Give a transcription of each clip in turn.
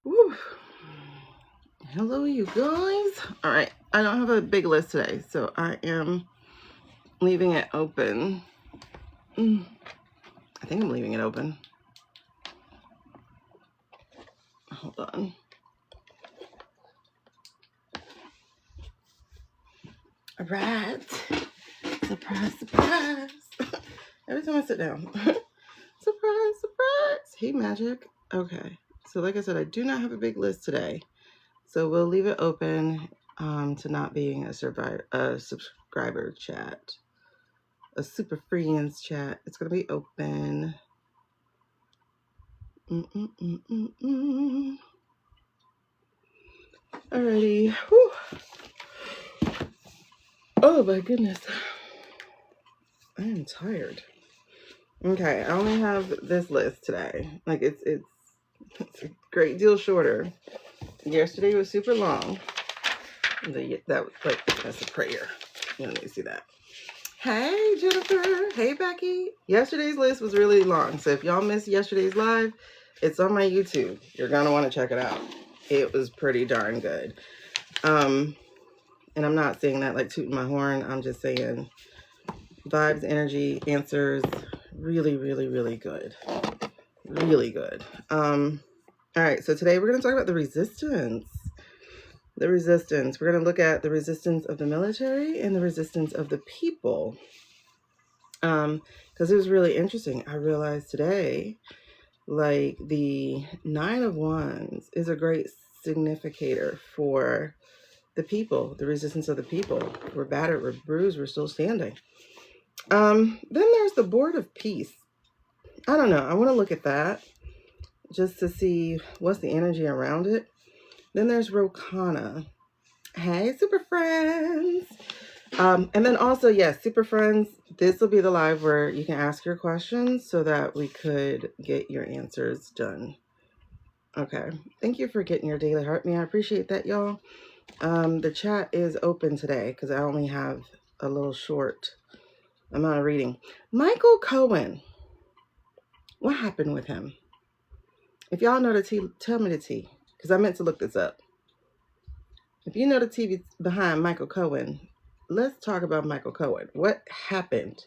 Woo. Hello, you guys. All right, I don't have a big list today, so I am leaving it open. I think I'm leaving it open. Hold on. All right. Surprise, surprise. Every time I sit down. Surprise, surprise. Hey, Magic. Okay. So like I said, I do not have a big list today. So we'll leave it open to not being a subscriber chat. A super friends chat. It's going to be open. Alrighty. Whew. Oh my goodness. I am tired. Okay, I only have this list today. Like it's a great deal shorter. Yesterday was super long. That's a prayer. You don't need to see that. Hey Jennifer. Hey Becky. Yesterday's list was really long. So if y'all missed yesterday's live, it's on my YouTube. You're gonna want to check it out. It was pretty darn good. And I'm not saying that like tooting my horn. I'm just saying vibes, energy, answers, really, really, really good. Really good. All right, so today we're going to talk about the resistance. The resistance. We're going to look at the resistance of the military and the resistance of the people. Because it was really interesting. I realized today, like the 9 of Wands is a great significator for the people, the resistance of the people. We're battered, we're bruised, we're still standing. Then there's the Board of Peace. I don't know. I want to look at that just to see what's the energy around it. Then there's Rokana. Hey, super friends. And then also, yes, super friends, this will be the live where you can ask your questions so that we could get your answers done. Okay. Thank you for getting your daily heart me. I appreciate that, y'all. The chat is open today because I only have a little short amount of reading. Michael Cohen. What happened with him? If y'all know the tea, tell me the tea. Because I meant to look this up. If you know the tea behind Michael Cohen, let's talk about Michael Cohen. What happened?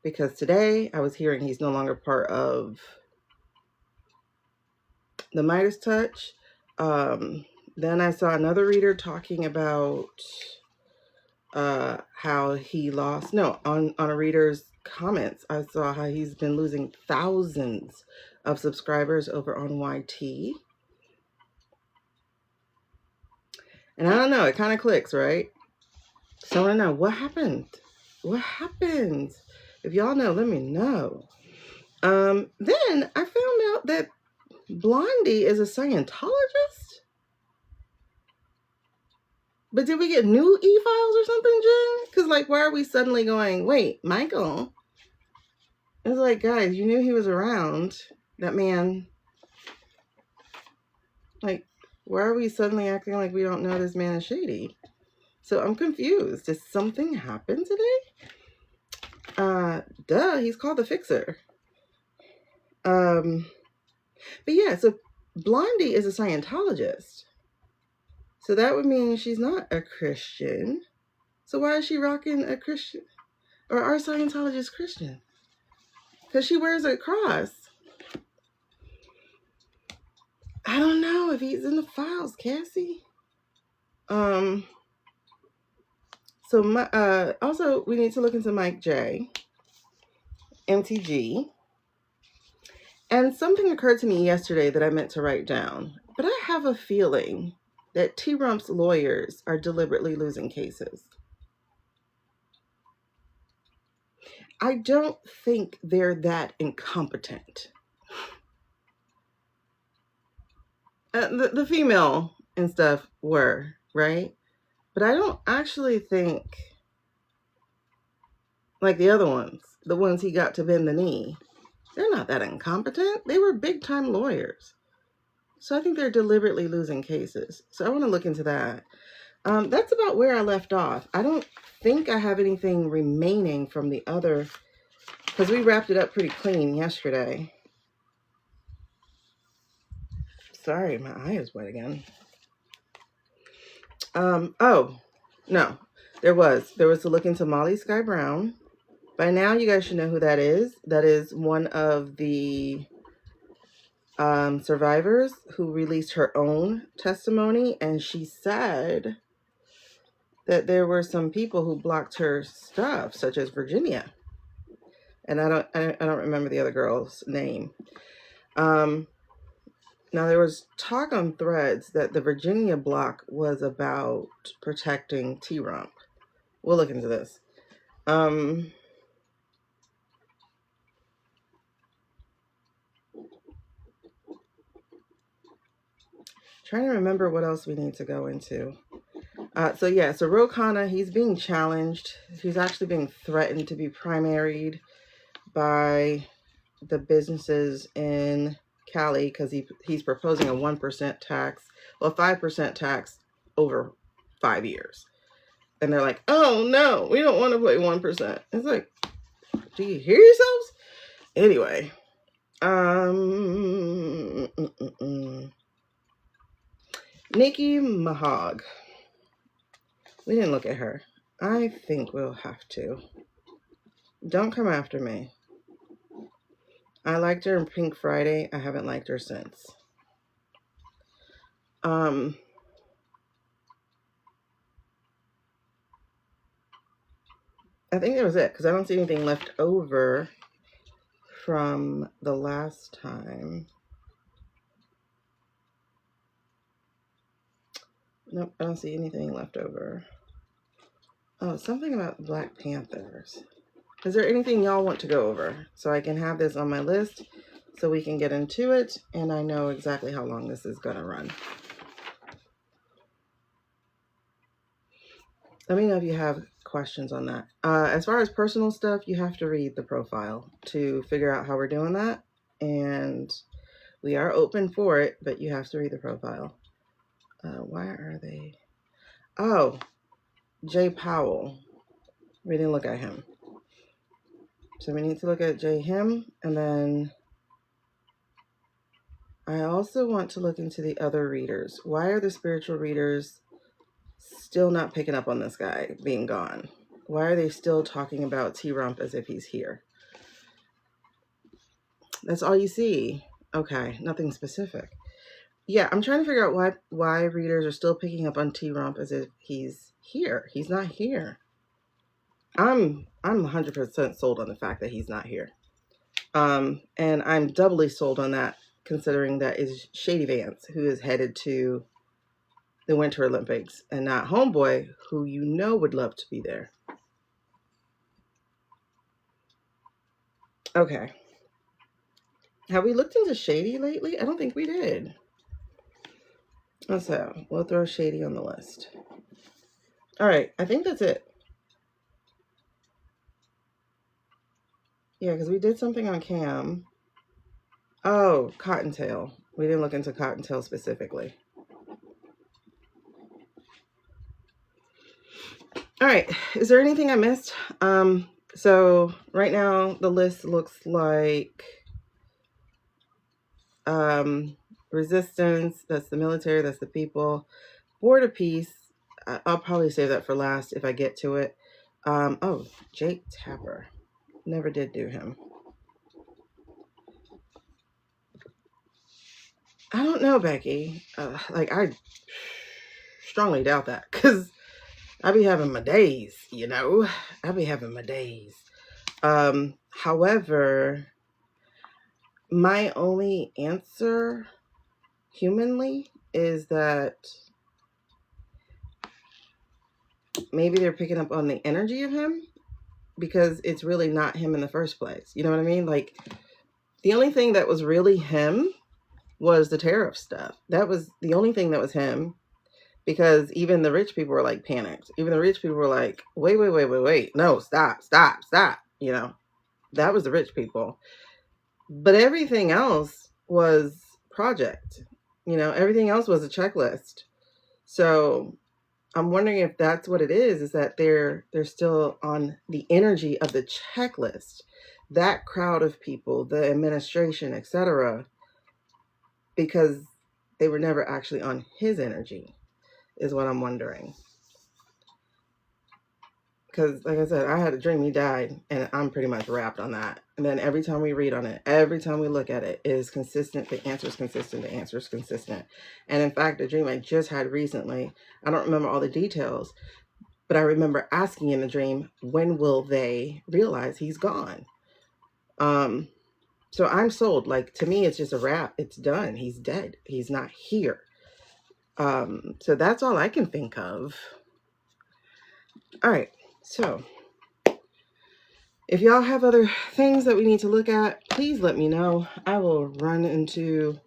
Because today I was hearing he's no longer part of the Midas Touch. Then I saw another reader talking about how he lost. No, on a reader's comments, I saw how he's been losing thousands of subscribers over on YT. And I don't know, it kind of clicks, right? So I want to know what happened. What happened? If y'all know, let me know. Then I found out that Blondie is a Scientologist. But did we get new e-files or something, Jen? Because, like, why are we suddenly going, wait, Michael? It's like, guys, you knew he was around. That man. Like, why are we suddenly acting like we don't know this man is shady? So I'm confused. Did something happen today? He's called the Fixer. But yeah, so Blondie is a Scientologist. So that would mean she's not a Christian. So why is she rocking a Christian? Or are Scientologists Christian? Because she wears a cross. I don't know if he's in the files, Cassie. So also we need to look into Mike J, MTG. And something occurred to me yesterday that I meant to write down. But I have a feeling that T-Rump's lawyers are deliberately losing cases. I don't think they're that incompetent. The female and stuff were, right? But I don't actually think, like the other ones, the ones he got to bend the knee, they're not that incompetent. They were big-time lawyers. So I think they're deliberately losing cases. So I want to look into that. That's about where I left off. I don't think I have anything remaining from the other, because we wrapped it up pretty clean yesterday. Sorry, my eye is wet again. Oh, no. There was to look into Molly Sky Brown. By now, you guys should know who that is. That is one of the survivors who released her own testimony, and she said that there were some people who blocked her stuff, such as Virginia. And I don't remember the other girl's name. Now, there was talk on Threads that the Virginia block was about protecting T-Rump. We'll look into this. Trying to remember what else we need to go into. So Ro Khanna, he's being challenged. He's actually being threatened to be primaried by the businesses in Cali because he's proposing a 1% tax, well, 5% tax over 5 years. And they're like, oh no, we don't want to pay 1%. It's like, do you hear yourselves? Anyway, Nikki Mahog. We didn't look at her. I think we'll have to. Don't come after me. I liked her in Pink Friday. I haven't liked her since. I think that was it, because I don't see anything left over from the last time. Nope, I don't see anything left over. Oh, something about Black Panthers. Is there anything y'all want to go over? So I can have this on my list so we can get into it, and I know exactly how long this is going to run. Let me know if you have questions on that. As far as personal stuff, you have to read the profile to figure out how we're doing that. And we are open for it, but you have to read the profile. Why are they? Oh, Jay Powell. We didn't look at him. So we need to look at him. And then I also want to look into the other readers. Why are the spiritual readers still not picking up on this guy being gone? Why are they still talking about T-Rump as if he's here? That's all you see. Okay, nothing specific. Yeah, I'm trying to figure out why readers are still picking up on T-Rump as if he's here. He's not here. I'm 100% sold on the fact that he's not here. And I'm doubly sold on that considering that is Shady Vance, who is headed to the Winter Olympics, and not Homeboy, who you know would love to be there. Okay. Have we looked into Shady lately? I don't think we did. So we'll throw Shady on the list. All right, I think that's it. Yeah, because we did something on Cam. Oh, Cottontail. We didn't look into Cottontail specifically. All right, is there anything I missed? So right now the list looks like resistance, that's the military, that's the people. Board of Peace, I'll probably save that for last if I get to it. Oh, Jake Tapper. Never did do him. I don't know, Becky. I strongly doubt that, because I be having my days, you know? I be having my days. However, my only answer, humanly, is that maybe they're picking up on the energy of him, because it's really not him in the first place. You know what I mean? Like, the only thing that was really him was the tariff stuff. That was the only thing that was him, because even the rich people were like panicked. Even the rich people were like, wait. No, stop. You know, that was the rich people. But everything else was project. You know, everything else was a checklist. So I'm wondering if that's what it is that they're still on the energy of the checklist. That crowd of people, the administration, etc. Because they were never actually on his energy, is what I'm wondering. Because, like I said, I had a dream he died, and I'm pretty much wrapped on that. And then every time we read on it, every time we look at it, it is consistent. The answer is consistent. The answer is consistent. And in fact, the dream I just had recently, I don't remember all the details, but I remember asking in the dream, when will they realize he's gone? So I'm sold. Like, to me, it's just a wrap. It's done. He's dead. He's not here. So that's all I can think of. All right. So if y'all have other things that we need to look at, please let me know. I will run into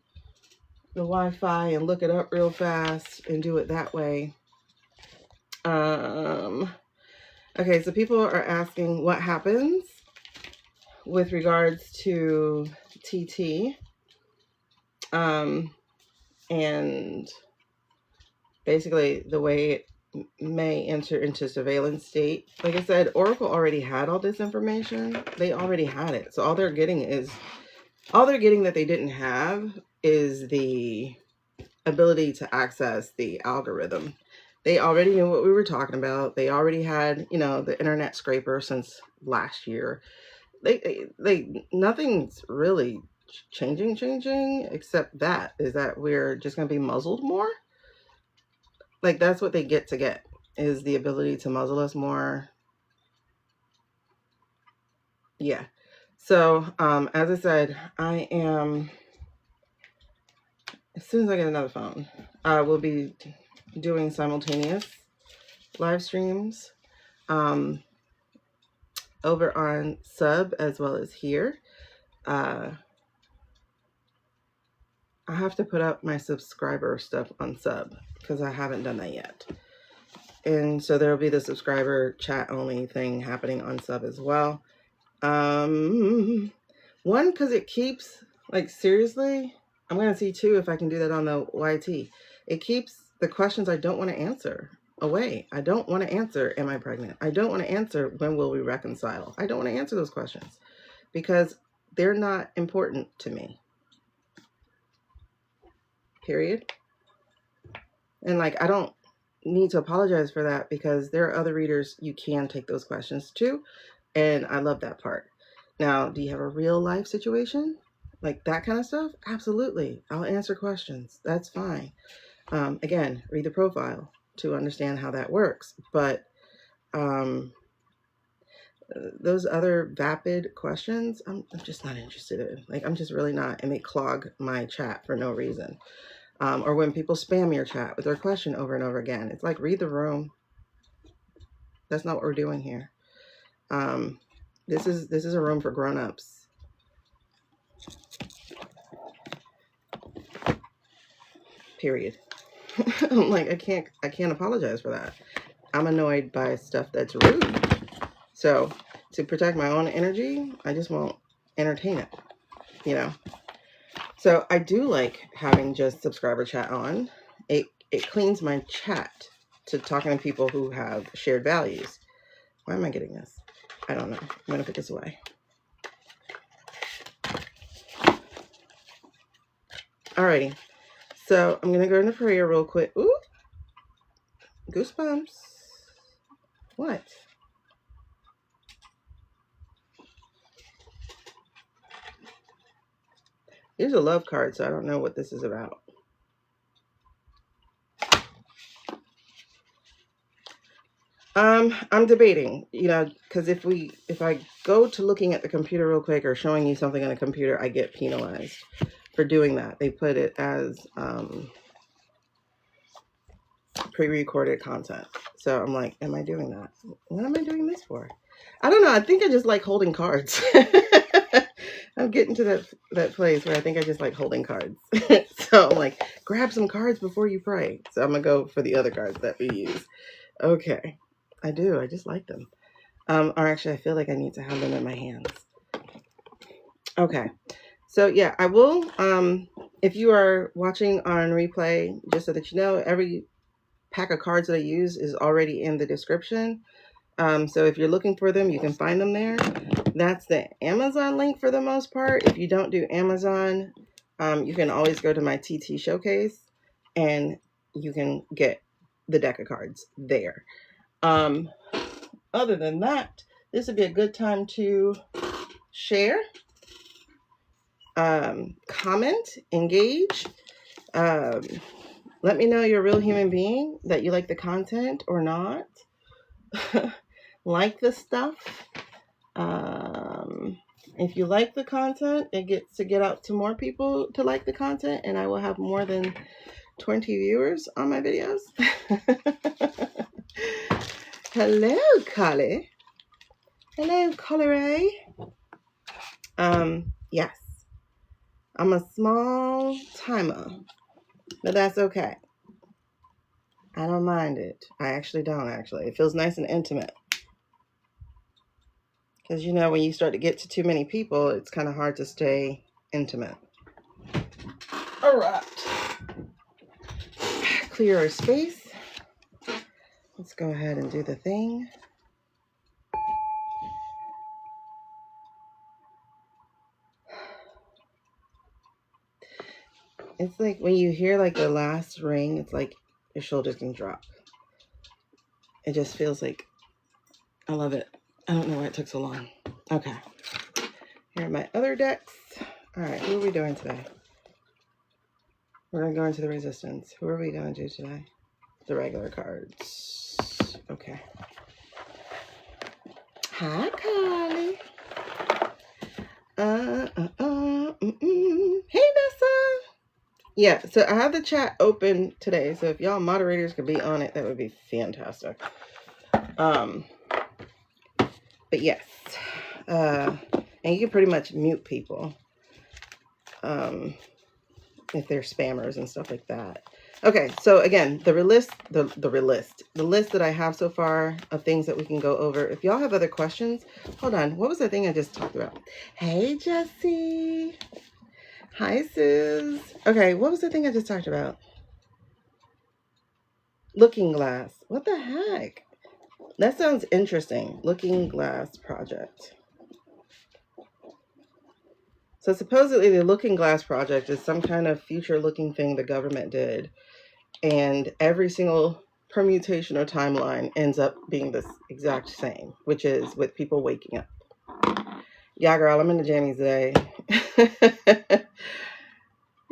the Wi-Fi and look it up real fast and do it that way. Okay, so people are asking what happens with regards to TT. And basically the way it may enter into surveillance state. Like I said, Oracle already had all this information. They already had it. So all they're getting that they didn't have is the ability to access the algorithm. They already knew what we were talking about. They already had, the internet scraper since last year. Nothing's really changing except that we're just going to be muzzled more. Like, that's what they get is the ability to muzzle us more. Yeah. So, as I said, I am, as soon as I get another phone, I will be doing simultaneous live streams over on Sub as well as here. I have to put up my subscriber stuff on Sub because I haven't done that yet. And so there will be the subscriber chat only thing happening on Sub as well. One, because it keeps, like, seriously, I'm going to see too if I can do that on the YT. It keeps the questions I don't want to answer away. I don't want to answer, am I pregnant? I don't want to answer, when will we reconcile? I don't want to answer those questions because they're not important to me. Period. And, like, I don't need to apologize for that because there are other readers you can take those questions to. And I love that part. Now, do you have a real life situation? Like that kind of stuff? Absolutely. I'll answer questions. That's fine. Again, read the profile to understand how that works. But those other vapid questions, I'm just not interested in. Like, I'm just really not. And they clog my chat for no reason. Or when people spam your chat with their question over and over again. It's like, read the room. That's not what we're doing here. This is a room for grown-ups. Period. I'm like, I can't apologize for that. I'm annoyed by stuff that's rude. So to protect my own energy, I just won't entertain it, So I do like having just subscriber chat on. It cleans my chat to talking to people who have shared values. Why am I getting this? I don't know. I'm going to put this away. Alrighty. So I'm going to go into prayer real quick. Ooh. Goosebumps. What? Here's a love card, so I don't know what this is about. I'm debating, because if I go to looking at the computer real quick or showing you something on a computer, I get penalized for doing that. They put it as pre-recorded content. So I'm like, am I doing that? What am I doing this for? I don't know. I think I just like holding cards. I'm getting to that place where I think I just like holding cards. So I'm like, grab some cards before you pray. So I'm going to go for the other cards that we use. Okay. I do. I just like them. Or actually, I feel like I need to have them in my hands. Okay. So yeah, I will, if you are watching on replay, just so that you know, every pack of cards that I use is already in the description. So if you're looking for them, you can find them there. That's the Amazon link for the most part. If you don't do Amazon, you can always go to my TT showcase and you can get the deck of cards there. Other than that, this would be a good time to share, comment, engage. Let me know you're a real human being, that you like the content or not. Like the stuff. If you like the content, it gets to get out to more people to like the content, and I will have more than 20 viewers on my videos. Hello, Collie. Hello, Collie. Yes. I'm a small timer, but that's okay. I don't mind it. I actually don't, actually. It feels nice and intimate. Because, you know, when you start to get to too many people, it's kind of hard to stay intimate. All right. Clear our space. Let's go ahead and do the thing. It's like when you hear like the last ring, it's like your shoulders can drop. It just feels like, I love it. I don't know why it took so long. Okay. Here are my other decks. All right, who are we doing today? We're going to go into the resistance. Who are we going to do today? The regular cards. Okay. Hi, Carly. Hey, Nessa. Yeah, so I have the chat open today, so if y'all moderators could be on it, that would be fantastic. But yes, and you can pretty much mute people if they're spammers and stuff like that. Okay, so again, the list that I have so far of things that we can go over. If y'all have other questions, hold on. What was the thing I just talked about? Hey, Jessie. Hi, Sis. Okay, what was the thing I just talked about? Looking glass. What the heck? That sounds interesting. Looking glass project. So supposedly the Looking Glass project is some kind of future looking thing the government did. And every single permutation or timeline ends up being this exact same, which is with people waking up. Yeah, girl, I'm in the jammies today.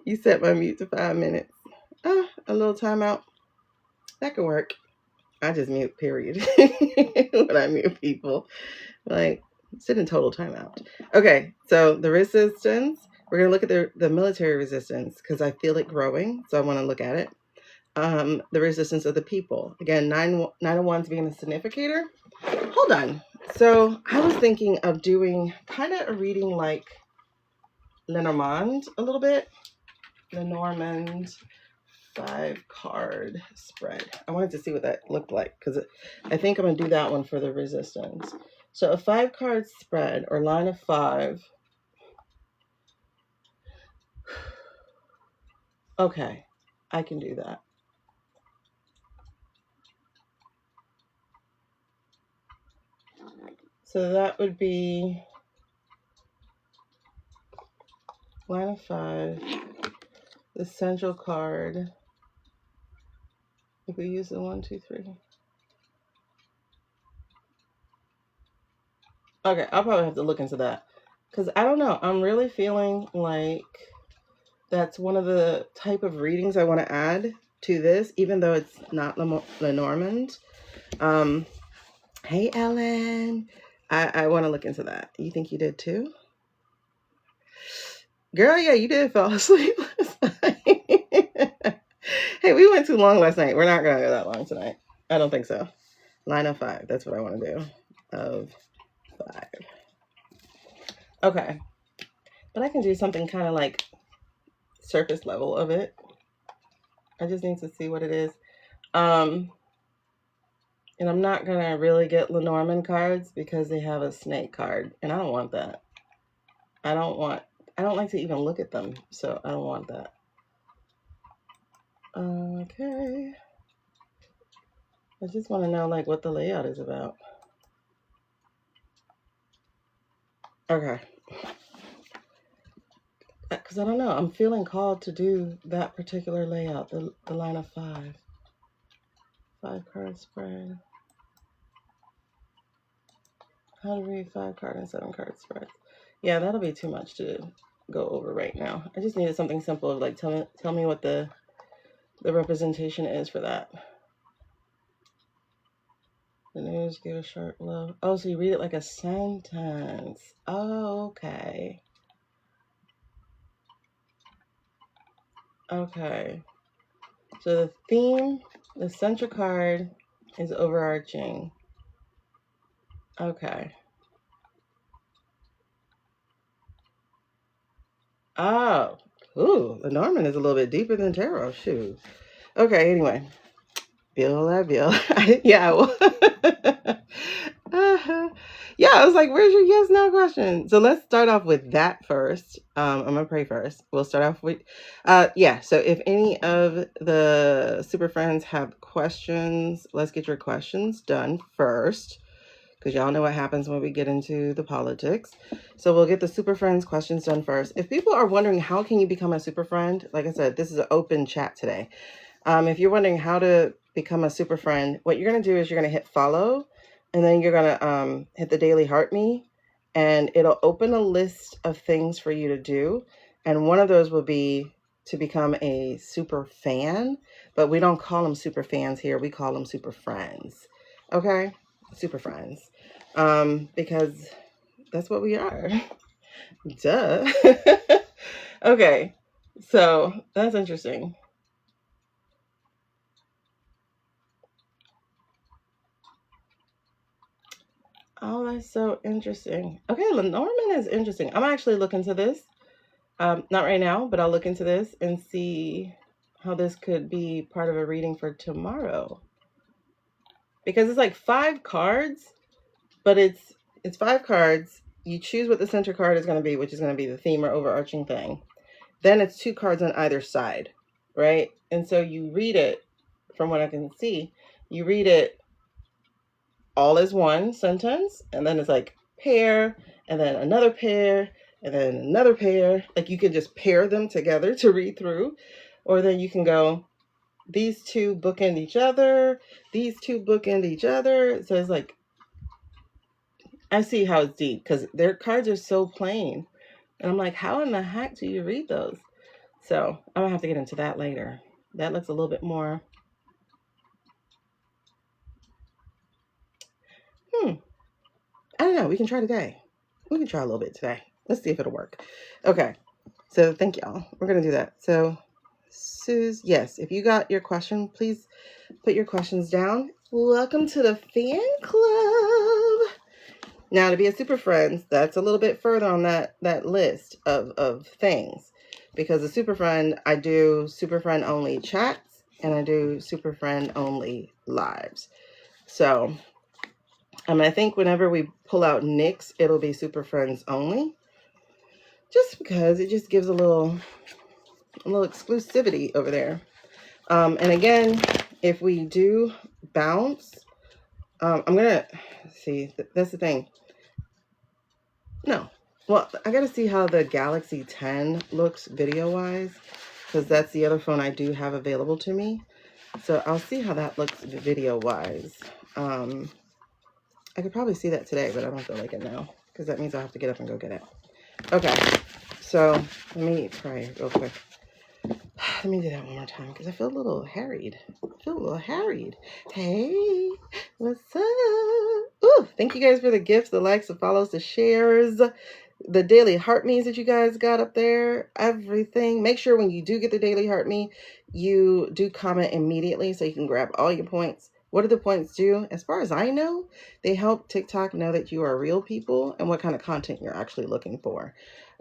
You set my mute to 5 minutes. A little timeout. That could work. I just mute, period. When I mute people. Like, sit in total timeout. Okay, so the resistance. We're going to look at the military resistance because I feel it growing. So I want to look at it. The resistance of the people. Again, 9 of Wands being a significator. Hold on. So I was thinking of doing kind of a reading like Lenormand a little bit. Lenormand 5-card spread. I wanted to see what that looked like because I think I'm going to do that one for the resistance. So a 5-card spread or line of 5. Okay, I can do that. So that would be line of 5, the central card. If we use the 1, 2, 3. Okay, I'll probably have to look into that because I don't know. I'm really feeling like that's one of the type of readings I want to add to this, even though it's not Lenormand. Hey, Ellen. I want to look into that. You think you did too? Girl, yeah, you did fall asleep last night. Hey, we went too long last night. We're not going to go that long tonight. I don't think so. Line of 5. That's what I want to do. Of 5. Okay. But I can do something kind of like surface level of it. I just need to see what it is. And I'm not going to really get Lenormand cards because they have a snake card. And I don't want that. I don't like to even look at them. So I don't want that. Okay. I just want to know like what the layout is about. Okay. because I don't know, I'm feeling called to do that particular layout, the line of 5 card spread. How to read 5 card and 7 card spreads. Yeah, that'll be too much to go over right now. I just needed something simple of like tell me what the representation is for that. The news give a short blow. Oh, so you read it like a sentence. Oh, okay. Okay. So the theme, the central card is overarching. Okay. Oh. Ooh, the Norman is a little bit deeper than tarot. Shoot. Okay, anyway. Bill. Yeah. Yeah, I was like, where's your yes, no question? So let's start off with that first. I'm going to pray first. We'll start off with, yeah. So if any of the super friends have questions, let's get your questions done first, because y'all know what happens when we get into the politics. So we'll get the super friends questions done first. If people are wondering, how can you become a super friend? Like I said, this is an open chat today. If you're wondering how to become a super friend, what you're going to do is you're going to hit follow, and then you're going to hit the daily heart me, and it'll open a list of things for you to do. And one of those will be to become a super fan, but we don't call them super fans here. We call them super friends. Okay? Super friends. Because that's what we are. Duh. Okay. So that's interesting. Oh, that's so interesting. Okay, Lenormand is interesting. I'm actually looking into this. Not right now, but I'll look into this and see how this could be part of a reading for tomorrow. Because it's like 5 cards, but it's 5 cards. You choose what the center card is going to be, which is going to be the theme or overarching thing. Then it's 2 cards on either side, right? And so you read it, from what I can see, you read it all as one sentence, and then it's like pair, and then another pair, and then another pair. Like you can just pair them together to read through, or then you can go, these 2 bookend each other, these 2 bookend each other. So it's like, I see how it's deep, because their cards are so plain, and I'm like, how in the heck do you read those? So I'm gonna have to get into that later. That looks a little bit more I don't know. We can try today. We can try a little bit today. Let's see if it'll work. Okay. So thank y'all. We're going to do that. So Suze, yes, if you got your question, please put your questions down. Welcome to the fan club. Now, to be a super friend, that's a little bit further on that list of things. Because a super friend, I do super friend only chats, and I do super friend only lives. So I think whenever we pull out Nick's, it'll be super friends only. Just because it just gives a little exclusivity over there. And again, if we do bounce, I'm gonna see. That's the thing. No, well, I gotta see how the Galaxy 10 looks video wise, because that's the other phone I do have available to me. So I'll see how that looks video wise. I could probably see that today, but I don't feel like it now, because that means I'll have to get up and go get it. Okay, so let me pray real quick. Let me do that one more time, because I feel a little harried. Hey, what's up? Ooh, thank you guys for the gifts, the likes, the follows, the shares, the daily heart me's that you guys got up there, everything. Make sure when you do get the daily heart me, you do comment immediately so you can grab all your points. What do the points do? As far as I know, they help TikTok know that you are real people and what kind of content you're actually looking for.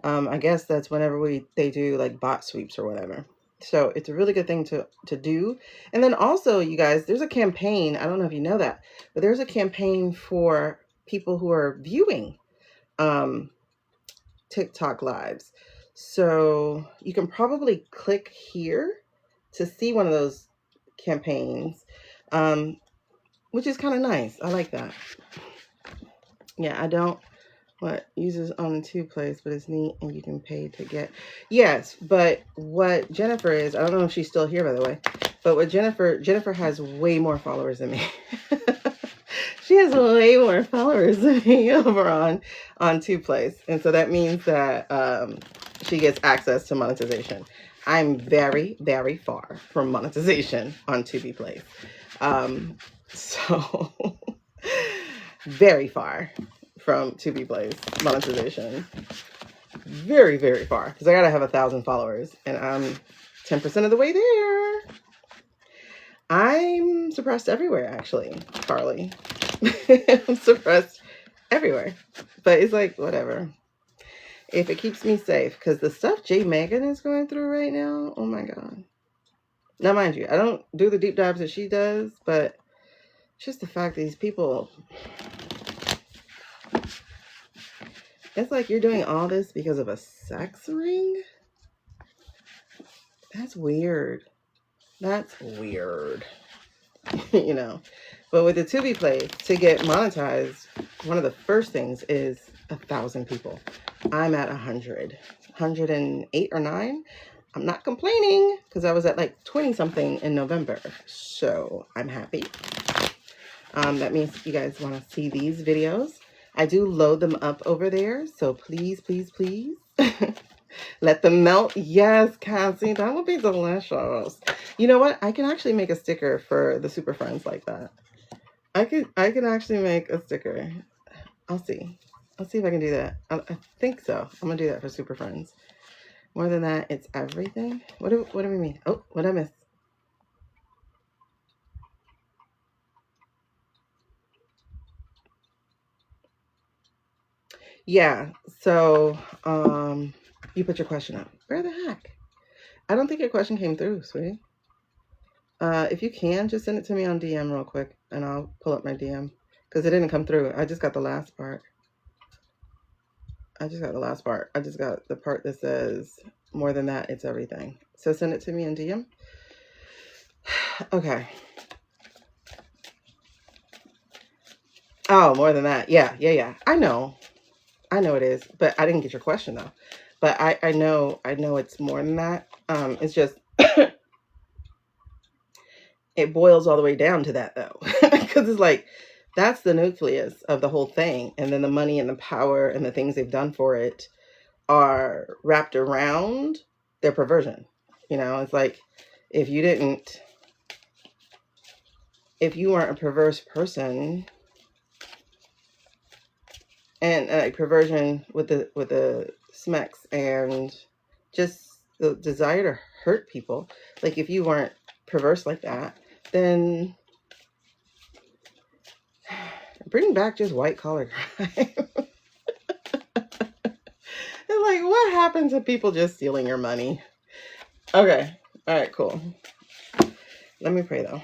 I guess that's whenever they do like bot sweeps or whatever. So it's a really good thing to do. And then also, you guys, there's a campaign. I don't know if you know that, but there's a campaign for people who are viewing TikTok lives. So you can probably click here to see one of those campaigns, which is kind of nice. I like that. Yeah, I don't What? Uses on the 2 place, but it's neat and you can pay to get. Yes, but what Jennifer is, I don't know if she's still here, by the way, but what Jennifer has way more followers than me. She has way more followers than me over on 2 place. And so that means that she gets access to monetization. I'm very, very far from monetization on 2B Place. So very far from 2B Place monetization. Very, very far. Because I gotta have 1,000 followers and I'm 10% of the way there. I'm suppressed everywhere, actually, Carly. I'm suppressed everywhere. But it's like, whatever. If it keeps me safe. Because the stuff J. Megan is going through right now, oh my God. Now, mind you, I don't do the deep dives that she does, but just the fact that these people, it's like you're doing all this because of a sex ring? That's weird. That's weird. You know, but with the 2B Play, to get monetized, one of the first things is 1,000 people. I'm at 108 or 9. I'm not complaining because I was at like 20 something in November. So I'm happy. That means you guys want to see these videos. I do load them up over there. So please, please, please let them melt. Yes, Cassie, that would be delicious. You know what? I can actually make a sticker for the Super Friends like that. I can actually make a sticker. I'll see. I'll see if I can do that. I think so. I'm gonna do that for Super Friends. More than that, it's everything. What do we mean? Oh, what did I miss? Yeah. So, you put your question up. Where the heck? I don't think your question came through, sweetie. If you can, just send it to me on DM real quick, and I'll pull up my DM because it didn't come through. I just got the last part. I just got the part that says more than that, it's everything. So send it to me in DM. Okay. Oh, more than that. Yeah. I know it is, but I didn't get your question though. But I know it's more than that. It's just it boils all the way down to that though. Because it's like that's the nucleus of the whole thing. And then the money and the power and the things they've done for it are wrapped around their perversion. You know, it's like if you weren't a perverse person, and like perversion with the smecks and just the desire to hurt people, like if you weren't perverse like that, then bring back just white collar crime. It's like, what happened to people just stealing your money? Okay. All right, cool. Let me pray though.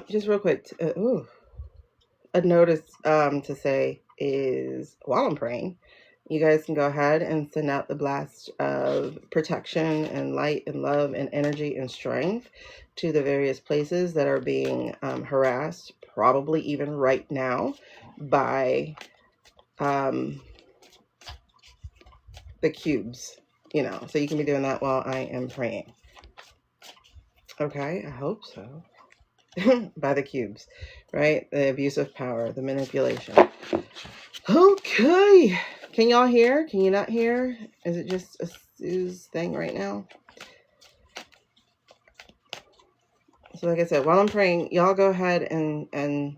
Just real quick, a notice to say is while I'm praying, you guys can go ahead and send out the blast of protection and light and love and energy and strength to the various places that are being harassed, probably even right now, by the cubes, you know. So you can be doing that while I am praying. Okay, I hope so. By the cubes, right? The abuse of power, the manipulation. Okay. Can y'all hear? Can you not hear? Is it just a Sue's thing right now? So like I said, while I'm praying, y'all go ahead and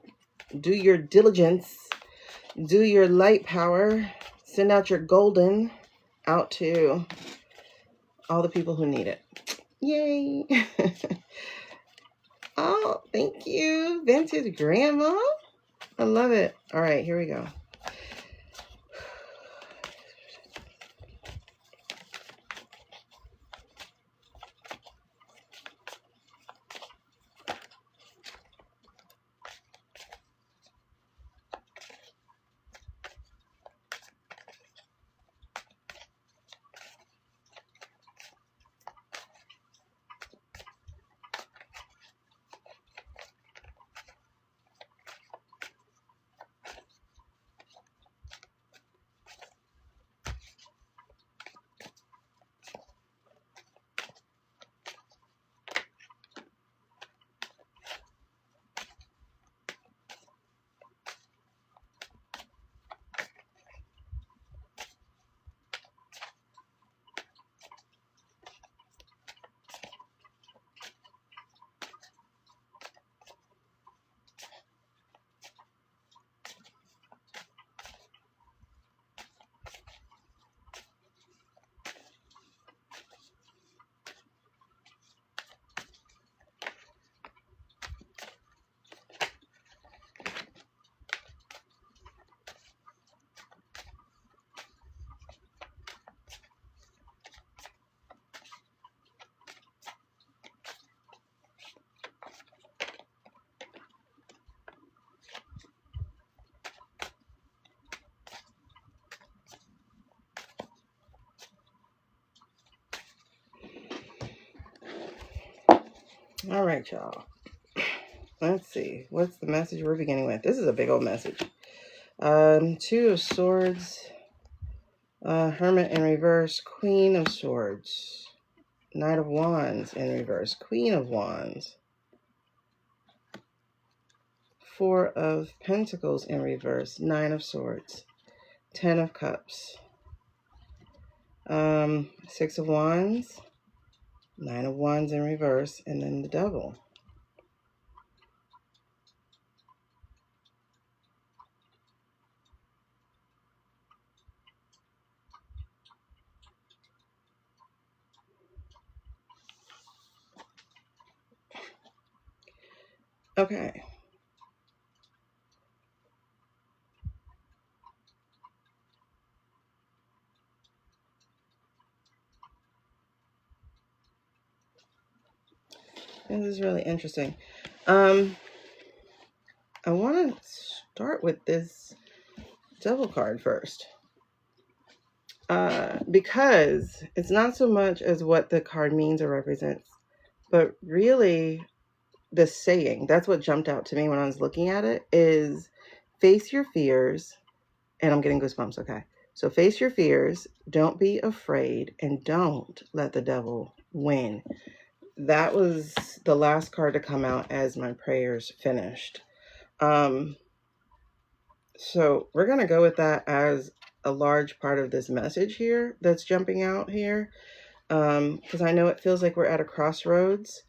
do your diligence, do your light power, send out your golden out to all the people who need it. Yay. Oh, thank you, vintage grandma. I love it. All right, here we go. All right, y'all. Let's see. What's the message we're beginning with? This is a big old message. 2 of Swords, Hermit in reverse, Queen of Swords, Knight of Wands in reverse, Queen of Wands, 4 of Pentacles in reverse, 9 of Swords, 10 of Cups, 6 of Wands, 9 of Wands in reverse, and then the Devil. Okay. This is really interesting. I want to start with this Devil card first. Because it's not so much as what the card means or represents, but really the saying. That's what jumped out to me when I was looking at it, is face your fears. And I'm getting goosebumps, okay? So face your fears, don't be afraid, and don't let the devil win. That was the last card to come out as my prayers finished. So we're going to go with that as a large part of this message here that's jumping out here. Because I know it feels like we're at a crossroads.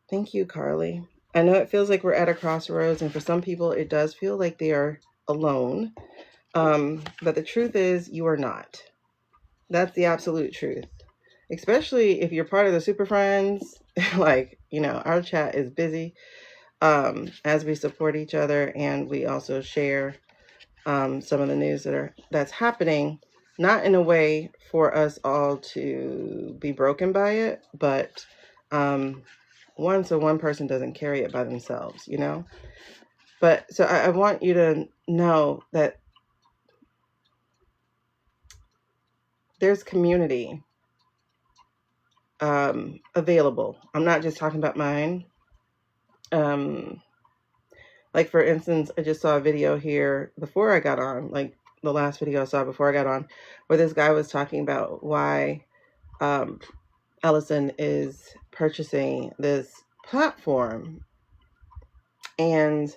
Thank you, Carly. I know it feels like we're at a crossroads, and for some people it does feel like they are alone. But the truth is, you are not. That's the absolute truth. Especially if you're part of the Super Friends. Like, you know, our chat is busy as we support each other, and we also share some of the news that's happening, not in a way for us all to be broken by it, but so one person doesn't carry it by themselves, you know? But so I want you to know that there's community available. I'm not just talking about mine. Like, for instance, I just saw a video here before I got on, like the last video I saw before I got on, where this guy was talking about why Ellison is purchasing this platform. And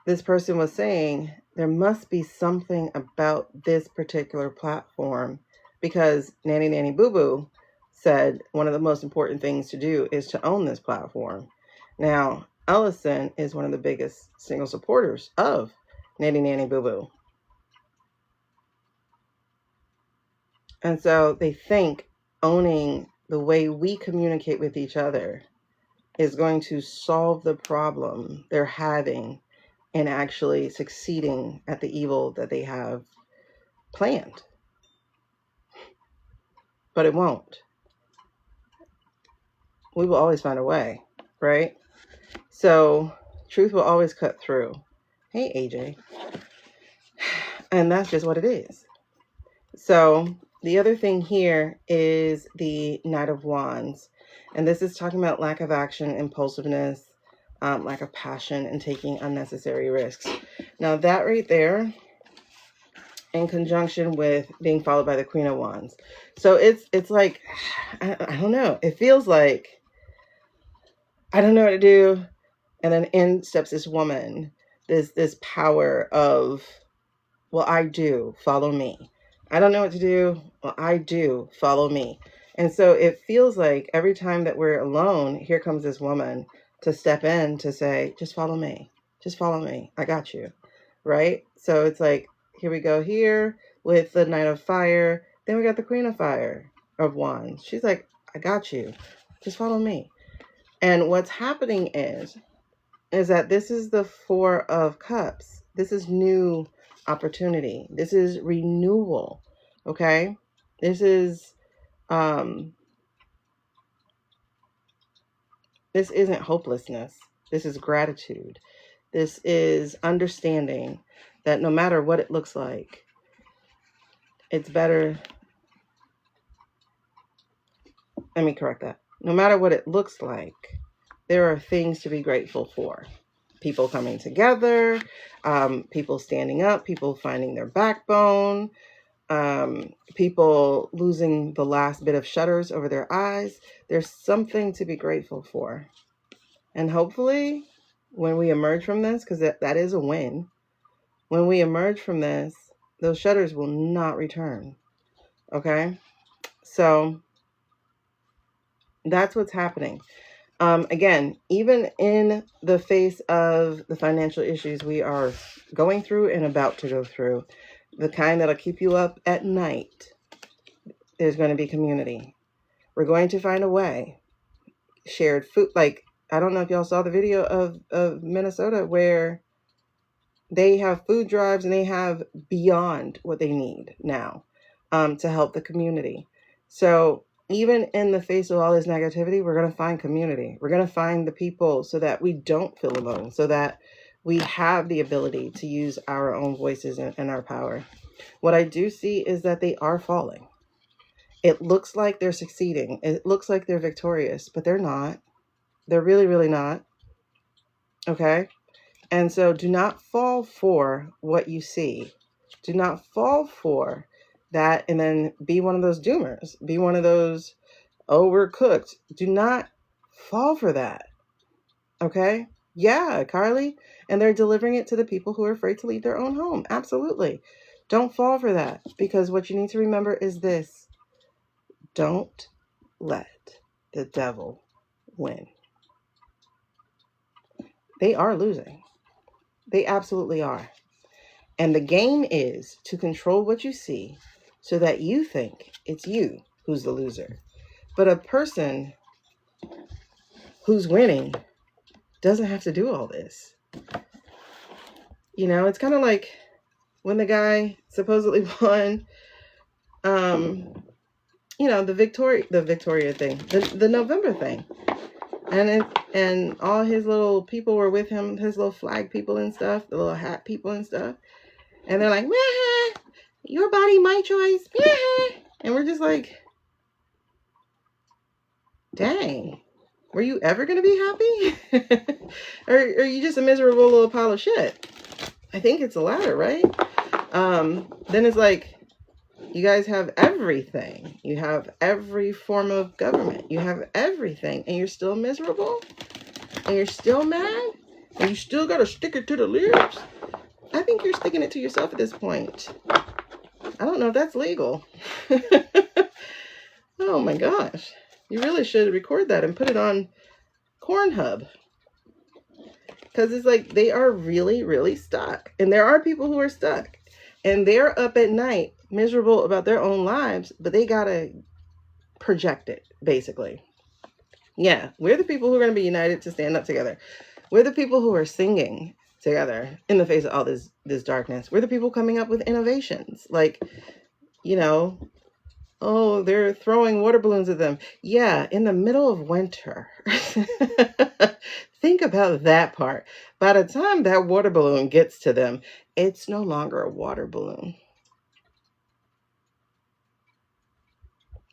this person was saying there must be something about this particular platform, because Nanny Boo Boo said one of the most important things to do is to own this platform. Now, Ellison is one of the biggest single supporters of Nanny Boo Boo. And so they think owning the way we communicate with each other is going to solve the problem they're having in actually succeeding at the evil that they have planned. But it won't. We will always find a way, right? So truth will always cut through. Hey, AJ. And that's just what it is. So the other thing here is the Knight of Wands. And this is talking about lack of action, impulsiveness, lack of passion, and taking unnecessary risks. Now that right there, in conjunction with being followed by the Queen of Wands. So it's like, I don't know. It feels like I don't know what to do. And then in steps this woman, this power of, well, I do, follow me. I don't know what to do. Well, I do, follow me. And so it feels like every time that we're alone, here comes this woman to step in to say, just follow me. Just follow me. I got you. Right? So it's like, here we go here with the Knight of Fire. Then we got the Queen of Fire of Wands. She's like, I got you. Just follow me. And what's happening is that this is the Four of Cups. This is new opportunity. This is renewal. Okay? This is this isn't hopelessness. This is gratitude. This is understanding that no matter what it looks like, it's better. Let me correct that. no matter what it looks like, there are things to be grateful for. People coming together, people standing up, people finding their backbone, people losing the last bit of shutters over their eyes. There's something to be grateful for. And hopefully, when we emerge from this, because that is a win, when we emerge from this, those shutters will not return. Okay? So that's what's happening. Again, even in the face of the financial issues we are going through and about to go through, the kind that'll keep you up at night, there's going to be community. We're going to find a way. Shared food. Like, I don't know if y'all saw the video of Minnesota where they have food drives and they have beyond what they need now to help the community. So even in the face of all this negativity, we're going to find community. We're going to find the people so that we don't feel alone, so that we have the ability to use our own voices and our power. What I do see is that they are falling. It looks like they're succeeding. It looks like they're victorious, but they're not. They're really, really not. Okay? And so do not fall for what you see. Do not fall for that and then be one of those doomers. Be one of those, oh, we're cooked. Do not fall for that. Okay? Yeah, Carly. And they're delivering it to the people who are afraid to leave their own home. Absolutely. Don't fall for that, because what you need to remember is this. Don't let the devil win. They are losing. They absolutely are. And the game is to control what you see so that you think it's you who's the loser. But a person who's winning doesn't have to do all this. You know, it's kind of like when the guy supposedly won, you know, the Victoria thing, the November thing. And all his little people were with him, his little flag people and stuff, the little hat people and stuff. And they're like, meh, your body, my choice. Meh. And we're just like, dang, were you ever going to be happy? or are you just a miserable little pile of shit? I think it's the latter, right? Then it's like, you guys have everything. You have every form of government. You have everything. And you're still miserable? And you're still mad? And you still got to stick it to the lips? I think you're sticking it to yourself at this point. I don't know if that's legal. Oh my gosh. You really should record that and put it on Cornhub. Because it's like they are really, really stuck. And there are people who are stuck. And they're up at night miserable about their own lives, but they got to project it, basically. Yeah, we're the people who are going to be united to stand up together. We're the people who are singing together in the face of all this darkness. We're the people coming up with innovations. Like, you know, oh, they're throwing water balloons at them. Yeah, in the middle of winter. Think about that part. By the time that water balloon gets to them, it's no longer a water balloon.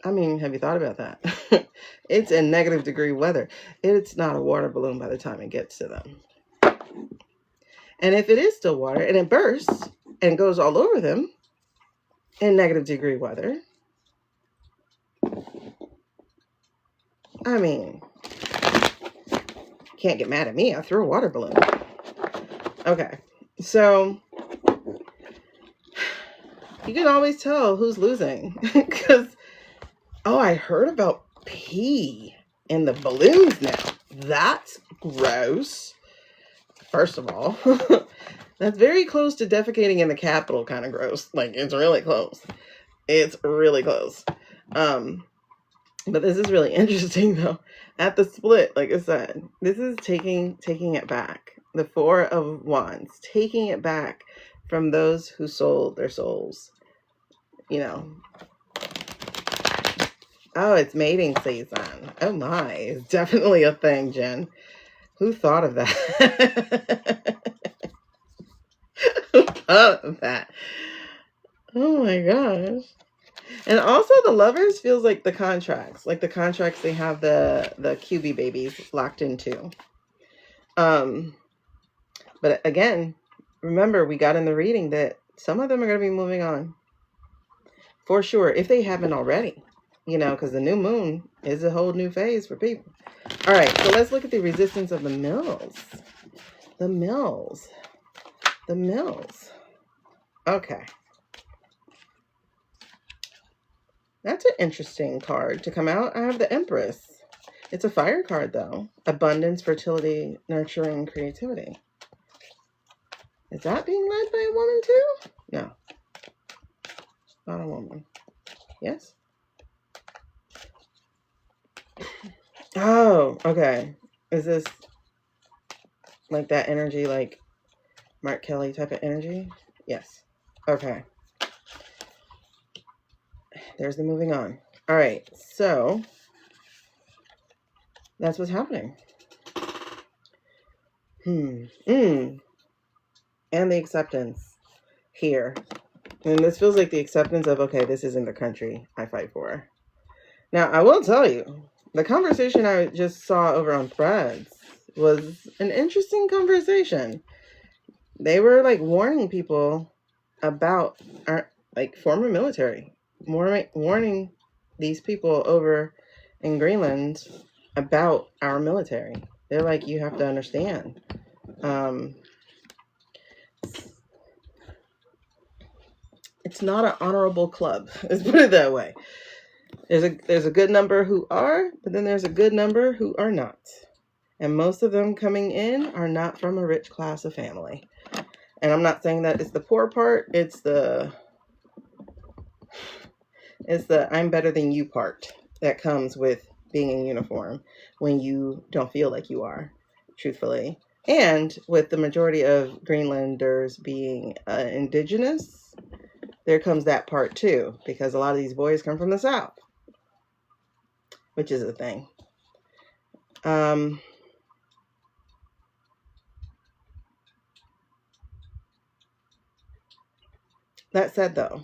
I mean, have you thought about that? It's in negative degree weather. It's not a water balloon by the time it gets to them. And if it is still water and it bursts and goes all over them in negative degree weather, I mean, can't get mad at me. I threw a water balloon. Okay, so you can always tell who's losing because, oh, I heard about pee in the balloons now. That's gross. First of all, that's very close to defecating in the Capitol kind of gross. Like, it's really close. It's really close. But this is really interesting, though. At the split, like I said, this is taking it back. The Four of Wands, taking it back from those who sold their souls. You know. Oh, it's mating season. Oh my, it's definitely a thing, Jen. Who thought of that? Who thought of that? Oh my gosh. And also the lovers feels like the contracts. Like the contracts they have the QB babies locked into. But again, remember we got in the reading that some of them are going to be moving on. For sure, if they haven't already. You know, because the new moon is a whole new phase for people. All right, so let's look at the resistance of the mills. The mills. The mills. Okay. That's an interesting card to come out. I have the Empress. It's a fire card, though. Abundance, fertility, nurturing, creativity. Is that being led by a woman, too? No. Not a woman. Yes? Oh, okay. Is this like that energy, like Mark Kelly type of energy? Yes. Okay. There's the moving on. All right. So that's what's happening. And the acceptance here. And this feels like the acceptance of, okay, this isn't the country I fight for. Now, I will tell you, the conversation I just saw over on Threads was an interesting conversation. They were like warning people about our like former military, warning these people over in Greenland about our military. They're like, you have to understand. It's not an honorable club. Let's put it that way. There's a good number who are, but then there's a good number who are not. And most of them coming in are not from a rich class of family. And I'm not saying that it's the poor part, it's the I'm better than you part that comes with being in uniform when you don't feel like you are, truthfully. And with the majority of Greenlanders being indigenous, there comes that part too, because a lot of these boys come from the South, which is a thing. That said, though,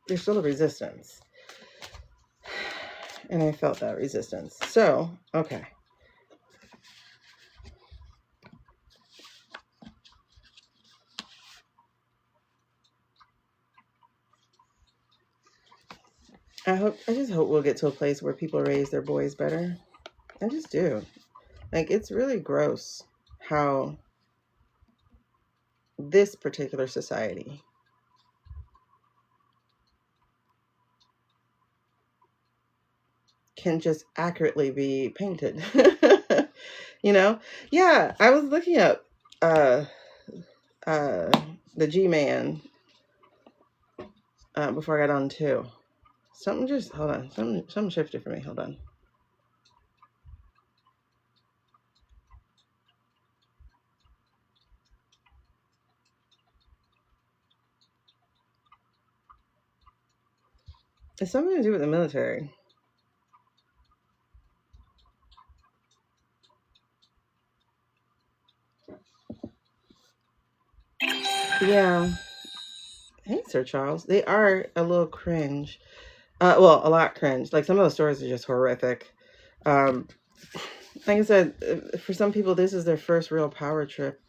there's still a resistance. And I felt that resistance. So, okay. I just hope we'll get to a place where people raise their boys better. I just do. Like, it's really gross how this particular society can just accurately be painted. You know? Yeah, I was looking up the G-Man before I got on too. Something just, hold on. Something shifted for me. Hold on. It's something to do with the military. Yeah. Hey, Sir Charles. They are a little cringe. Well, a lot cringe. Like, some of the stories are just horrific. Like I said, for some people, this is their first real power trip.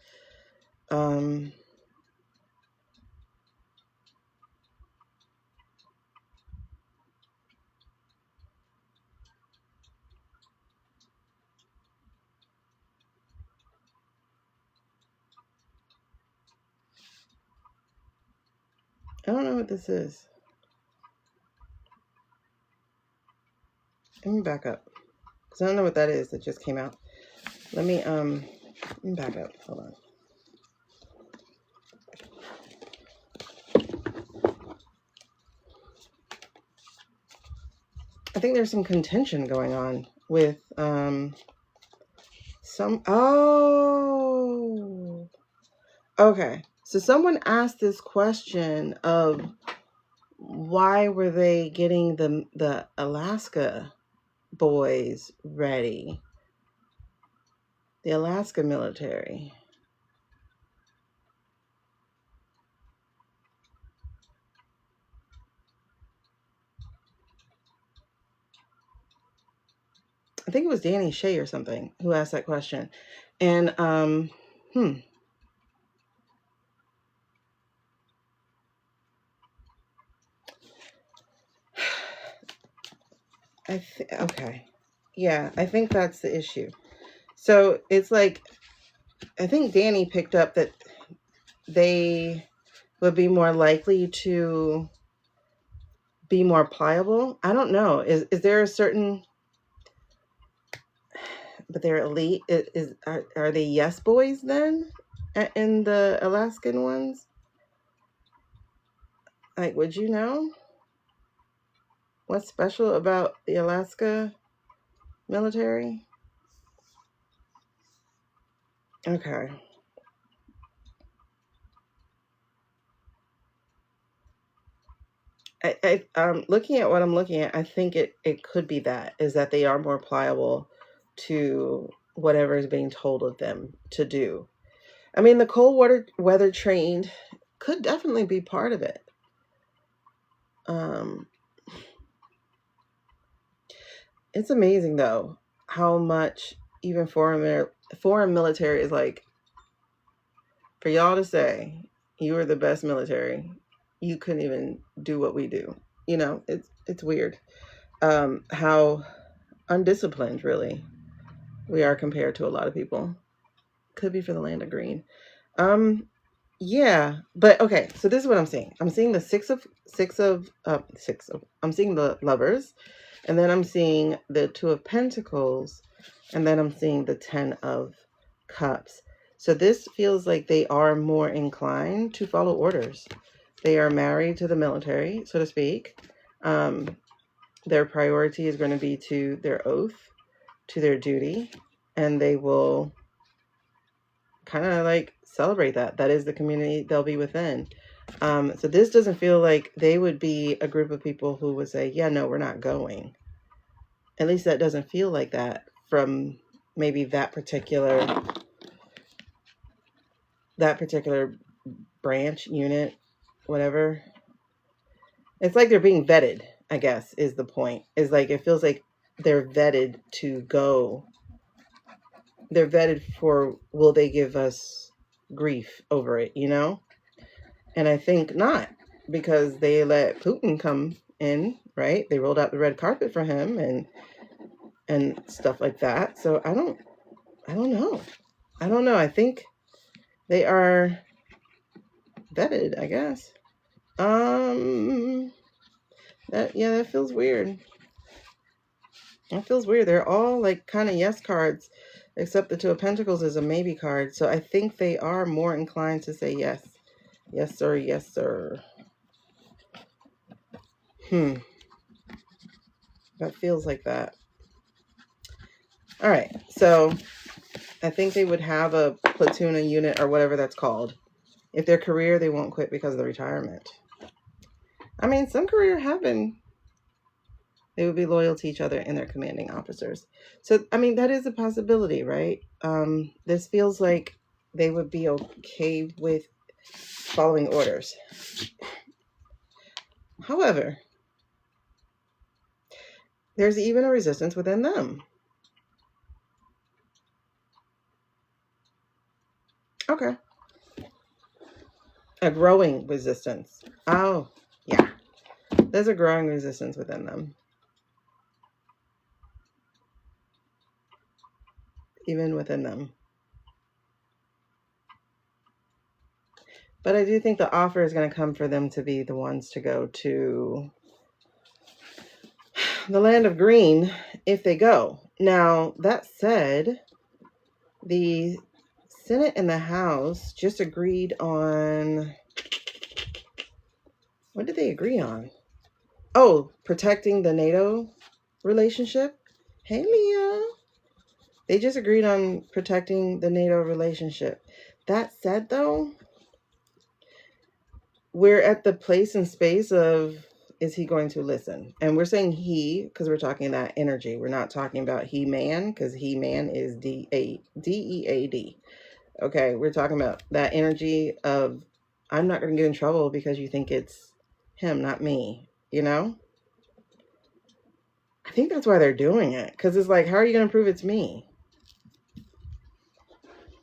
I don't know what this is. Let me back up, because I don't know what that is that just came out. Let me back up. Hold on. I think there's some contention going on with okay. So someone asked this question of why were they getting the Alaska boys ready? The Alaska military. I think it was Danny Shea or something who asked that question. And okay. Yeah, I think that's the issue. So it's like, I think Danny picked up that they would be more likely to be more pliable. I don't know. Is there a certain, but they're elite. Are they yes boys then in the Alaskan ones? Like, would you know what's special about the Alaska military? Okay. Looking at what I'm looking at, I think it could be is that they are more pliable to whatever is being told of them to do. I mean, the cold weather trained could definitely be part of it. It's amazing though how much even foreign military is like, for y'all to say you are the best military, you couldn't even do what we do. You know, it's weird how undisciplined really we are compared to a lot of people. Could be for the land of green. Yeah, but okay, so this is what I'm seeing. I'm seeing the I'm seeing the lovers, and then I'm seeing the 2 of Pentacles, and then I'm seeing the 10 of Cups. So this feels like they are more inclined to follow orders. They are married to the military, so to speak. Their priority is going to be to their oath, to their duty, and they will kind of like celebrate that. That is the community they'll be within. So this doesn't feel like they would be a group of people who would say, yeah, no, we're not going. At least that doesn't feel like that from maybe that particular branch, unit, whatever. It's like they're being vetted, I guess, is the point. Is like, it feels like they're vetted to go. They're vetted for, will they give us grief over it, you know? And I think not, because they let Putin come in, right? They rolled out the red carpet for him and stuff like that. So I don't know. I don't know. I think they are vetted, I guess. That feels weird. That feels weird. They're all like kind of yes cards, except the 2 of Pentacles is a maybe card. So I think they are more inclined to say yes. Yes, sir. Yes, sir. That feels like that. All right. So I think they would have a platoon, a unit, or whatever that's called. If their career, they won't quit because of the retirement. I mean, some career have been. They would be loyal to each other and their commanding officers. So, I mean, that is a possibility, right? This feels like they would be okay with following orders. However, there's even a resistance within them. Okay. A growing resistance. Oh, yeah. There's a growing resistance within them. Even within them. But I do think the offer is going to come for them to be the ones to go to the land of green if they go. Now, that said, the Senate and the House just agreed on... What did they agree on? Oh, protecting the NATO relationship. Hey, Leah. They just agreed on protecting the NATO relationship. That said, though, we're at the place and space of, is he going to listen? And we're saying he because we're talking that energy. We're not talking about he-man, because he-man is D-E-A-D. Okay, we're talking about that energy of, I'm not going to get in trouble because you think it's him, not me, you know? I think that's why they're doing it. Because it's like, how are you going to prove it's me?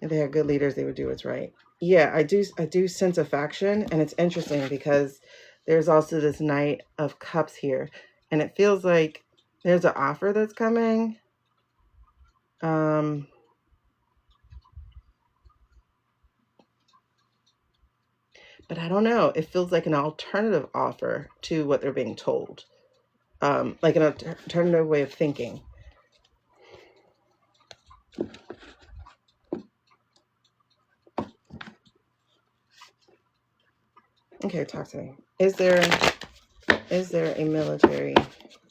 If they had good leaders, they would do what's right. Yeah, I do sense a faction. And it's interesting because there's also this Knight of Cups here. And it feels like there's an offer that's coming. But I don't know. It feels like an alternative offer to what they're being told. Like an alternative way of thinking. Okay, talk to me. Is there a military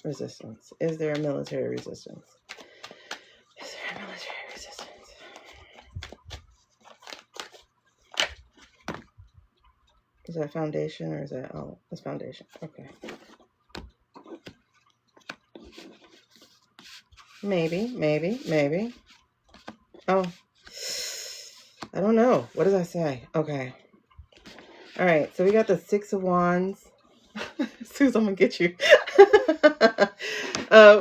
resistance? Is there a military resistance? Is there a military resistance? Is that foundation or is that, oh, it's foundation. Okay. Maybe. Oh, I don't know. What does that say? Okay. All right. So we got the 6 of Wands. Suze, I'm going to get you. We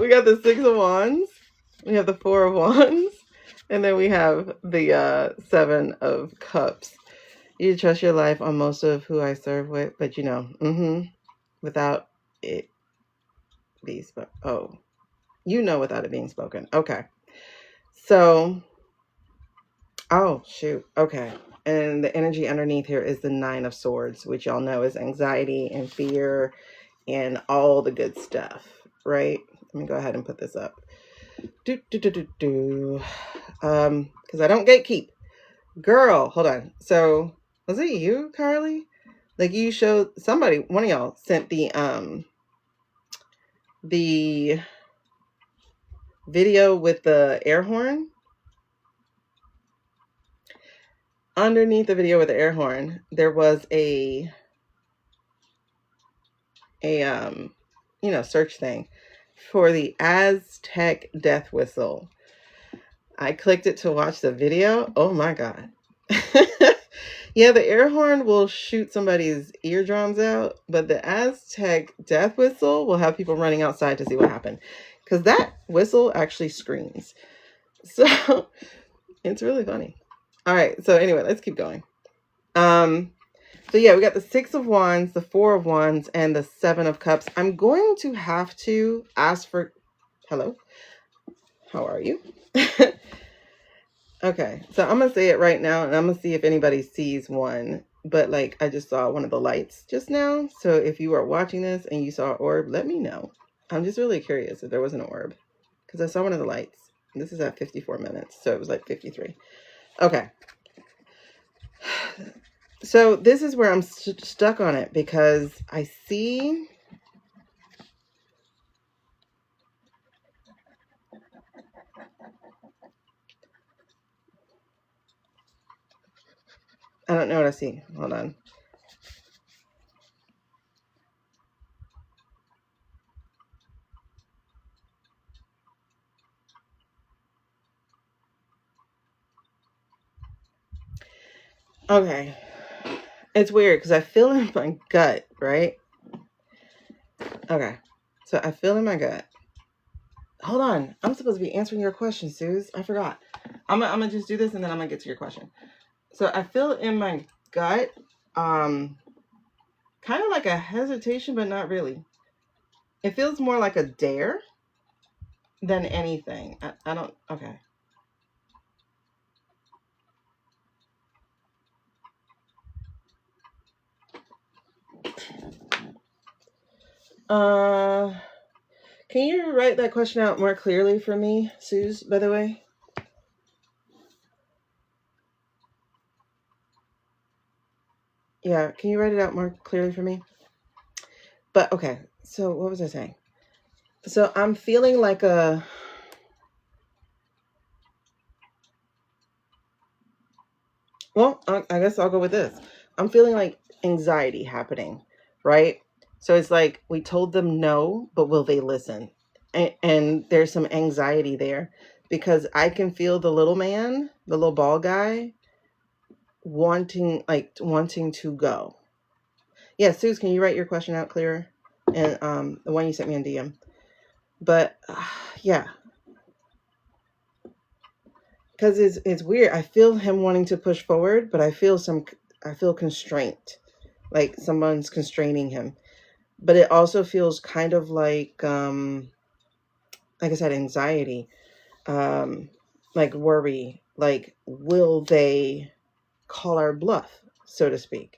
got the 6 of Wands. We have the 4 of Wands. And then we have the 7 of Cups. You trust your life on most of who I serve with, but you know, without it being spoken. Oh, you know, without it being spoken. Okay. So, oh, shoot. Okay. And the energy underneath here is the 9 of Swords, which y'all know is anxiety and fear and all the good stuff, right? Let me go ahead and put this up. Because I don't gatekeep. Girl, hold on. So, was it you, Carly? Like you showed somebody, one of y'all sent the video with the air horn. Underneath the video with the air horn, there was a search thing for the Aztec death whistle. I clicked it to watch the video. Oh my God. Yeah, the air horn will shoot somebody's eardrums out, but the Aztec death whistle will have people running outside to see what happened. Because that whistle actually screams. So it's really funny. All right. So anyway, let's keep going. So yeah, we got the 6 of Wands, the 4 of Wands, and the 7 of Cups. I'm going to have to ask for, hello, how are you? Okay, so I'm going to say it right now, and I'm going to see if anybody sees one. But like, I just saw one of the lights just now. So if you are watching this and you saw an orb, let me know. I'm just really curious if there was an orb. Because I saw one of the lights. This is at 54 minutes, so it was like 53. Okay. So this is where I'm stuck on it because I see... I don't know what I see. Hold on. Okay. It's weird because I feel in my gut, right? Okay. So I feel in my gut. Hold on. I'm supposed to be answering your question, Suze. I forgot. I'm gonna just do this and then I'm gonna get to your question. So I feel in my gut, kind of like a hesitation, but not really. It feels more like a dare than anything. I don't, okay. Can you write that question out more clearly for me, Suze, by the way? Yeah, can you write it out more clearly for me? But okay, so what was I saying? So I'm feeling like a... Well, I guess I'll go with this. I'm feeling like anxiety happening, right? So it's like we told them no, but will they listen? And there's some anxiety there because I can feel the little man, the little ball guy, wanting to go. Yeah, Suze, can you write your question out clearer? And the one you sent me in DM. But yeah, because it's weird. I feel him wanting to push forward, but I feel constraint, like someone's constraining him. But it also feels kind of like I said, anxiety, like worry, like will they call our bluff, so to speak?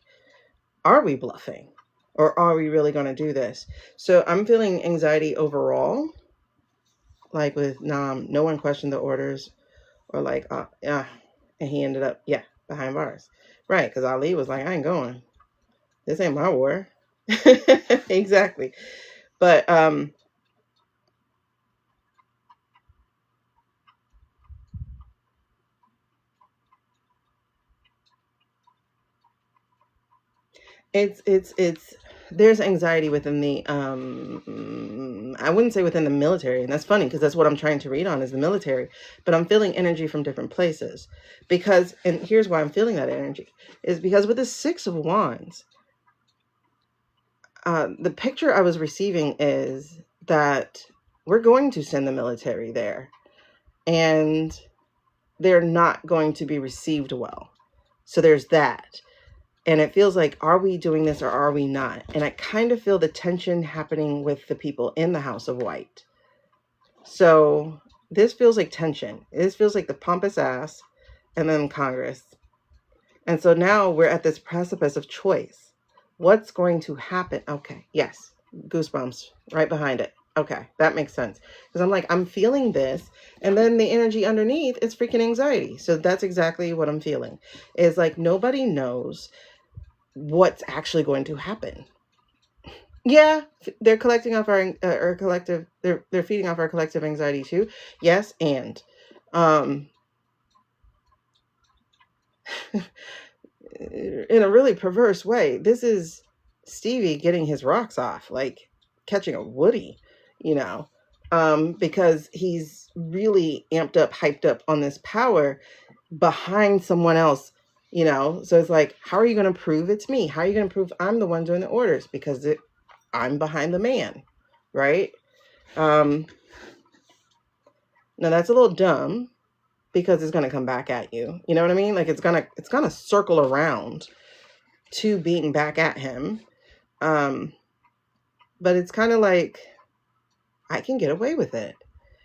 Are we bluffing, or are we really going to do this? So I'm feeling anxiety overall, like with no one questioned the orders, or like yeah, and he ended up behind bars, right? Because Ali was like, I ain't going. This ain't my war. Exactly. But it's there's anxiety within the I wouldn't say within the military, and that's funny because that's what I'm trying to read on is the military, but I'm feeling energy from different places. Because, and here's why I'm feeling that energy, is because with the Six of Wands, the picture I was receiving is that we're going to send the military there, and they're not going to be received well. So there's that. And it feels like, are we doing this or are we not? And I kind of feel the tension happening with the people in the House of White. So this feels like tension. This feels like the pompous ass and then Congress. And so now we're at this precipice of choice. What's going to happen? Okay, yes, goosebumps right behind it. Okay, that makes sense. Because I'm like, I'm feeling this. And then the energy underneath is freaking anxiety. So that's exactly what I'm feeling. Is like nobody knows what's actually going to happen. Yeah, they're collecting off our collective. They're feeding off our collective anxiety too. Yes, and um, in a really perverse way, this is Stevie getting his rocks off, like catching a Woody, you know, because he's really amped up, hyped up on this power behind someone else, you know. So it's like, how are you going to prove it's me? How are you going to prove I'm the one doing the orders? Because I'm behind the man, right? Now that's a little dumb because it's going to come back at you. You know what I mean? Like it's gonna circle around to being back at him. Um, but it's kind of like I can get away with it.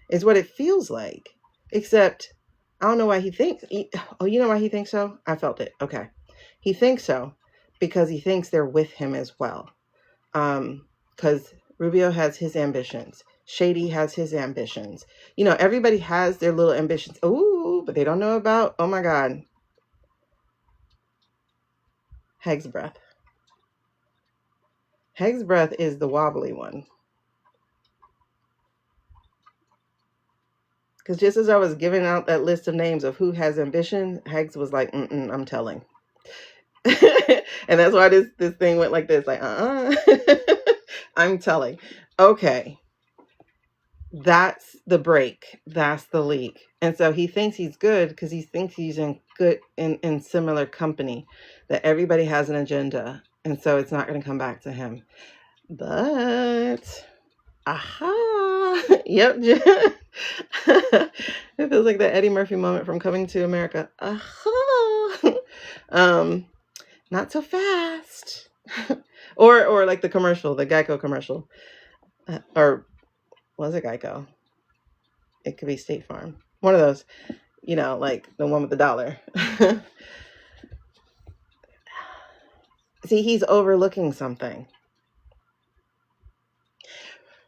Is what it feels like. Except I don't know why he thinks. Oh, you know why he thinks so? I felt it. Okay, he thinks so because he thinks they're with him as well. Because Rubio has his ambitions. Shady has his ambitions. You know, everybody has their little ambitions. Ooh, but they don't know about, oh my God, Heg's breath. Heg's breath is the wobbly one. Because just as I was giving out that list of names of who has ambition, Heg's was like, I'm telling. And that's why this thing went like this, like, I'm telling. Okay. That's the break. That's the leak. And so he thinks he's good because he thinks he's in similar company, that everybody has an agenda. And so it's not going to come back to him. But, aha. Yep. It feels like the Eddie Murphy moment from Coming to America. Aha. Not so fast. or like the commercial, the Geico commercial. Or was it Geico? It could be State Farm. One of those, you know, like the one with the dollar. See, he's overlooking something.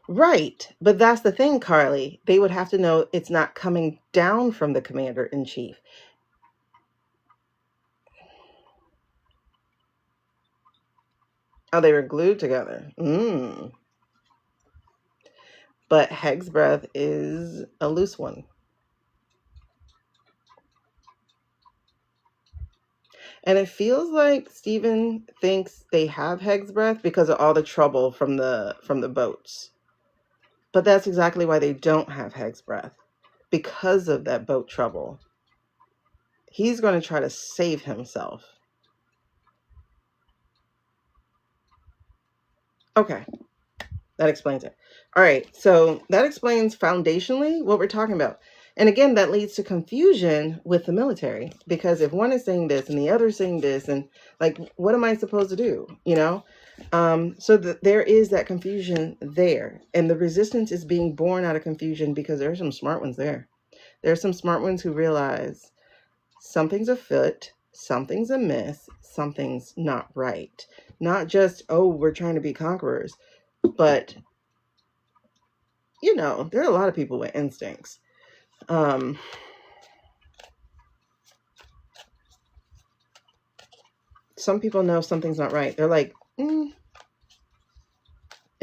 Right. But that's the thing, Carly. They would have to know it's not coming down from the commander in chief. Oh, they were glued together. But Heg's breath is a loose one. And it feels like Stephen thinks they have Heg's breath because of all the trouble from the boats. But that's exactly why they don't have Heg's breath. Because of that boat trouble. He's going to try to save himself. Okay. That explains it. All right. So that explains foundationally what we're talking about. And again, that leads to confusion with the military, because if one is saying this and the other is saying this, and like, what am I supposed to do? You know? So there is that confusion there, and the resistance is being born out of confusion, because there are some smart ones there. There are some smart ones who realize something's afoot, something's amiss, something's not right. Not just, oh, we're trying to be conquerors, but you know, there are a lot of people with instincts. Some people know something's not right. They're like, it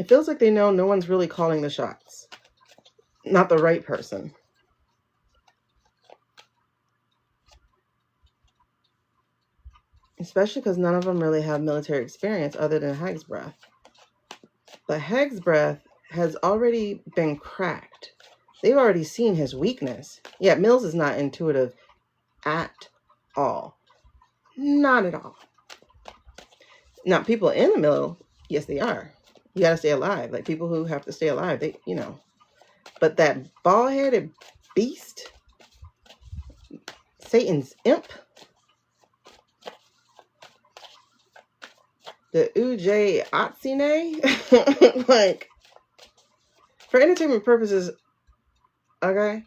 feels like they know no one's really calling the shots. Not the right person. Especially because none of them really have military experience other than Heg's breath. But Heg's breath has already been cracked. They've already seen his weakness. Yeah, Mills is not intuitive at all. Not at all. Now, people in the middle, yes, they are. You got to stay alive. Like people who have to stay alive, they, you know. But that bald-headed beast, Satan's imp, the Uj Atsine, like, for entertainment purposes, okay,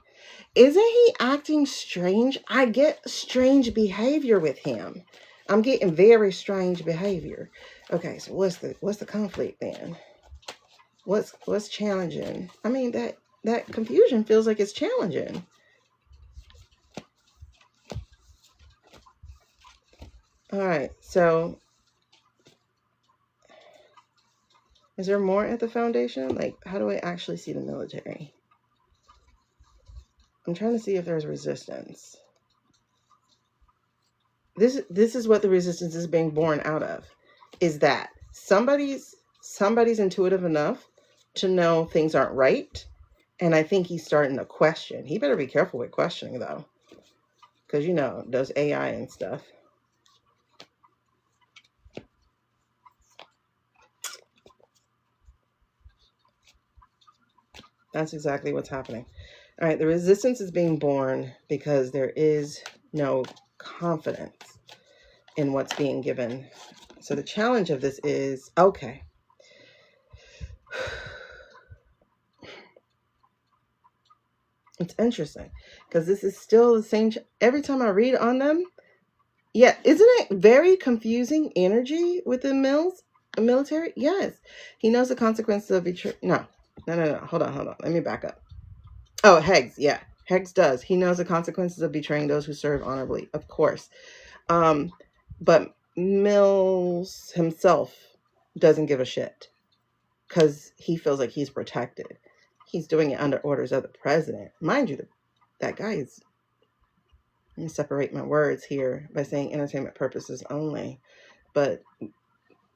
isn't he acting strange? I get strange behavior with him. I'm getting very strange behavior. Okay, so what's the conflict then? What's challenging? I mean, that confusion feels like it's challenging. All right, so is there more at the foundation? Like, how do I actually see the military? I'm trying to see if there's resistance. This is what the resistance is being born out of, is that somebody's intuitive enough to know things aren't right, and I think he's starting to question. He better be careful with questioning though, because you know those AI and stuff. That's exactly what's happening. All right, the resistance is being born because there is no confidence in what's being given. So the challenge of this is, okay, it's interesting because this is still the same. Every time I read on them, yeah, isn't it very confusing energy with the military? Yes, he knows the consequences of betrayal. No. Hold on. Let me back up. Oh, Heggs, yeah. Heggs does. He knows the consequences of betraying those who serve honorably, of course. But Mills himself doesn't give a shit because he feels like he's protected. He's doing it under orders of the president. Mind you, that guy is... Let me separate my words here by saying entertainment purposes only. But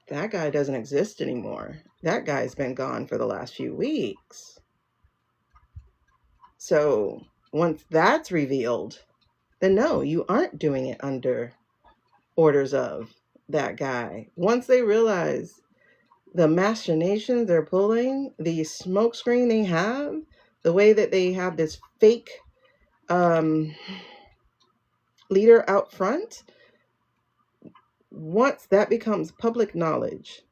that guy doesn't exist anymore. That guy's been gone for the last few weeks. So once that's revealed, then no, you aren't doing it under orders of that guy. Once they realize the machinations they're pulling, the smoke screen they have, the way that they have this fake leader out front, once that becomes public knowledge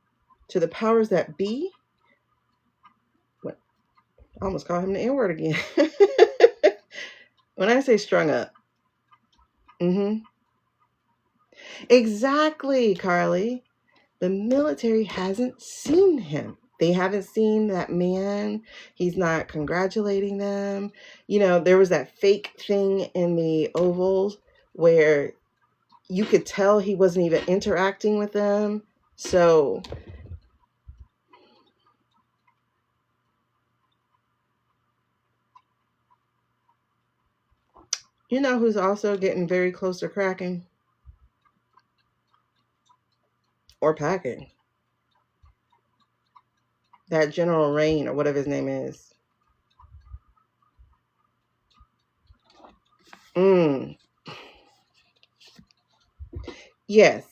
to the powers that be, what, I almost call him the N-word again. When I say strung up, exactly, Carly. The military hasn't seen him. They haven't seen that man. He's not congratulating them. You know, there was that fake thing in the Oval where you could tell he wasn't even interacting with them. So, you know who's also getting very close to cracking? Or packing? That General Rain, or whatever his name is. Yes.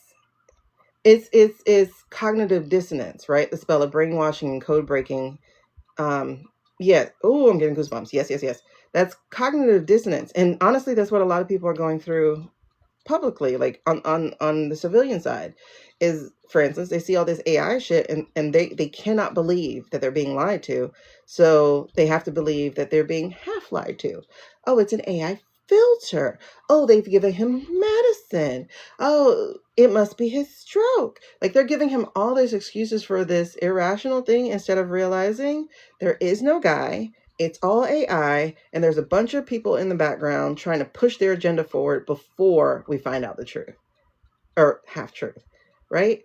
It's cognitive dissonance, right? The spell of brainwashing and code breaking. Yeah. Oh, I'm getting goosebumps. Yes. That's cognitive dissonance. And honestly, that's what a lot of people are going through publicly, like on the civilian side, is, for instance, they see all this AI shit and they cannot believe that they're being lied to. So they have to believe that they're being half lied to. Oh, it's an AI filter. Oh, they've given him medicine. Oh, it must be his stroke. Like, they're giving him all these excuses for this irrational thing instead of realizing there is no guy. It's all AI, and there's a bunch of people in the background trying to push their agenda forward before we find out the truth, or half truth, right?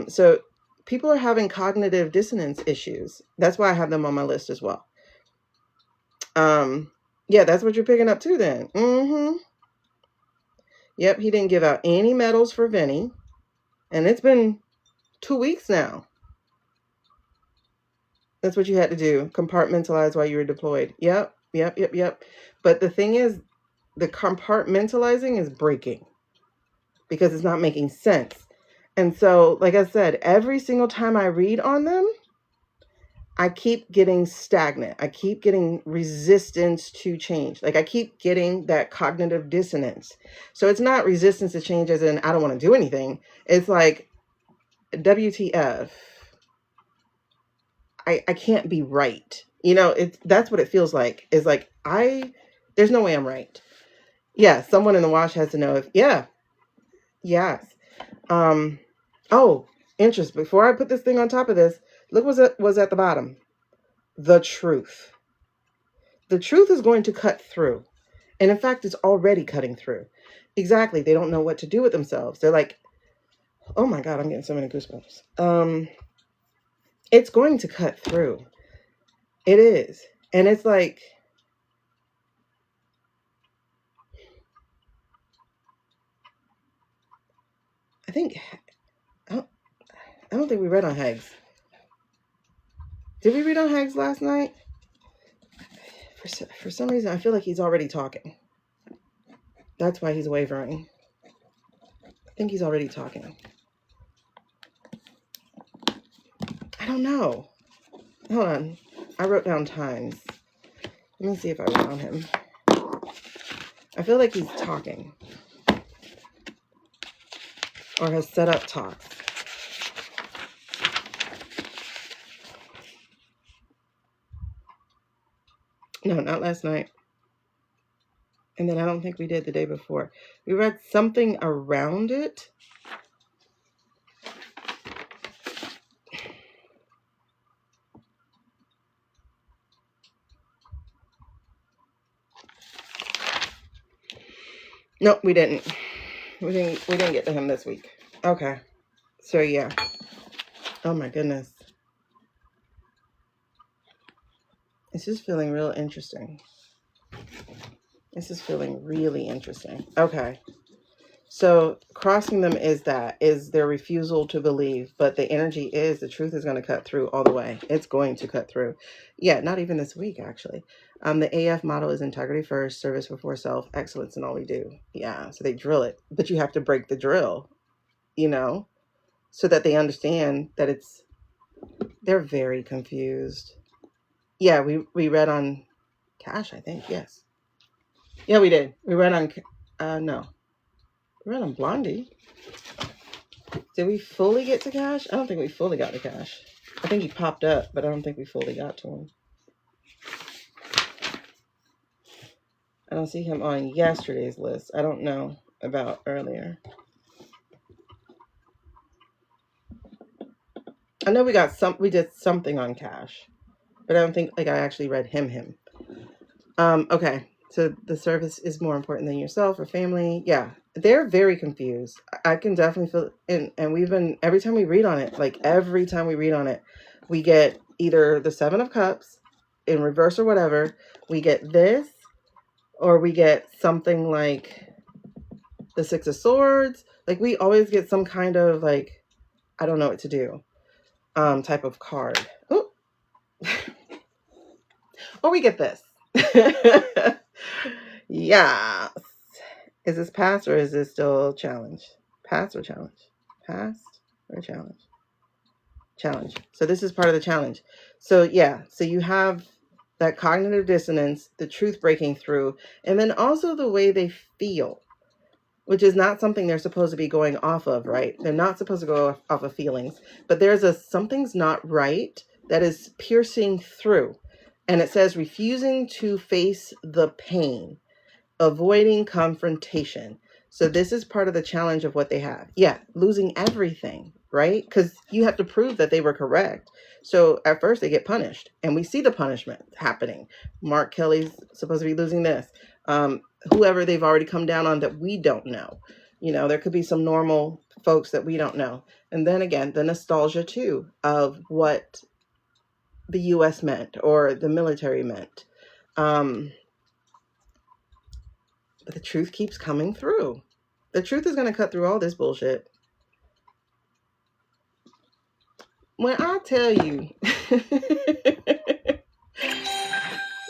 So people are having cognitive dissonance issues. That's why I have them on my list as well. Yeah, that's what you're picking up too then. Yep, he didn't give out any medals for Vinny, and it's been 2 weeks now. That's what you had to do. Compartmentalize while you were deployed. Yep. But the thing is, the compartmentalizing is breaking because it's not making sense. And so, like I said, every single time I read on them, I keep getting stagnant. I keep getting resistance to change. Like, I keep getting that cognitive dissonance. So it's not resistance to change as in I don't want to do anything. It's like, WTF. I can't be right. That's what it feels like. Is like, there's no way I'm right. Yeah, someone in the wash has to know if, yes. Oh, interest. Before I put this thing on top of this, look what was at the bottom. The truth. The truth is going to cut through. And in fact, it's already cutting through. Exactly. They don't know what to do with themselves. They're like, oh my God, I'm getting so many goosebumps. It's going to cut through. It is. And it's like, I don't think we read on Hags. Did we read on Hags last night? For some reason, I feel like he's already talking. That's why he's wavering. I think he's already talking. I don't know. Hold on. I wrote down times. Let me see if I wrote on him. I feel like he's talking. Or has set up talks. No, not last night. And then I don't think we did the day before. We read something around it. Nope, we didn't. We didn't get to him this week. Okay. So yeah. Oh my goodness. It's just feeling real interesting. This is feeling really interesting. Okay. So crossing them is their refusal to believe, but the energy is the truth is going to cut through all the way. It's going to cut through. Yeah, not even this week, actually. The AF motto is integrity first, service before self, excellence in all we do. Yeah, so they drill it, but you have to break the drill, so that they understand that they're very confused. Yeah, we read on Cash, I think. Yes. Yeah, we did. We read on, no. We read on Blondie. Did we fully get to Cash? I don't think we fully got to Cash. I think he popped up, but I don't think we fully got to him. I don't see him on yesterday's list. I don't know about earlier. I know we did something on Cash, but I don't think I actually read him. Okay. So the service is more important than yourself or family. Yeah, they're very confused. I can definitely feel, and we've been, every time we read on it, we get either the 7 of Cups in reverse or whatever. We get this, or we get something like the 6 of Swords. Like, we always get some kind of like, I don't know what to do, type of card. Oh, or we get this. Yes. Is this past or is this still challenge? Past or challenge? Past. Or challenge. So this is part of the challenge. So yeah, so you have that cognitive dissonance, the truth breaking through, and then also the way they feel, which is not something they're supposed to be going off of, right? They're not supposed to go off of feelings, but there's a something's not right that is piercing through. And it says refusing to face the pain, avoiding confrontation. So this is part of the challenge of what they have. Yeah, losing everything, right? Because you have to prove that they were correct. So at first they get punished, and we see the punishment happening. Mark Kelly's supposed to be losing this. Whoever they've already come down on that we don't know. You know, there could be some normal folks that we don't know. And then again, the nostalgia too of what the U.S. meant or the military meant. But the truth keeps coming through. The truth is going to cut through all this bullshit. When I tell you,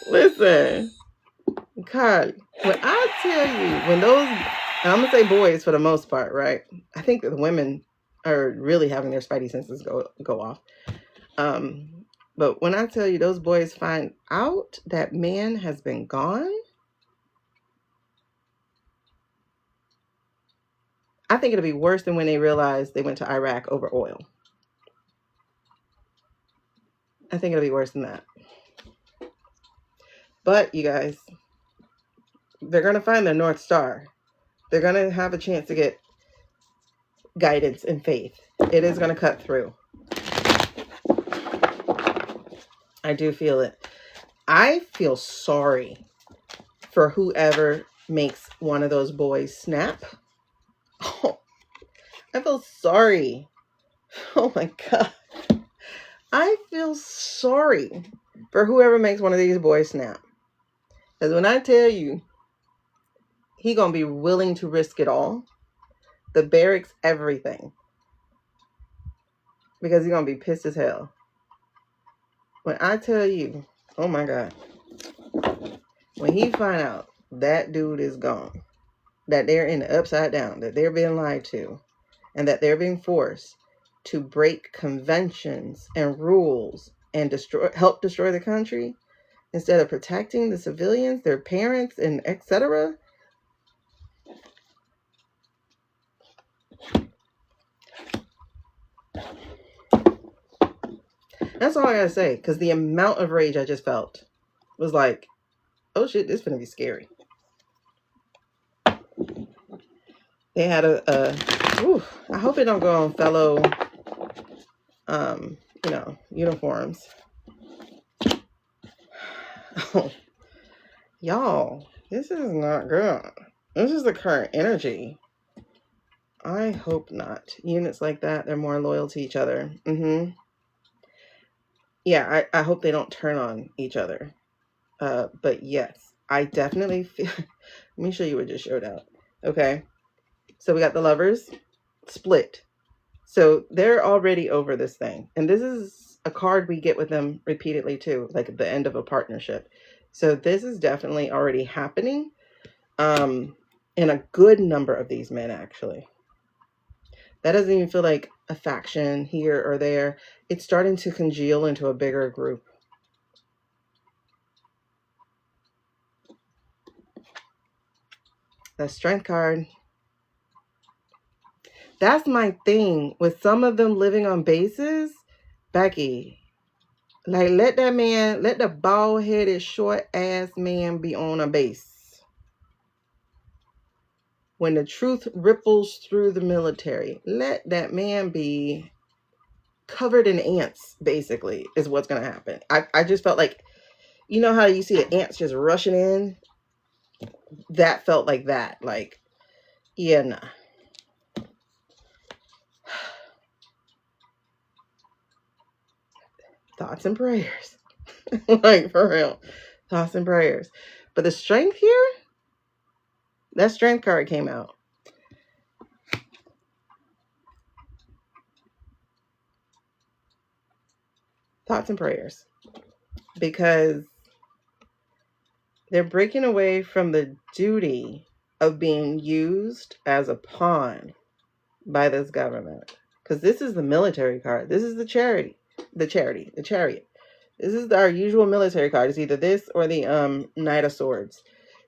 listen, Carly, when I tell you, when those, and I'm going to say boys for the most part, right? I think that the women are really having their spidey senses go off. But when I tell you those boys find out that man has been gone, I think it'll be worse than when they realized they went to Iraq over oil. I think it'll be worse than that. But you guys, they're going to find their North Star. They're going to have a chance to get guidance and faith. It is going to cut through. I do feel it. I feel sorry for whoever makes one of those boys snap. Oh, I feel sorry. Oh my God. I feel sorry for whoever makes one of these boys snap. Because when I tell you, he going to be willing to risk it all. The barracks, everything. Because he's going to be pissed as hell. When I tell you, oh my God. When he find out that dude is gone, that they're in the upside down, that they're being lied to, and that they're being forced to break conventions and rules and help destroy the country instead of protecting the civilians, their parents, and etc. That's all I gotta say, because the amount of rage I just felt was like, oh shit, this is gonna be scary. They had I hope it don't go on fellow, uniforms. Y'all, this is not good. This is the current energy. I hope not. Units like that, they're more loyal to each other. Yeah, I hope they don't turn on each other. But yes, I definitely feel... Let me show you what just showed up. Okay. So we got the lovers split. So they're already over this thing. And this is a card we get with them repeatedly too, like at the end of a partnership. So this is definitely already happening in a good number of these men, actually. That doesn't even feel like a faction here or there. It's starting to congeal into a bigger group. The Strength card. That's my thing with some of them living on bases. Becky, like let the bald-headed, short-ass man be on a base. When the truth ripples through the military, let that man be covered in ants, basically, is what's going to happen. I just felt like, you know how you see the ants just rushing in? That felt like that. Like, yeah, nah. Thoughts and prayers. Like, for real. Thoughts and prayers. But the strength here, that strength card came out. Thoughts and prayers. Because they're breaking away from the duty of being used as a pawn by this government. because this is the military card. This is the chariot. This is our usual military card. It's either this or the Knight of Swords.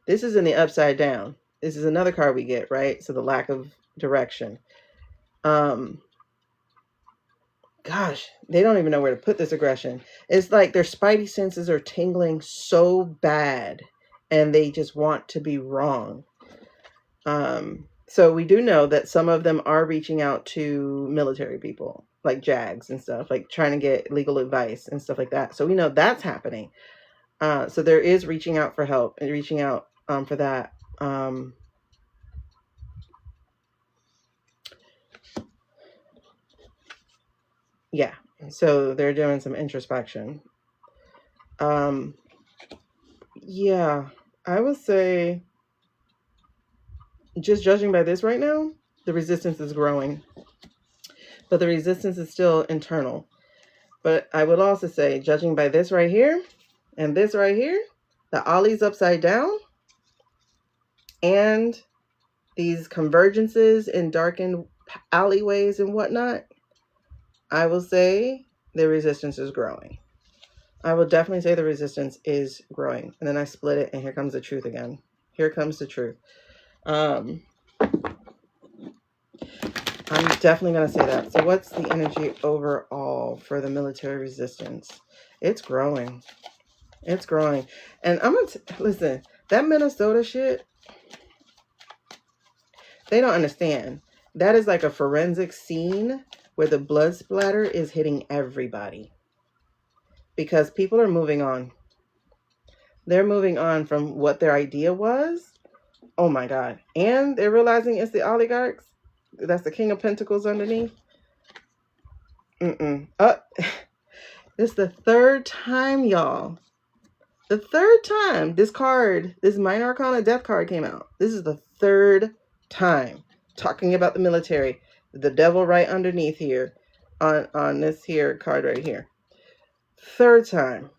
This is in the upside down. This is another card we get, right? So the lack of direction. Gosh, they don't even know where to put this aggression. It's like their spidey senses are tingling so bad and they just want to be wrong. So we do know that some of them are reaching out to military people, like JAGs and stuff, like trying to get legal advice and stuff like that. So we know that's happening. So there is reaching out for help and reaching out for that. Yeah, so they're doing some introspection. Yeah, I would say, just judging by this right now, the resistance is growing, but the resistance is still internal. But I would also say, judging by this right here and this right here, the Ollie's upside down and these convergences in darkened alleyways and whatnot, I will say the resistance is growing. I will definitely say the resistance is growing. And then I split it, and here comes the truth again. Here comes the truth. I'm definitely going to say that. So what's the energy overall for the military resistance? It's growing. It's growing. And I'm going to listen, that Minnesota shit, they don't understand. That is like a forensic scene where the blood splatter is hitting everybody. Because people are moving on. They're moving on from what their idea was. Oh my God. And they're realizing it's the oligarchs. That's the King of Pentacles underneath. This is the third time, y'all. The third time this card, this Minor Arcana Death card came out. This is the third time talking about the military. The devil right underneath here on this here card right here. Third time.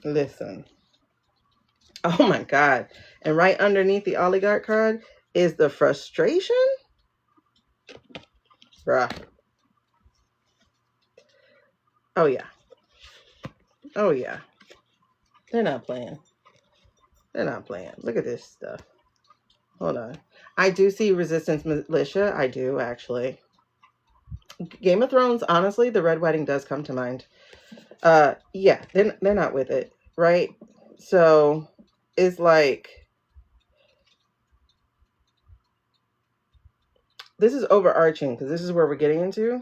Listen. Oh my God. And right underneath the oligarch card is the frustration. Bruh. Oh yeah. Oh yeah. They're not playing. They're not playing. Look at this stuff. Hold on. I do see Resistance Militia. I do, actually. Game of Thrones, honestly, the Red Wedding does come to mind. Yeah, they're not with it, right? So it's like, this is overarching, because this is where we're getting into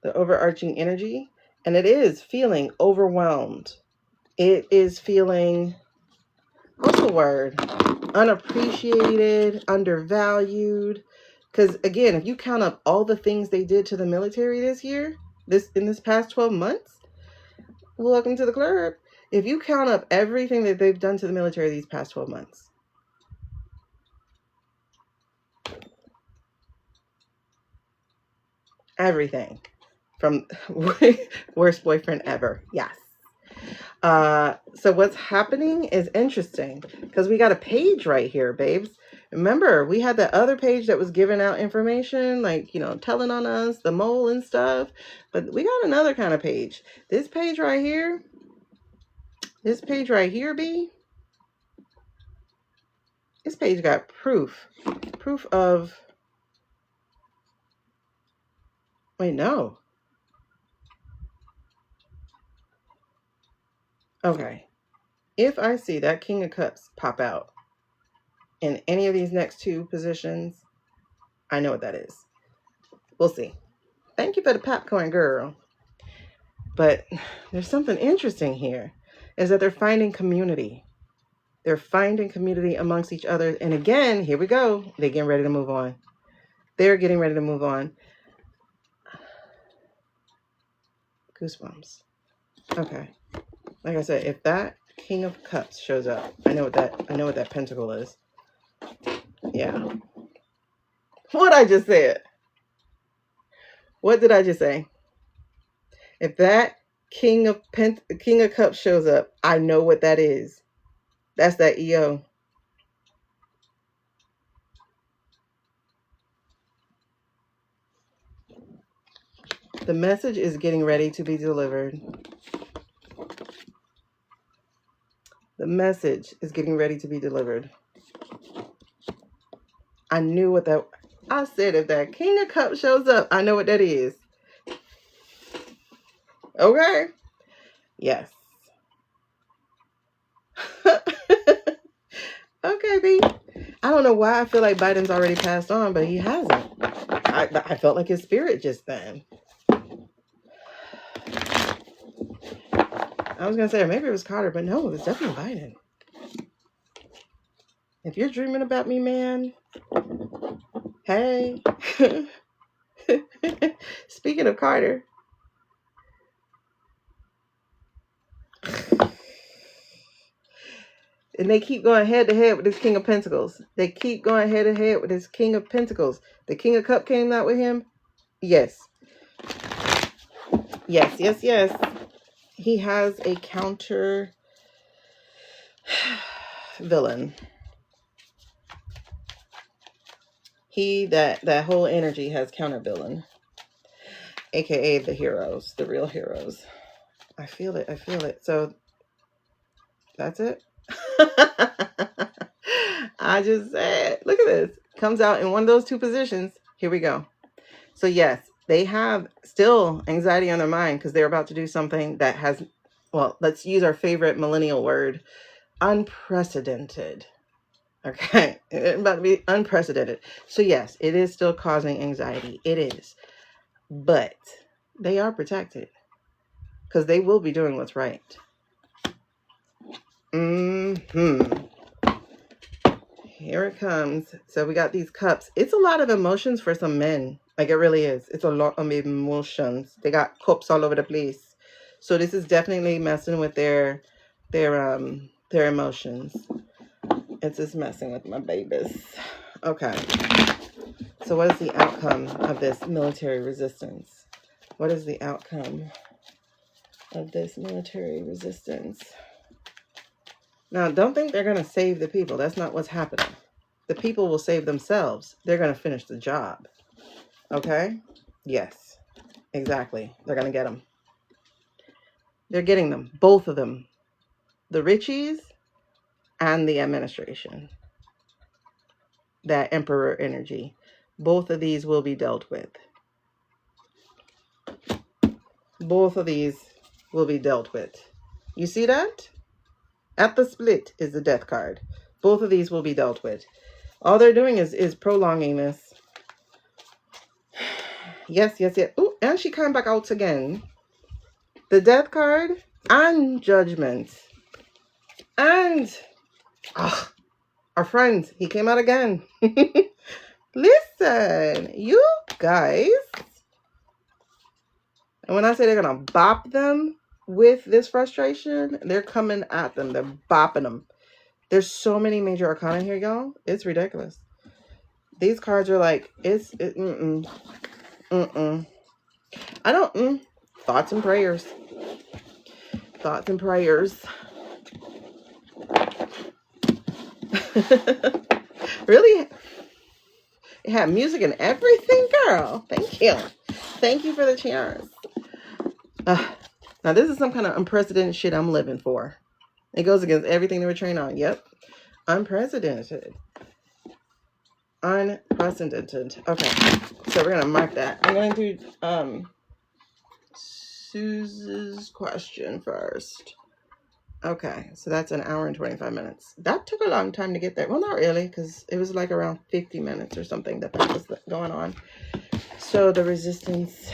the overarching energy, and it is feeling overwhelmed. It is feeling, what's the word? Unappreciated, undervalued. Because again, if you count up all the things they did to the military this year, in this past 12 months, welcome to the club. If you count up everything that they've done to the military these past 12 months, everything from worst boyfriend ever. Yes. So what's happening is interesting because we got a page right here, babes. Remember, we had that other page that was giving out information, like, telling on us, the mole and stuff. But we got another kind of page. This page right here, B. This page got proof. Proof of, wait, no. Okay. If I see that King of Cups pop out in any of these next two positions, I know what that is. We'll see. Thank you for the popcorn, girl. But there's something interesting here, is that they're finding community. They're finding community amongst each other. And again, here we go. They're getting ready to move on. They're getting ready to move on. Goosebumps. Okay. Like I said, if that King of Cups shows up, I know what that pentacle is. Yeah. What I just said. What did I just say? If that King of Cups shows up, I know what that is. That's that EO. The message is getting ready to be delivered. The message is getting ready to be delivered. I knew what that... I said if that King of Cups shows up, I know what that is. Okay? Yes. Okay, B. I don't know why I feel like Biden's already passed on, but he hasn't. I felt like his spirit just then. I was going to say, maybe it was Carter, but no, it was definitely Biden. If you're dreaming about me, man, hey. Speaking of Carter. And they keep going head to head with this King of Pentacles. They keep going head to head with this King of Pentacles. The King of Cup came out with him. Yes. Yes, yes, yes. He has a counter villain. That whole energy has counter villain. AKA the heroes, the real heroes. I feel it. I feel it. So that's it. I just said, look at this. Comes out in one of those two positions. Here we go. So yes, they have still anxiety on their mind because they're about to do something that has, well, let's use our favorite millennial word, unprecedented. Okay. It's about to be unprecedented. So yes, it is still causing anxiety. It is. But they are protected because they will be doing what's right. Here it comes. So we got these cups. It's a lot of emotions for some men. Like it really is. It's a lot of emotions. They got cups all over the place. So this is definitely messing with their emotions. It's just messing with my babies. Okay. So what is the outcome of this military resistance? What is the outcome of this military resistance? Now, don't think they're going to save the people. That's not what's happening. The people will save themselves. They're going to finish the job. Okay? Yes. Exactly. They're going to get them. They're getting them. Both of them. The Richies and the administration. That emperor energy. Both of these will be dealt with. Both of these will be dealt with. You see that? At the split is the death card. Both of these will be dealt with. All they're doing is prolonging this. Yes, yes, yes. Oh, and she came back out again. The death card and judgment. And our friend, he came out again. Listen, you guys. And when I say they're going to bop them with this frustration, they're coming at them. They're bopping them. There's so many major arcana here, y'all. It's ridiculous. These cards are like, I don't, thoughts and prayers. Thoughts and prayers. Really? It had music and everything, girl. Thank you. Thank you for the cheers. Now, this is some kind of unprecedented shit I'm living for. It goes against everything they were trained on. Yep. Unprecedented. Unprecedented. Okay. So we're going to mark that. I'm going to do Suze's question first. Okay. So that's an hour and 25 minutes. That took a long time to get there. Well, not really, because it was like around 50 minutes or something that was going on. So the resistance.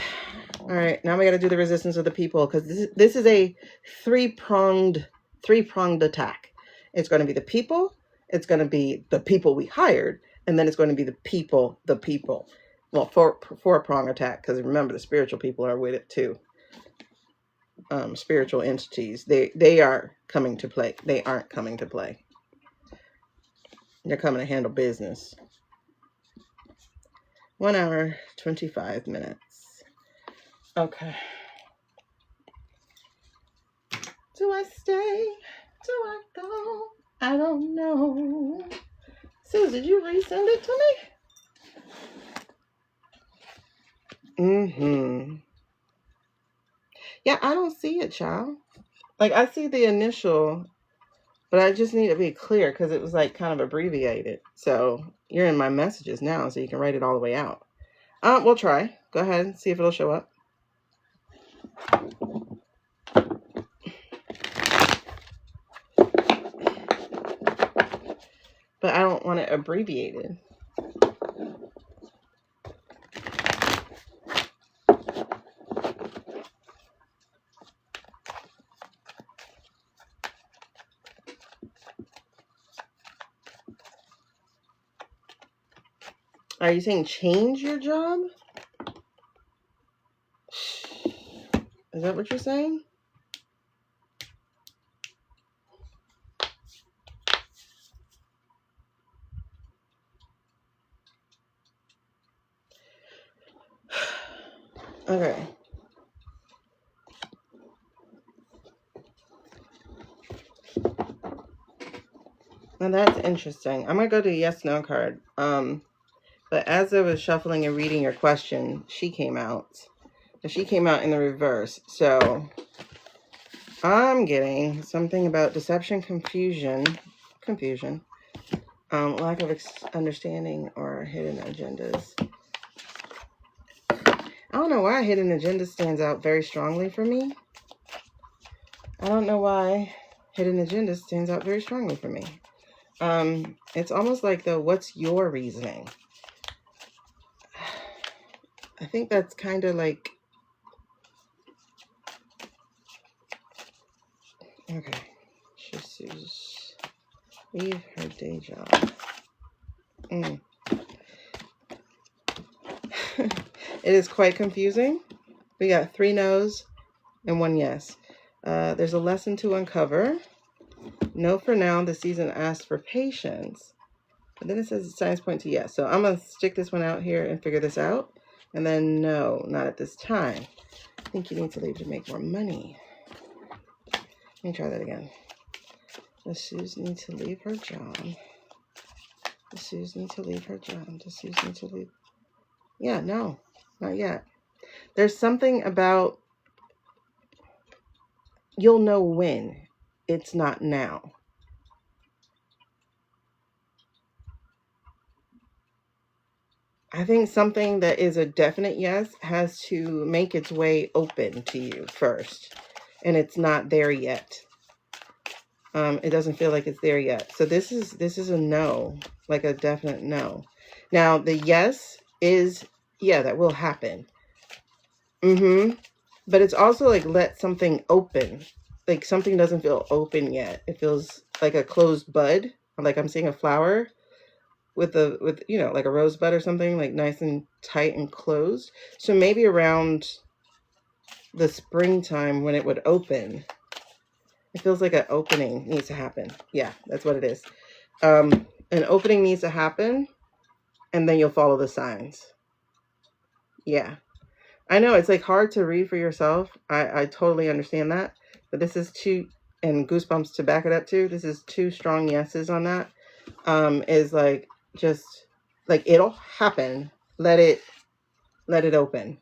All right. Now we got to do the resistance of the people, because this is a three-pronged attack. It's going to be the people. It's going to be the people we hired. And then it's going to be the people. Well, for a prong attack, because remember, the spiritual people are with it too. Spiritual entities. They are coming to play. They aren't coming to play. They're coming to handle business. 1 hour, 25 minutes. Okay. Do I stay? Do I go? I don't know. Suze, did you resend it to me? Yeah, I don't see it, child. Like, I see the initial, but I just need to be clear because it was like kind of abbreviated. So you're in my messages now, so you can write it all the way out. We'll try. Go ahead and see if it'll show up. But I don't want it abbreviated. Are you saying change your job? Is that what you're saying? Okay. Now that's interesting. I'm gonna go to the yes no card. But as I was shuffling and reading your question, she came out. And she came out in the reverse. So I'm getting something about deception, confusion, lack of understanding, or hidden agendas. I don't know why hidden agenda stands out very strongly for me. I don't know why hidden agenda stands out very strongly for me. It's almost like the what's your reasoning? I think that's kind of like, okay, she's leave her day job. It is quite confusing. We got 3 no's and 1 yes. There's a lesson to uncover. No for now. The season asks for patience. But then it says signs point to yes. So I'm going to stick this one out here and figure this out. And then no, not at this time. I think you need to leave to make more money. Let me try that again. The Suze needs to leave her job. The Suze needs to leave her job. The Suze needs to leave. Yeah, no, not yet. There's something about you'll know when. It's not now. I think something that is a definite yes has to make its way open to you first. And it's not there yet. It doesn't feel like it's there yet. So this is a no, like a definite no. Now the yes is, yeah, that will happen. But it's also like let something open. Like something doesn't feel open yet. It feels like a closed bud. Like I'm seeing a flower with you know, like a rosebud or something, like nice and tight and closed. So maybe around the springtime when it would open, it feels like an opening needs to happen. Yeah, that's what it is. An opening needs to happen, and then you'll follow the signs. Yeah. I know it's like hard to read for yourself. I totally understand that. But this is 2, and goosebumps to back it up too. This is 2 strong yeses on that. Is like, just like it'll happen. Let it open.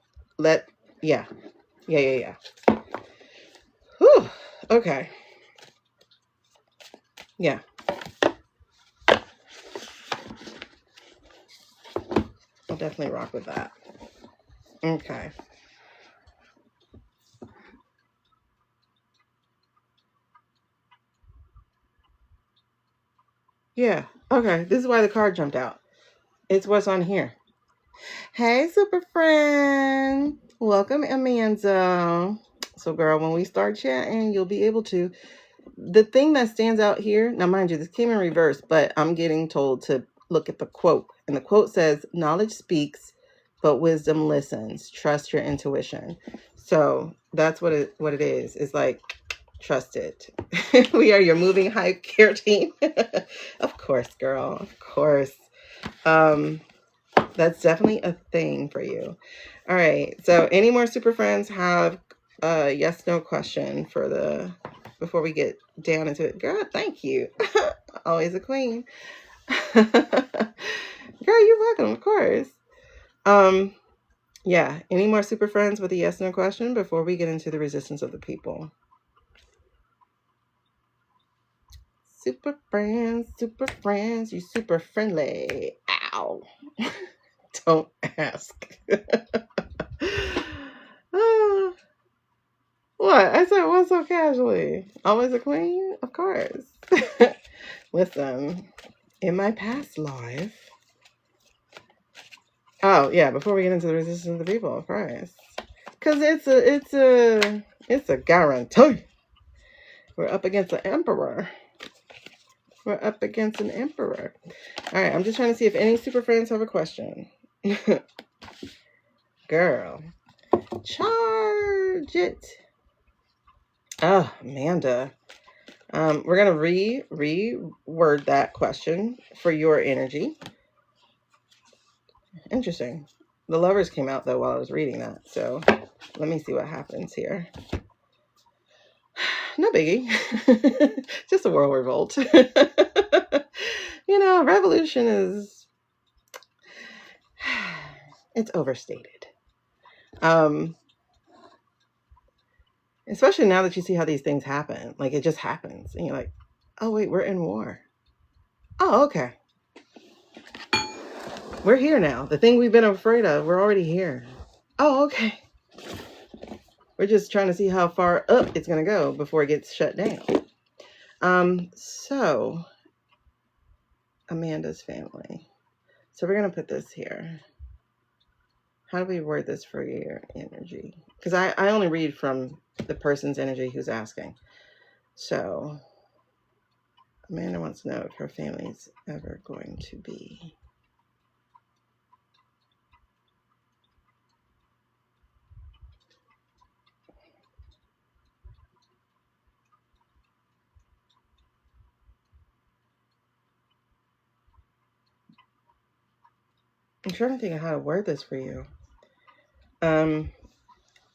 Yeah. Whew. Okay. Yeah. I'll definitely rock with that. Okay. Yeah. Okay. This is why the card jumped out. It's what's on here. Hey, super friend. Welcome, Amanda. So, girl, when we start chatting, you'll be able to. The thing that stands out here, now, mind you, this came in reverse, but I'm getting told to look at the quote. And the quote says, knowledge speaks, but wisdom listens. Trust your intuition. So that's what it is. It's like, trust it. We are your moving high care team. Of course, girl. Of course. That's definitely a thing for you. All right. So any more super friends have a yes, no question for before we get down into it? Girl, thank you. Always a queen. Girl, you're welcome, of course. Yeah. Any more super friends with a yes no question before we get into the resistance of the people? Super friends, you super friendly. Ow. Don't ask. Ah, what? I said what so casually? Always a queen? Of course. Listen, in my past life. Oh, yeah, before we get into the resistance of the people, of course. Because it's a guarantee. We're up against an emperor. We're up against an emperor. All right, I'm just trying to see if any super friends have a question. Girl, charge it. Oh, Amanda. We're gonna reword that question for your energy. Interesting. The lovers came out though while I was reading that, so let me see what happens here. No biggie. Just a world revolt. You know, revolution is it's overstated. Especially now that you see how these things happen. Like it just happens. And you're like, oh wait, we're in war. Oh, okay. We're here now. The thing we've been afraid of, we're already here. Oh, okay. We're just trying to see how far up it's gonna go before it gets shut down. So Amanda's family. So we're gonna put this here. How do we word this for your energy? Because I only read from the person's energy who's asking. So Amanda wants to know if her family's ever going to be. I'm trying to think of how to word this for you.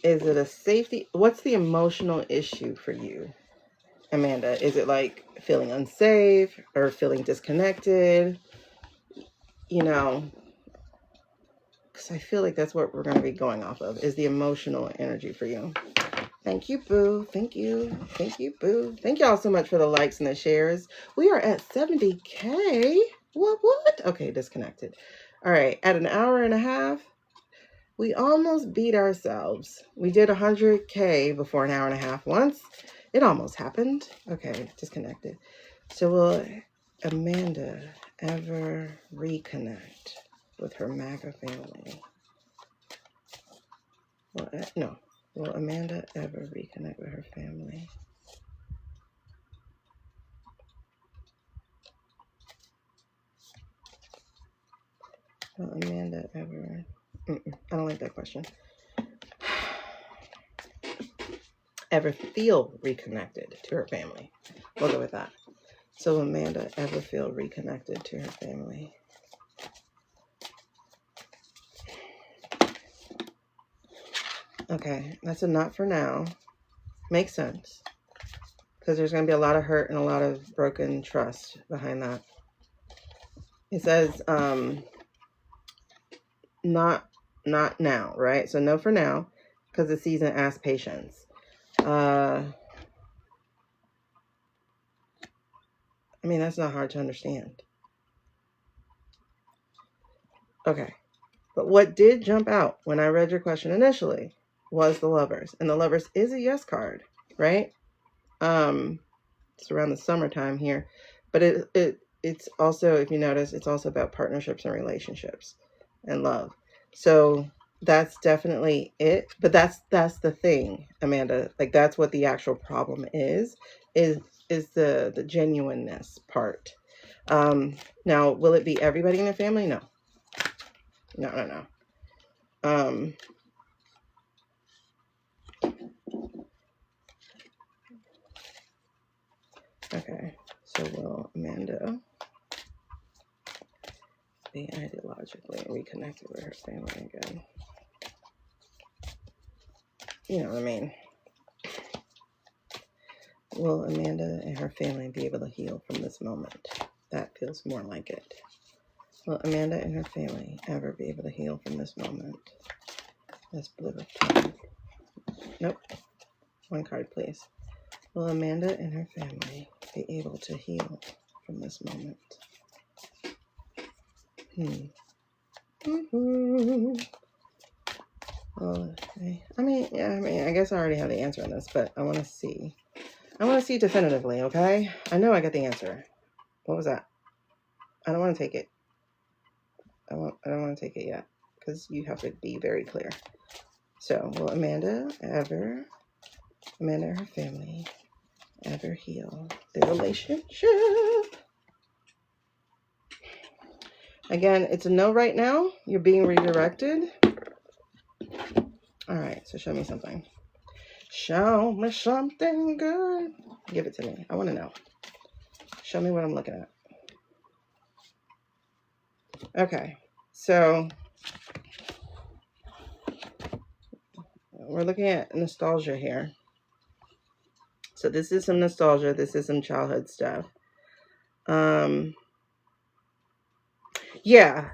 Is it a safety? What's the emotional issue for you, Amanda? Is it like feeling unsafe or feeling disconnected? You know, because I feel like that's what we're going to be going off of, is the emotional energy for you. Thank you, boo. Thank you. Thank you, boo. Thank y'all so much for the likes and the shares. We are at 70K. What? Okay, disconnected. All right, at an hour and a half, we almost beat ourselves. We did 100K before an hour and a half once. It almost happened. Okay, disconnected. So will Amanda ever reconnect with her MAGA family? Well, no. Will Amanda ever reconnect with her family? Will Amanda ever... I don't like that question. Ever feel reconnected to her family? We'll go with that. So will Amanda ever feel reconnected to her family? Okay, that's a not for now. Makes sense. Because there's going to be a lot of hurt and a lot of broken trust behind that. It says, not now, right? So no for now, because the season asks patience. I mean, that's not hard to understand. Okay. But what did jump out when I read your question initially was the lovers. And the lovers is a yes card, right? It's around the summertime here. But it's also, if you notice, it's also about partnerships and relationships and love. So that's definitely it. But that's the thing, Amanda. Like that's what the actual problem is the genuineness part. Now, will it be everybody in the family? No. Okay, so will Amanda be ideologically reconnected with her family again? You know what I mean? Will Amanda and her family be able to heal from this moment? That feels more like it. Will Amanda and her family ever be able to heal from this moment? Let's blue time. Nope. One card, please. Will Amanda and her family be able to heal from this moment? Well, I guess I already have the answer on this, but I want to see. I want to see definitively, okay? I know I got the answer. What was that? I don't want to take it. I don't want to take it yet, because you have to be very clear. So, will Amanda and her family ever heal their relationship? Again, it's a no right now. You're being redirected. All right, so show me something. Show me something good. Give it to me. I want to know. Show me what I'm looking at. Okay, so we're looking at nostalgia here. So this is some nostalgia. This is some childhood stuff. Yeah,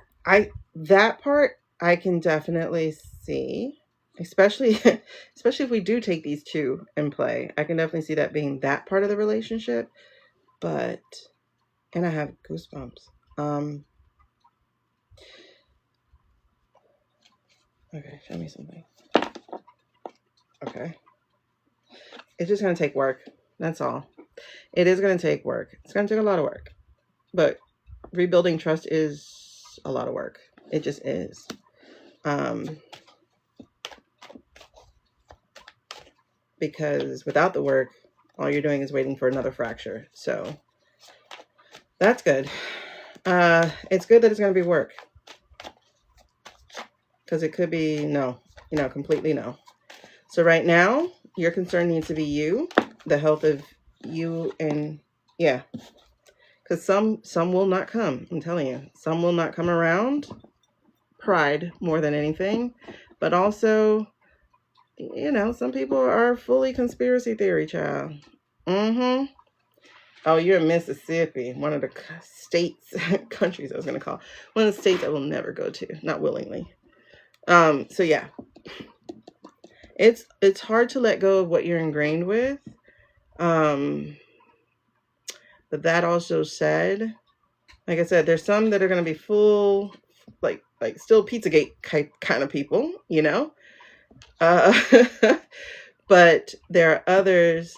that part I can definitely see, especially if we do take these two in play. I can definitely see that being that part of the relationship. But, and I have goosebumps. Okay, show me something. Okay. It's just going to take work. That's all. It is going to take work. It's going to take a lot of work. But rebuilding trust is a lot of work. It just is. Because without the work, all you're doing is waiting for another fracture. So that's good. It's good that it's going to be work. Because it could be no, completely no. So right now, your concern needs to be you, the health of you, and yeah. Because some will not come. I'm telling you, some will not come around. Pride more than anything, but also, some people are fully conspiracy theory, child. Oh, you're in Mississippi, one of the states, countries I was going to call, one of the states I will never go to, not willingly. So yeah, it's hard to let go of what you're ingrained with. But that also said, like I said, there's some that are going to be full, like still Pizzagate kind of people, but there are others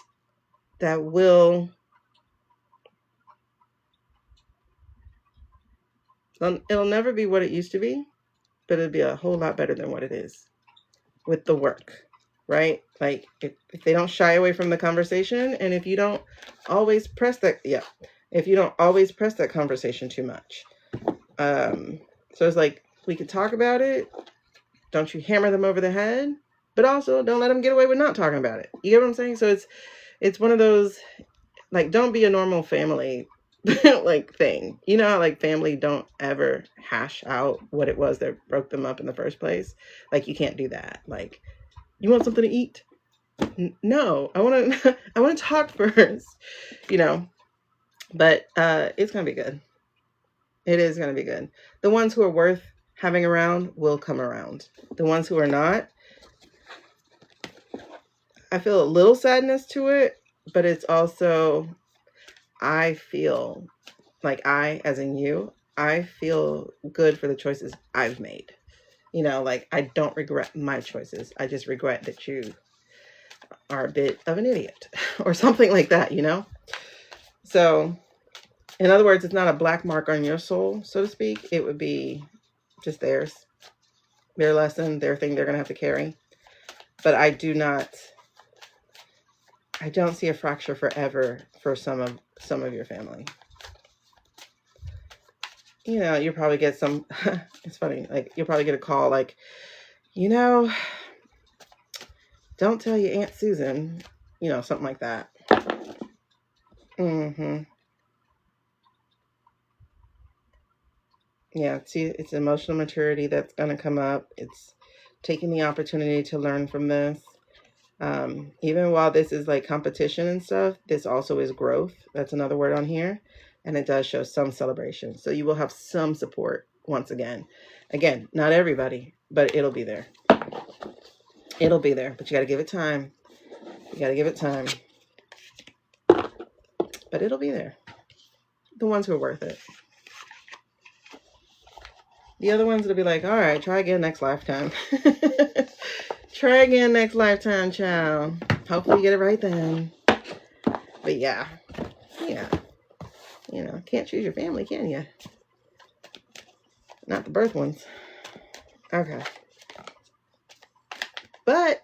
that will, it'll never be what it used to be, but it'll be a whole lot better than what it is with the work, right? Like if they don't shy away from the conversation, and if you don't always press that, if you don't always press that conversation too much. So it's like, we could talk about it. Don't you hammer them over the head, but also don't let them get away with not talking about it. You get what I'm saying? So it's one of those, like, don't be a normal family like thing. You know how like family don't ever hash out what it was that broke them up in the first place? Like, you can't do that. Like, you want something to eat? No, I want to talk first, but it's going to be good. It is going to be good. The ones who are worth having around will come around. The ones who are not, I feel a little sadness to it, but it's also, I feel like as in you, I feel good for the choices I've made. Like, I don't regret my choices. I just regret that you are a bit of an idiot or something like that, So, in other words, it's not a black mark on your soul, so to speak. It would be just theirs, their lesson, their thing they're going to have to carry. But I don't see a fracture forever for some of your family. You'll probably get some, it's funny, like, you'll probably get a call like, don't tell your Aunt Susan, something like that. Yeah, see, it's emotional maturity that's going to come up. It's taking the opportunity to learn from this. Even while this is like competition and stuff, this also is growth. That's another word on here. And it does show some celebration. So you will have some support once again. Again, not everybody, but it'll be there. It'll be there, but you got to give it time. You got to give it time. But it'll be there. The ones who are worth it. The other ones will be like, all right, try again next lifetime. Try again next lifetime, child. Hopefully you get it right then. But yeah. You know, can't choose your family, can you? Not the birth ones. Okay. But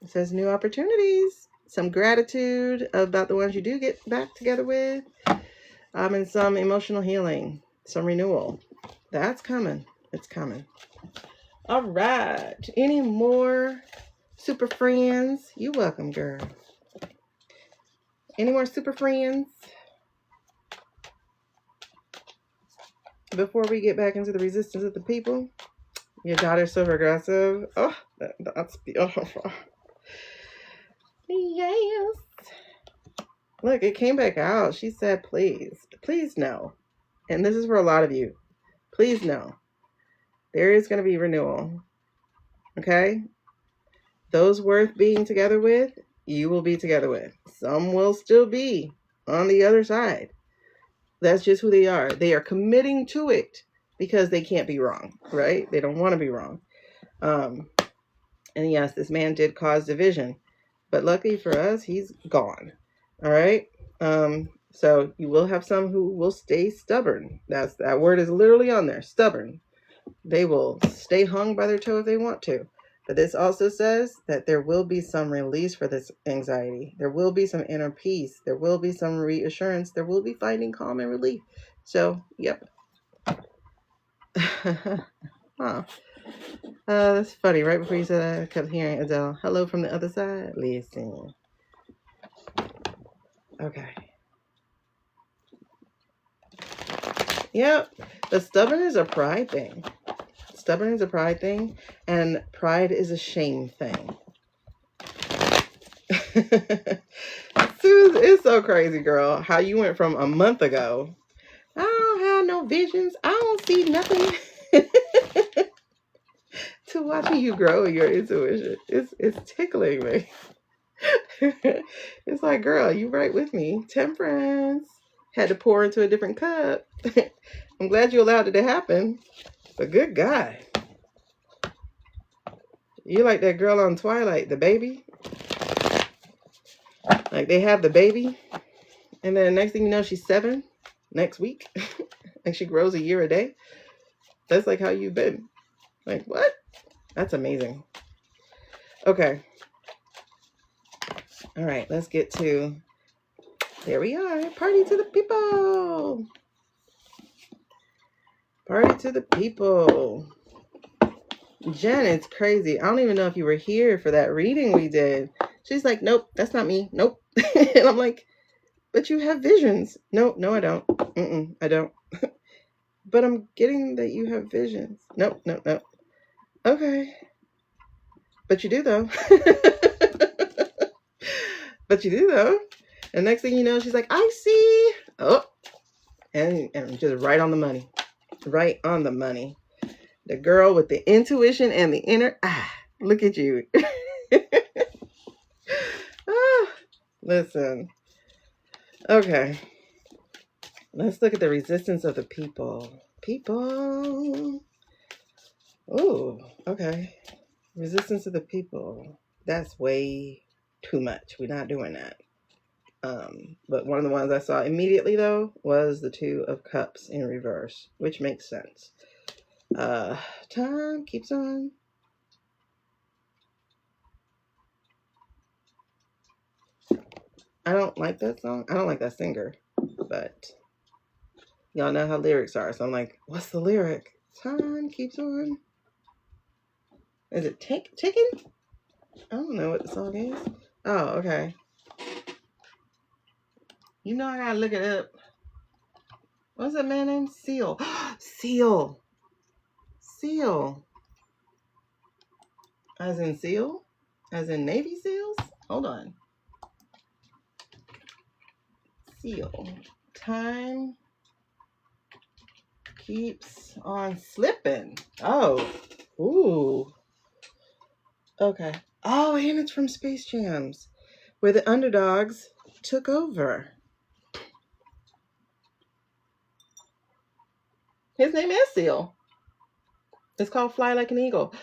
it says new opportunities. Some gratitude about the ones you do get back together with. And some emotional healing. Some renewal. That's coming. It's coming. All right. Any more super friends? You're welcome, girl. Any more super friends? Before we get back into the resistance of the people. Your daughter's so progressive. Oh, that's beautiful. Yes. Look, it came back out. She said, please no. And this is for a lot of you. Please no. There is going to be renewal. Okay? Those worth being together with, you will be together with. Some will still be on the other side. That's just who they are. They are committing to it because they can't be wrong, right? They don't want to be wrong. And yes, this man did cause division, but luckily for us, he's gone. All right. So you will have some who will stay stubborn. That word is literally on there. Stubborn. They will stay hung by their toe if they want to. But this also says that there will be some release for this anxiety. There will be some inner peace. There will be some reassurance. There will be finding calm and relief. So, yep. Huh. That's funny. Right before you said that, I kept hearing Adele. Hello from the other side. Listen. Okay. Yep. The stubborn is a pride thing. Stubborn is a pride thing, and pride is a shame thing. It's so crazy, girl, how you went from a month ago, I don't have no visions, I don't see nothing, to watching you grow in your intuition. It's tickling me. It's like, girl, you right with me. Temperance. Had to pour into a different cup. I'm glad you allowed it to happen. But good God. You like that girl on Twilight, the baby. Like they have the baby. And then next thing you know, she's 7 next week. Like she grows a year a day. That's like how you've been. Like, what? That's amazing. Okay. All right, let's get to, there we are. Party to the people. Party to the people. Jen, it's crazy. I don't even know if you were here for that reading we did. She's like, nope, that's not me. Nope. And I'm like, but you have visions. No, I don't. I don't. But I'm getting that you have visions. Nope. Okay. But you do, though. But you do, though. And next thing you know, she's like, I see. Oh. And just right on the money. Right on the money. The girl with the intuition and the inner. Look at you. Listen. Okay. Let's look at the resistance of the people. People. Oh, okay. Resistance of the people. That's way too much. We're not doing that. But one of the ones I saw immediately, though, was the 2 of Cups in reverse, which makes sense. Time keeps on. I don't like that song. I don't like that singer, but y'all know how lyrics are. So I'm like, what's the lyric? Time keeps on. Is it ticking? I don't know what the song is. Oh, okay. You know I gotta look it up. What's that man named? Seal. Seal. As in seal? As in Navy SEALs? Hold on. Seal. Time keeps on slipping. Oh. Ooh. Okay. Oh, and it's from Space Jams, where the underdogs took over. His name is Seal. It's called Fly Like an Eagle.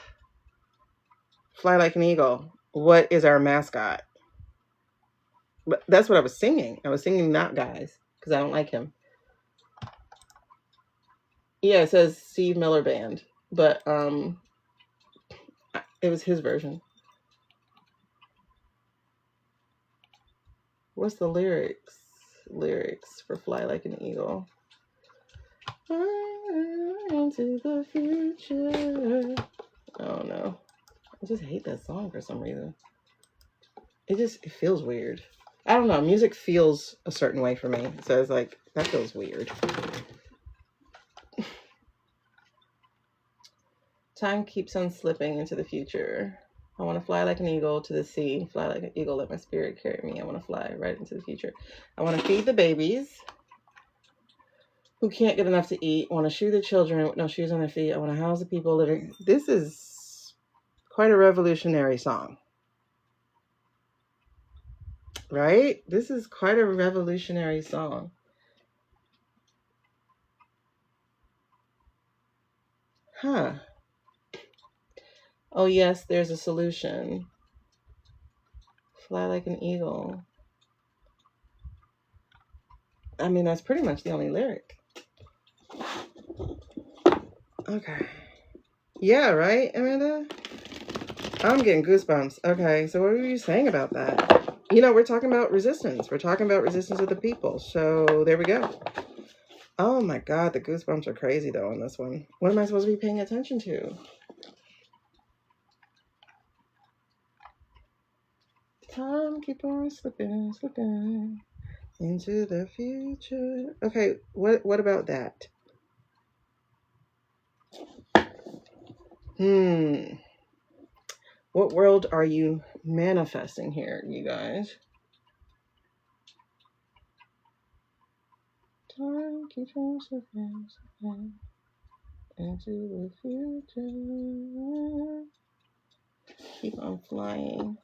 Fly Like an Eagle. What is our mascot? But that's what I was singing. I was singing Not Guys, because I don't like him. Yeah, it says Steve Miller Band, but it was his version. What's the lyrics? Lyrics for Fly Like an Eagle. Into the future. Oh no. I just hate that song for some reason. It feels weird. I don't know. Music feels a certain way for me. So it's like, that feels weird. Time keeps on slipping into the future. I want to fly like an eagle to the sea. Fly like an eagle, let my spirit carry me. I want to fly right into the future. I want to feed the babies who can't get enough to eat. I want to shoe the children with no shoes on their feet. I want to house the people living. This is quite a revolutionary song. Right? This is quite a revolutionary song. Huh. Oh, yes, there's a solution. Fly like an eagle. I mean, that's pretty much the only lyric. Okay. Yeah, right, Amanda? I'm getting goosebumps. Okay, so what were you saying about that? You know, we're talking about resistance. We're talking about resistance of the people. So there we go. Oh my God, the goosebumps are crazy though on this one. What am I supposed to be paying attention to? Time keep on slipping, slipping into the future. Okay, what about that? What world are you manifesting here, you guys? Time keeps on slipping, slipping into the future. Keep on flying.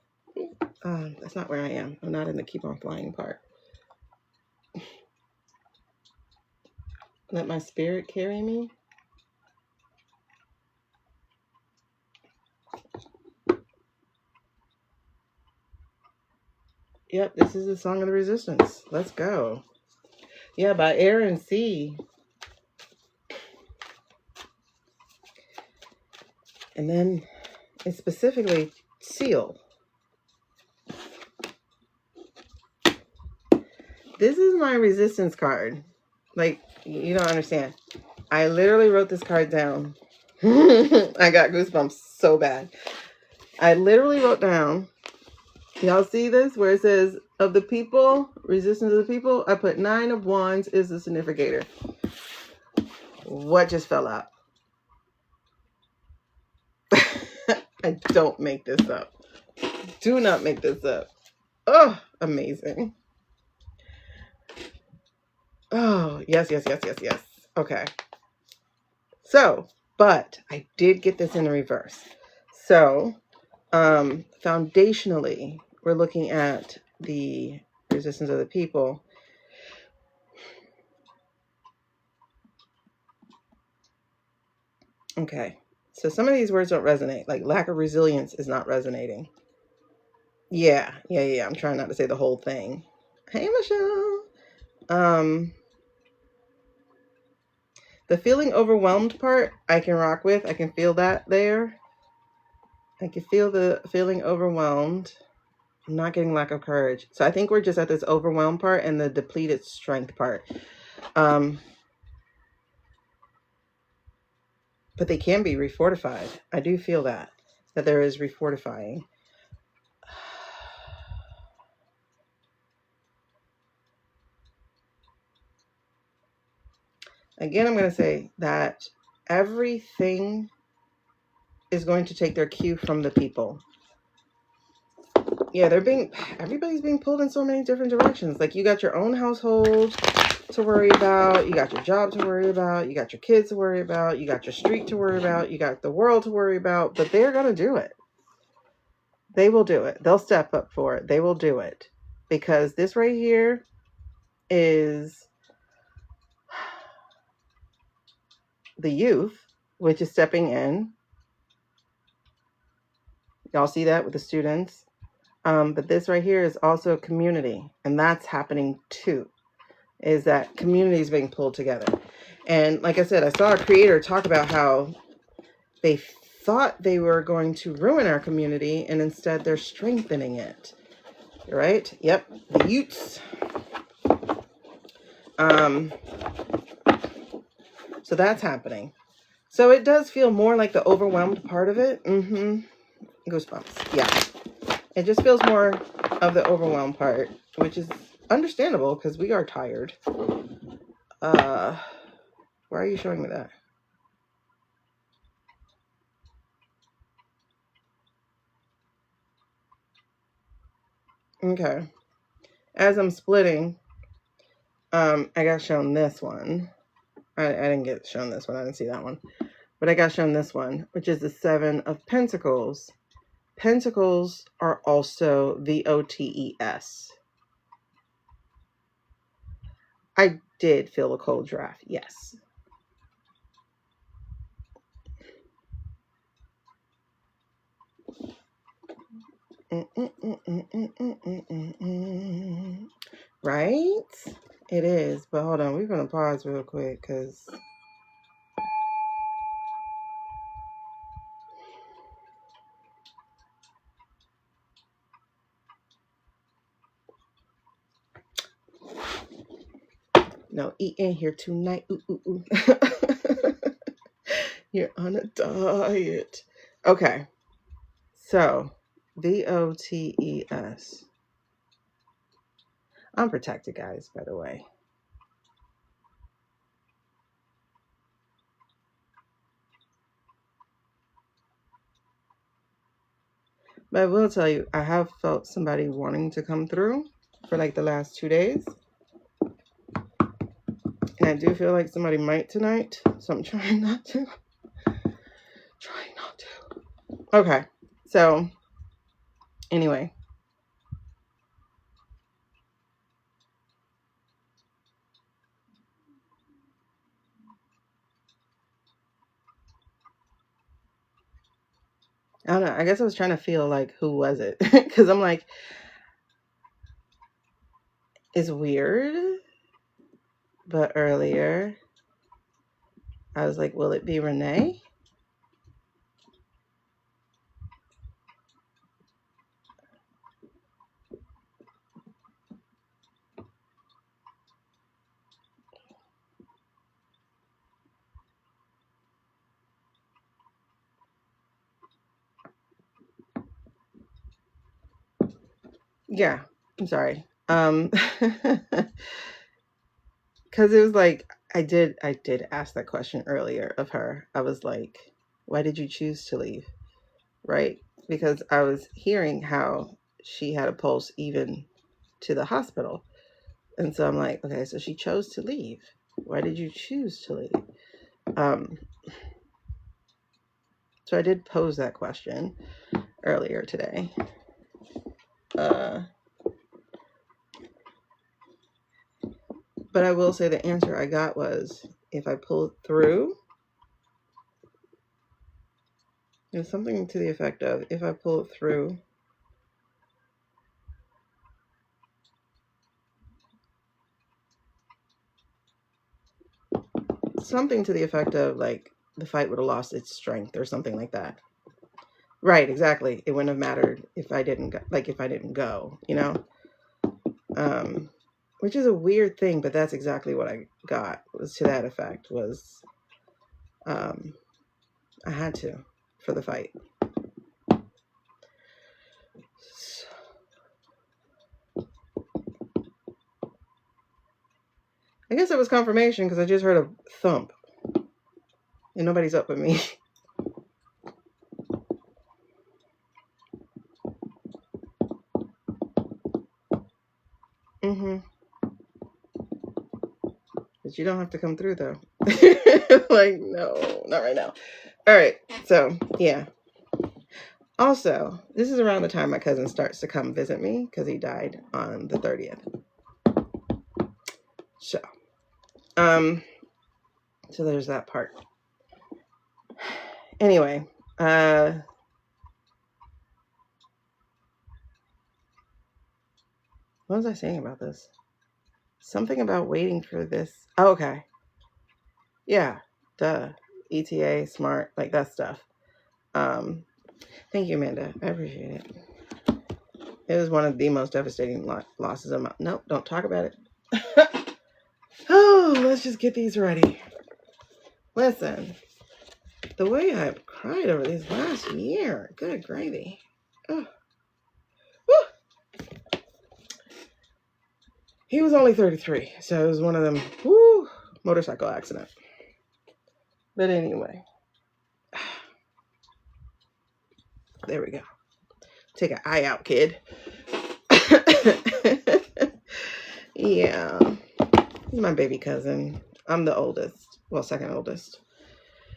That's not where I am. I'm not in the keep on flying part. Let my spirit carry me. Yep, this is the Song of the Resistance. Let's go. Yeah, by air and sea. And then it's specifically Seal. This is my resistance card. Like, you don't understand. I literally wrote this card down. I got goosebumps so bad. I literally wrote down, y'all see this where it says of the people, resistance of the people? I put 9 of Wands is the significator. What just fell out? I don't make this up. Do not make this up. Oh, amazing. Oh, yes. Okay. So, but I did get this in the reverse. So, foundationally, we're looking at the resistance of the people. Okay. So some of these words don't resonate. Like lack of resilience is not resonating. Yeah. I'm trying not to say the whole thing. Hey, Michelle. The feeling overwhelmed part, I can rock with. I can feel that there. I can feel the feeling overwhelmed. I'm not getting lack of courage. So I think we're just at this overwhelmed part and the depleted strength part. But they can be refortified. I do feel that there is refortifying. Again, I'm going to say that everything is going to take their cue from the people. Yeah, everybody's being pulled in so many different directions. Like you got your own household to worry about. You got your job to worry about. You got your kids to worry about. You got your street to worry about. You got the world to worry about. But they're going to do it. They will do it. They'll step up for it. They will do it. Because this right here is the youth, which is stepping in. Y'all see that with the students? But this right here is also community. And that's happening too. Is that community is being pulled together. And like I said, I saw a creator talk about how they thought they were going to ruin our community, and instead they're strengthening it. Right? Yep. The youths. So that's happening. So it does feel more like the overwhelmed part of it. Goosebumps. Yeah. It just feels more of the overwhelmed part, which is understandable because we are tired. Why are you showing me that? Okay. As I'm splitting, I got shown this one. I didn't get shown this one. I didn't see that one. But I got shown this one, which is the Seven of Pentacles. Pentacles are also VOTES. I did feel a cold draft, yes. Right? It is. But hold on, we're going to pause real quick because... No, eat in here tonight. Ooh, ooh, ooh. You're on a diet. Okay. So, VOTES. I'm protected, guys, by the way. But I will tell you, I have felt somebody wanting to come through for like the last 2 days. And I do feel like somebody might tonight. So I'm trying not to. Trying not to. Okay. So, anyway. I don't know. I guess I was trying to feel like, who was it? Because I'm like, it's weird. But earlier, I was like, will it be Renee? Yeah, I'm sorry. Because it was like, I did ask that question earlier of her. I was like, why did you choose to leave? Right? Because I was hearing how she had a pulse even to the hospital. And so I'm like, okay, so she chose to leave. Why did you choose to leave? So I did pose that question earlier today. But I will say the answer I got was, if I pulled through, there's something to the effect of, if I pull it through, something to the effect of like the fight would have lost its strength or something like that. Right, exactly. It wouldn't have mattered if I didn't go, like if I didn't go, you know? Which is a weird thing, but that's exactly what I got, was to that effect, was I had to for the fight. I guess it was confirmation because I just heard a thump and nobody's up with me. But you don't have to come through though. Like, no, not right now. All right. So, yeah. Also, this is around the time my cousin starts to come visit me because he died on the 30th. So, so there's that part. Anyway, what was I saying about this? Something about waiting for this. Oh, okay. Yeah, duh. ETA, smart, like that stuff. Thank you, Amanda. I appreciate it. It was one of the most devastating losses of my... Nope, don't talk about it. Oh, let's just get these ready. Listen, the way I've cried over these last year. Good gravy. Oh. Woo. He was only 33, so it was one of them motorcycle accident. But anyway, there we go. Take an eye out, kid. Yeah, he's my baby cousin. I'm the oldest, well, second oldest.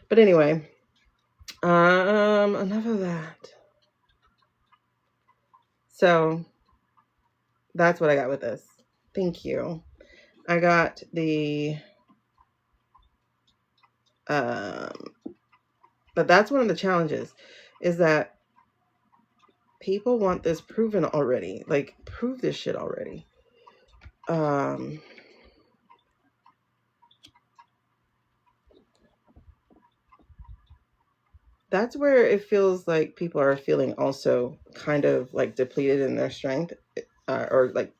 But anyway, enough of that. So that's what I got with this. Thank you. I got the but that's one of the challenges, is that people want this proven already. Like, prove this shit already. That's where it feels like people are feeling also kind of like depleted in their strength, or like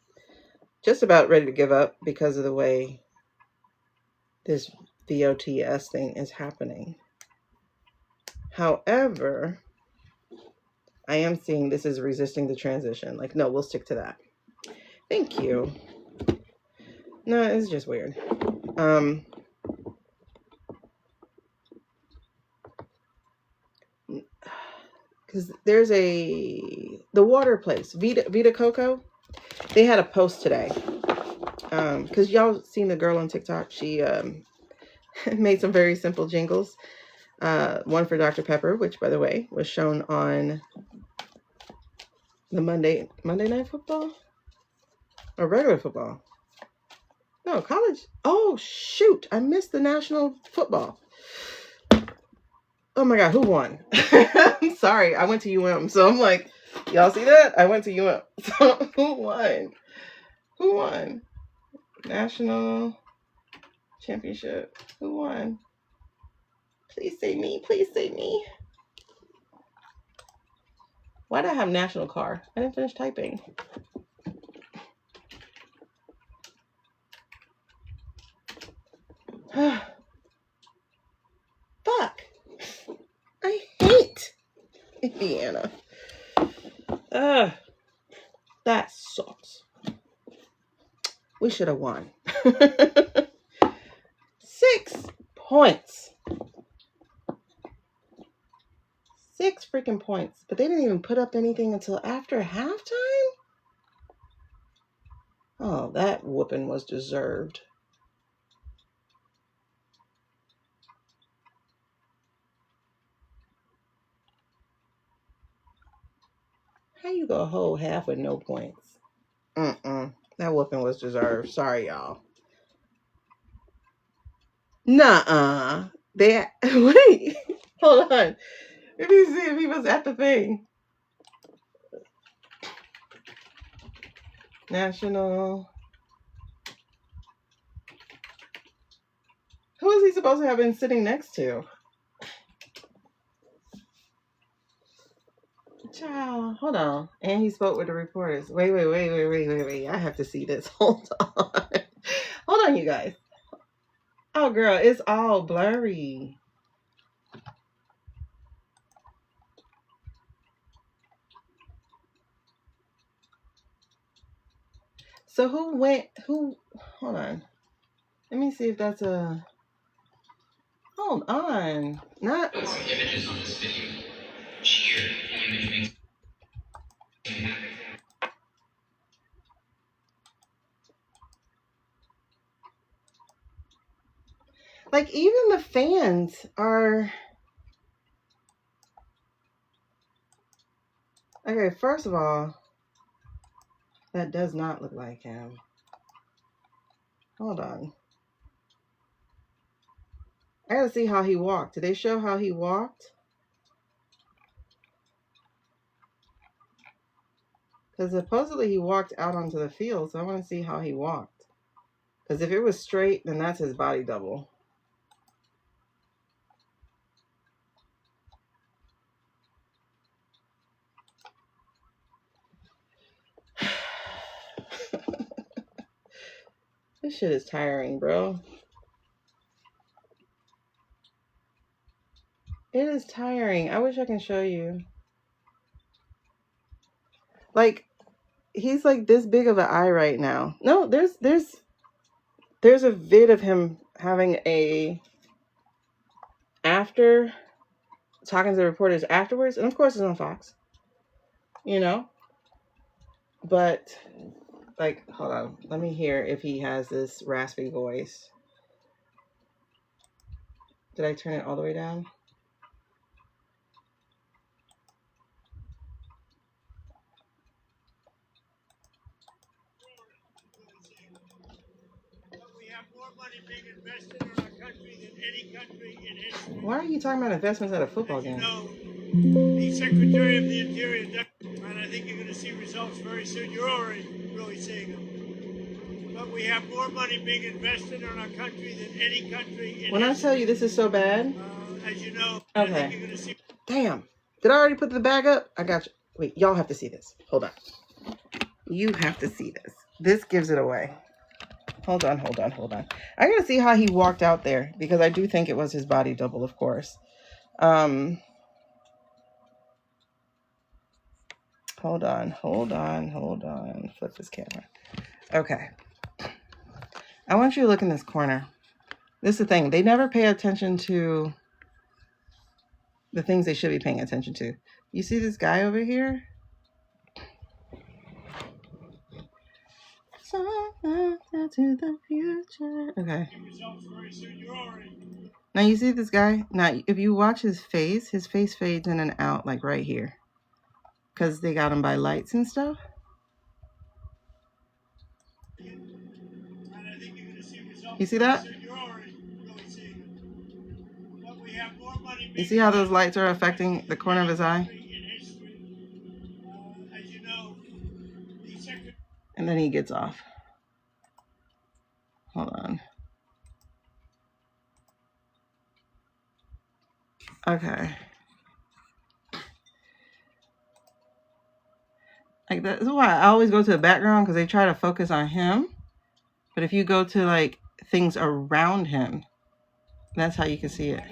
just about ready to give up because of the way this VOTS thing is happening. However, I am seeing this is resisting the transition. Like, no, we'll stick to that. Thank you. No, it's just weird. Because there's the water place, Vita Coco. They had a post today. Because y'all seen the girl on TikTok. She made some very simple jingles. One for Dr. Pepper, which, by the way, was shown on the Monday Night Football? Or regular football? No, college. Oh, shoot. I missed the national football. Oh, my God. Who won? I'm sorry. I went to UM. So I'm like, y'all see that? I went to UM. So who won? Who won? National championship. Who won? Please say me. Please say me. Why did I have national car? I didn't finish typing. Fuck. I hate Indiana. That sucks. We should have won. 6 points. 6 freaking points. But they didn't even put up anything until after halftime? Oh, that whooping was deserved. How you go a whole half with no points? That whooping was deserved. Sorry, y'all. Nuh-uh. Wait. Hold on. Let me see if he was at the thing. National. Who is he supposed to have been sitting next to? Child, hold on. And he spoke with the reporters. Wait. I have to see this. Hold on. Hold on, you guys. Oh, girl, it's all blurry. So hold on. Let me see if that's a, hold on. Not. Images on this video. Cheer. The image makes me happy. Like, even the fans are. Okay, first of all, that does not look like him. Hold on. I gotta see how he walked. Did they show how he walked? Because supposedly he walked out onto the field, so I want to see how he walked. Because if it was straight, then that's his body double. This shit is tiring, bro. It is tiring. I wish I can show you. Like, he's like this big of an eye right now. No, there's a vid of him having a after talking to the reporters afterwards, and of course it's on Fox, you know. But like, hold on, let me hear if he has this raspy voice. Did I turn it all the way down? Why are you talking about investments at a football game? The Secretary of the Interior, and I think you're going to see results very soon. You're already really seeing them. But we have more money being invested in our country than any country in When I tell you this is so bad, as you know, okay. I think you're going to see. Damn. Did I already put the bag up? I got you. Wait, y'all have to see this. Hold on. You have to see this. This gives it away. Hold on. I gotta see how he walked out there because I do think it was his body double, of course. Hold on. Flip this camera. Okay. I want you to look in this corner. This is the thing. They never pay attention to the things they should be paying attention to. You see this guy over here? To the future. Okay. Now you see this guy? Now if you watch his face fades in and out like right here. Because they got him by lights and stuff. You see that? You see how those lights are affecting the corner of his eye? And then he gets off. Hold on. Okay. Like that's why I always go to the background because they try to focus on him. But if you go to like things around him, that's how you can see it.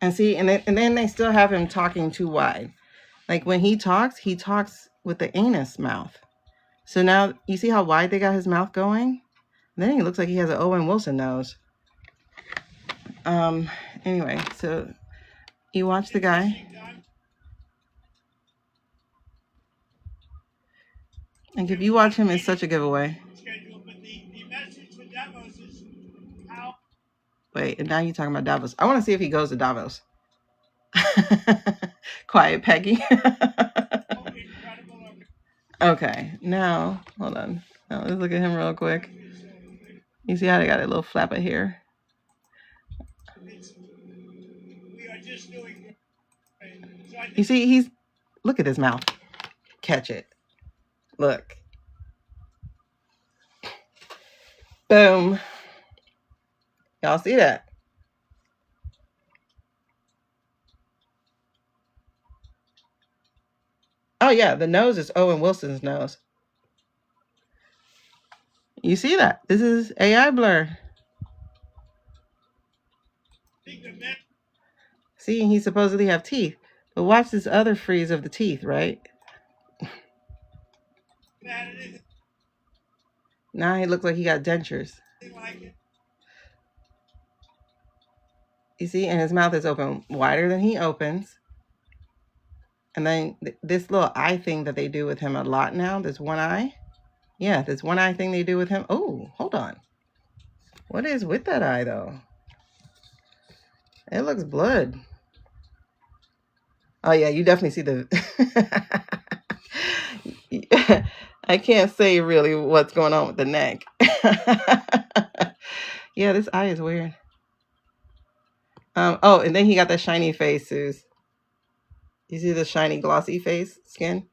And see, and then they still have him talking too wide. Like when he talks with the anus mouth. So now you see how wide they got his mouth going? Then he looks like he has an Owen Wilson nose. Anyway, so you watch the guy. Like if you watch him, it's such a giveaway. Wait, and now you're talking about Davos. I want to see if he goes to Davos. Quiet Peggy. Okay, now, hold on. Now let's look at him real quick. You see how they got a little flap of hair? You see, look at his mouth. Catch it. Look. Boom. Y'all see that? Oh yeah, the nose is Owen Wilson's nose. You see that? This is AI blur. See, he supposedly have teeth. But watch this other freeze of the teeth, right? Now he looks like he got dentures. You see, and his mouth is open wider than he opens. And then this little eye thing that they do with him a lot now, this one eye. Yeah, this one eye thing they do with him. Oh, hold on. What is with that eye, though? It looks blood. Oh yeah, you definitely see the. I can't say really what's going on with the neck. Yeah, this eye is weird. Oh, and then he got the shiny face, Suze. You see the shiny, glossy face skin?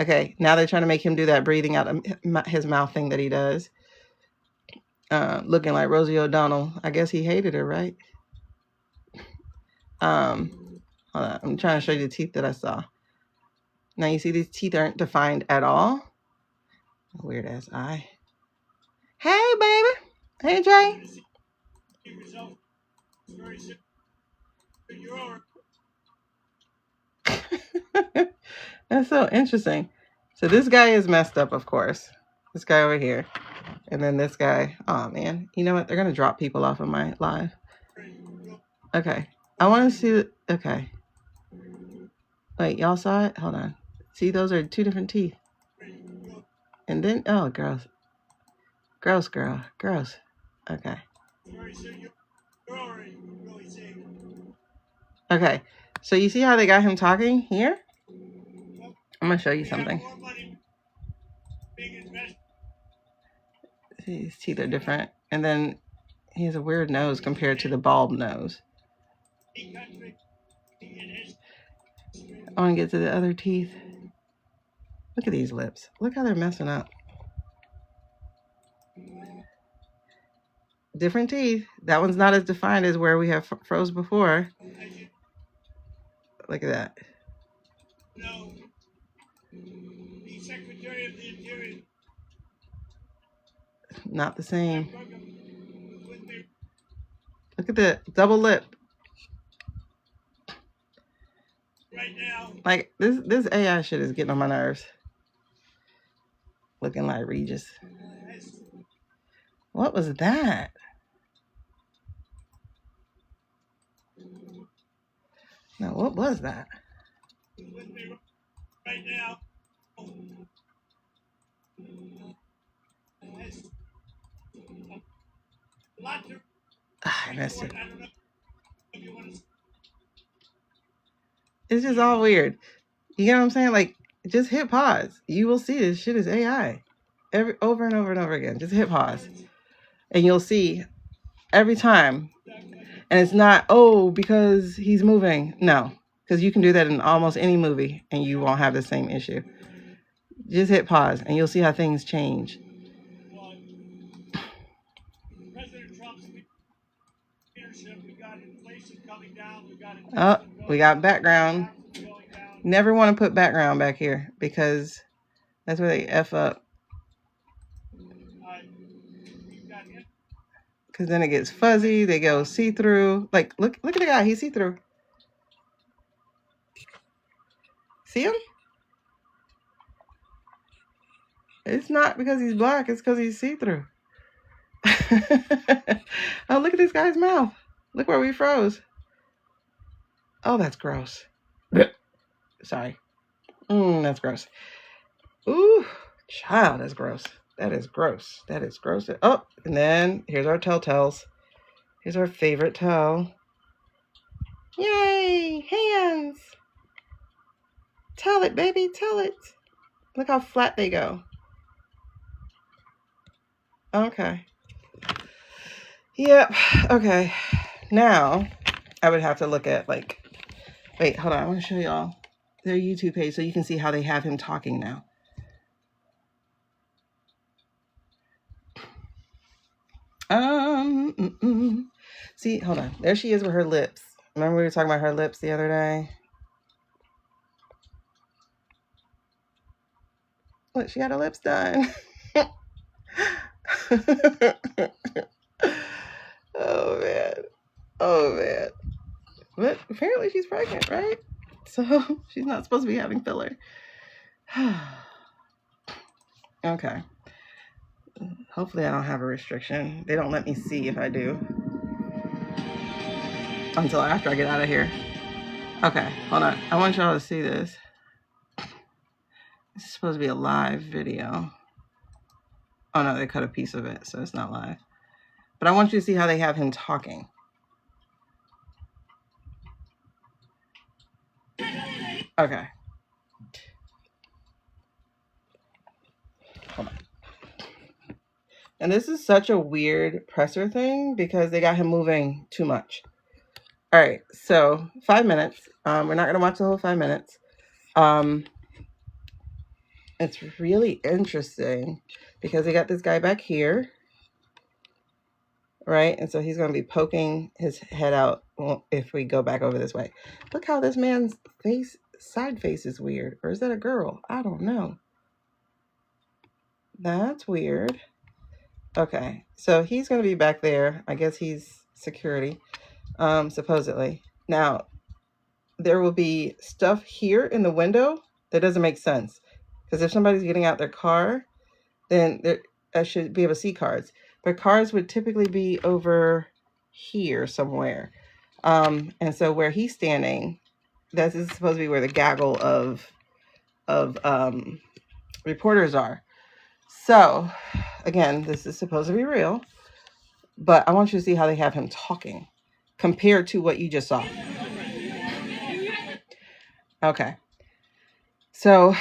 Okay, now they're trying to make him do that breathing out of his mouth thing that he does. Looking like Rosie O'Donnell. I guess he hated her, right? Hold on. I'm trying to show you the teeth that I saw. Now you see these teeth aren't defined at all. Weird ass eye. Hey, baby. Hey, Jay. That's so interesting. So this guy is messed up, of course. This guy over here. And then this guy. Oh, man. You know what? They're going to drop people off of my live. Okay. I want to see. Okay. Wait, y'all saw it? Hold on. See, those are two different teeth. And then, oh, gross. Gross, girl. Gross. Okay. Okay. So you see how they got him talking here? I'm going to show you something. See, his teeth are different. And then he has a weird nose compared to the bulb nose. I want to get to the other teeth. Look at these lips. Look how they're messing up. Different teeth. That one's not as defined as where we have froze before. Look at that. No. The Secretary of the Interior. Not the same. Look at the double lip. Right now. Like this AI shit is getting on my nerves. Looking like Regis. What was that? No, what was that? Right now. I missed it. It's just all weird. You get what I'm saying? Like, just hit pause. You will see this shit is AI. Over and over and over again. Just hit pause. And you'll see every time. And it's not, oh, because he's moving. No. Because you can do that in almost any movie and you won't have the same issue. Just hit pause and you'll see how things change. Oh, we got background. Never want to put background back here because that's where they F up. Because then it gets fuzzy. They go see-through. Like, look at the guy. He's see-through. See him? It's not because he's black. It's because he's see-through. Oh, look at this guy's mouth. Look where we froze. Oh, that's gross. Sorry. That's gross. Ooh, child, that's gross. That is gross. That is gross. Oh, and then here's our telltales. Here's our favorite tell. Yay, hands. Tell it, baby, tell it. Look how flat they go. Okay. Yep. Okay. Now, I would have to look at, like, wait, hold on. I want to show y'all their YouTube page so you can see how they have him talking now. See, hold on. There she is with her lips. Remember we were talking about her lips the other day? Look, she got her lips done. Oh, man. Oh, man. But apparently she's pregnant, right? So she's not supposed to be having filler. Okay. Hopefully I don't have a restriction. They don't let me see if I do. Until after I get out of here. Okay, hold on. I want y'all to see this. This is supposed to be a live video. Oh no, they cut a piece of it, so it's not live. But I want you to see how they have him talking. Okay. Hold on. And this is such a weird presser thing because they got him moving too much. All right, so 5 minutes. We're not going to watch the whole 5 minutes. It's really interesting because they got this guy back here, right? And so he's going to be poking his head out if we go back over this way. Look how this man's face, side face is weird. Or is that a girl? I don't know. That's weird. Okay, so he's going to be back there. I guess he's security, supposedly. Now, there will be stuff here in the window that doesn't make sense. Because if somebody's getting out their car, then I should be able to see cards. But cards would typically be over here somewhere. And so where he's standing, this is supposed to be where the gaggle of reporters are. So, again, this is supposed to be real. But I want you to see how they have him talking compared to what you just saw. Okay. So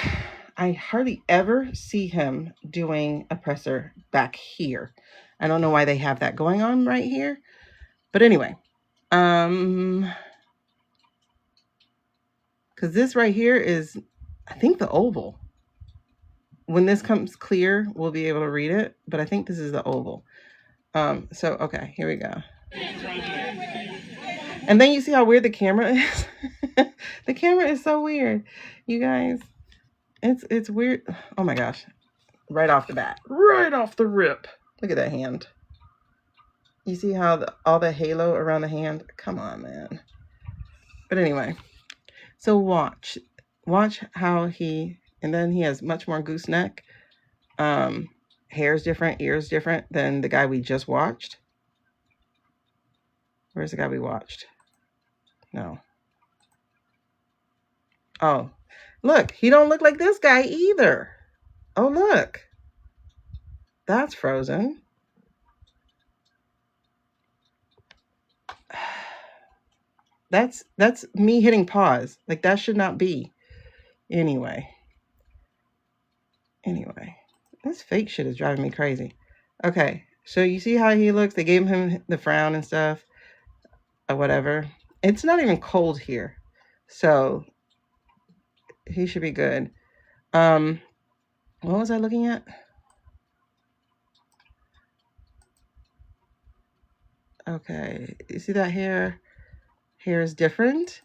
I hardly ever see him doing a presser back here. I don't know why they have that going on right here. But anyway, because this right here is, I think, the oval. When this comes clear, we'll be able to read it. But I think this is the oval. So, okay, here we go. And then you see how weird the camera is? The camera is so weird. You guys, it's weird. Oh my gosh. Right off the bat. Right off the rip. Look at that hand. You see how all the halo around the hand? Come on, man. But anyway. So watch how and then he has much more gooseneck. Hair's different, ears different than the guy we just watched. Where's the guy we watched? No. Oh, look, he don't look like this guy either. Oh, look. That's frozen. That's me hitting pause. Like, that should not be. Anyway, this fake shit is driving me crazy. Okay, so you see how he looks? They gave him the frown and stuff, or whatever. It's not even cold here, so he should be good. What was I looking at? Okay, you see that hair? Hair is different.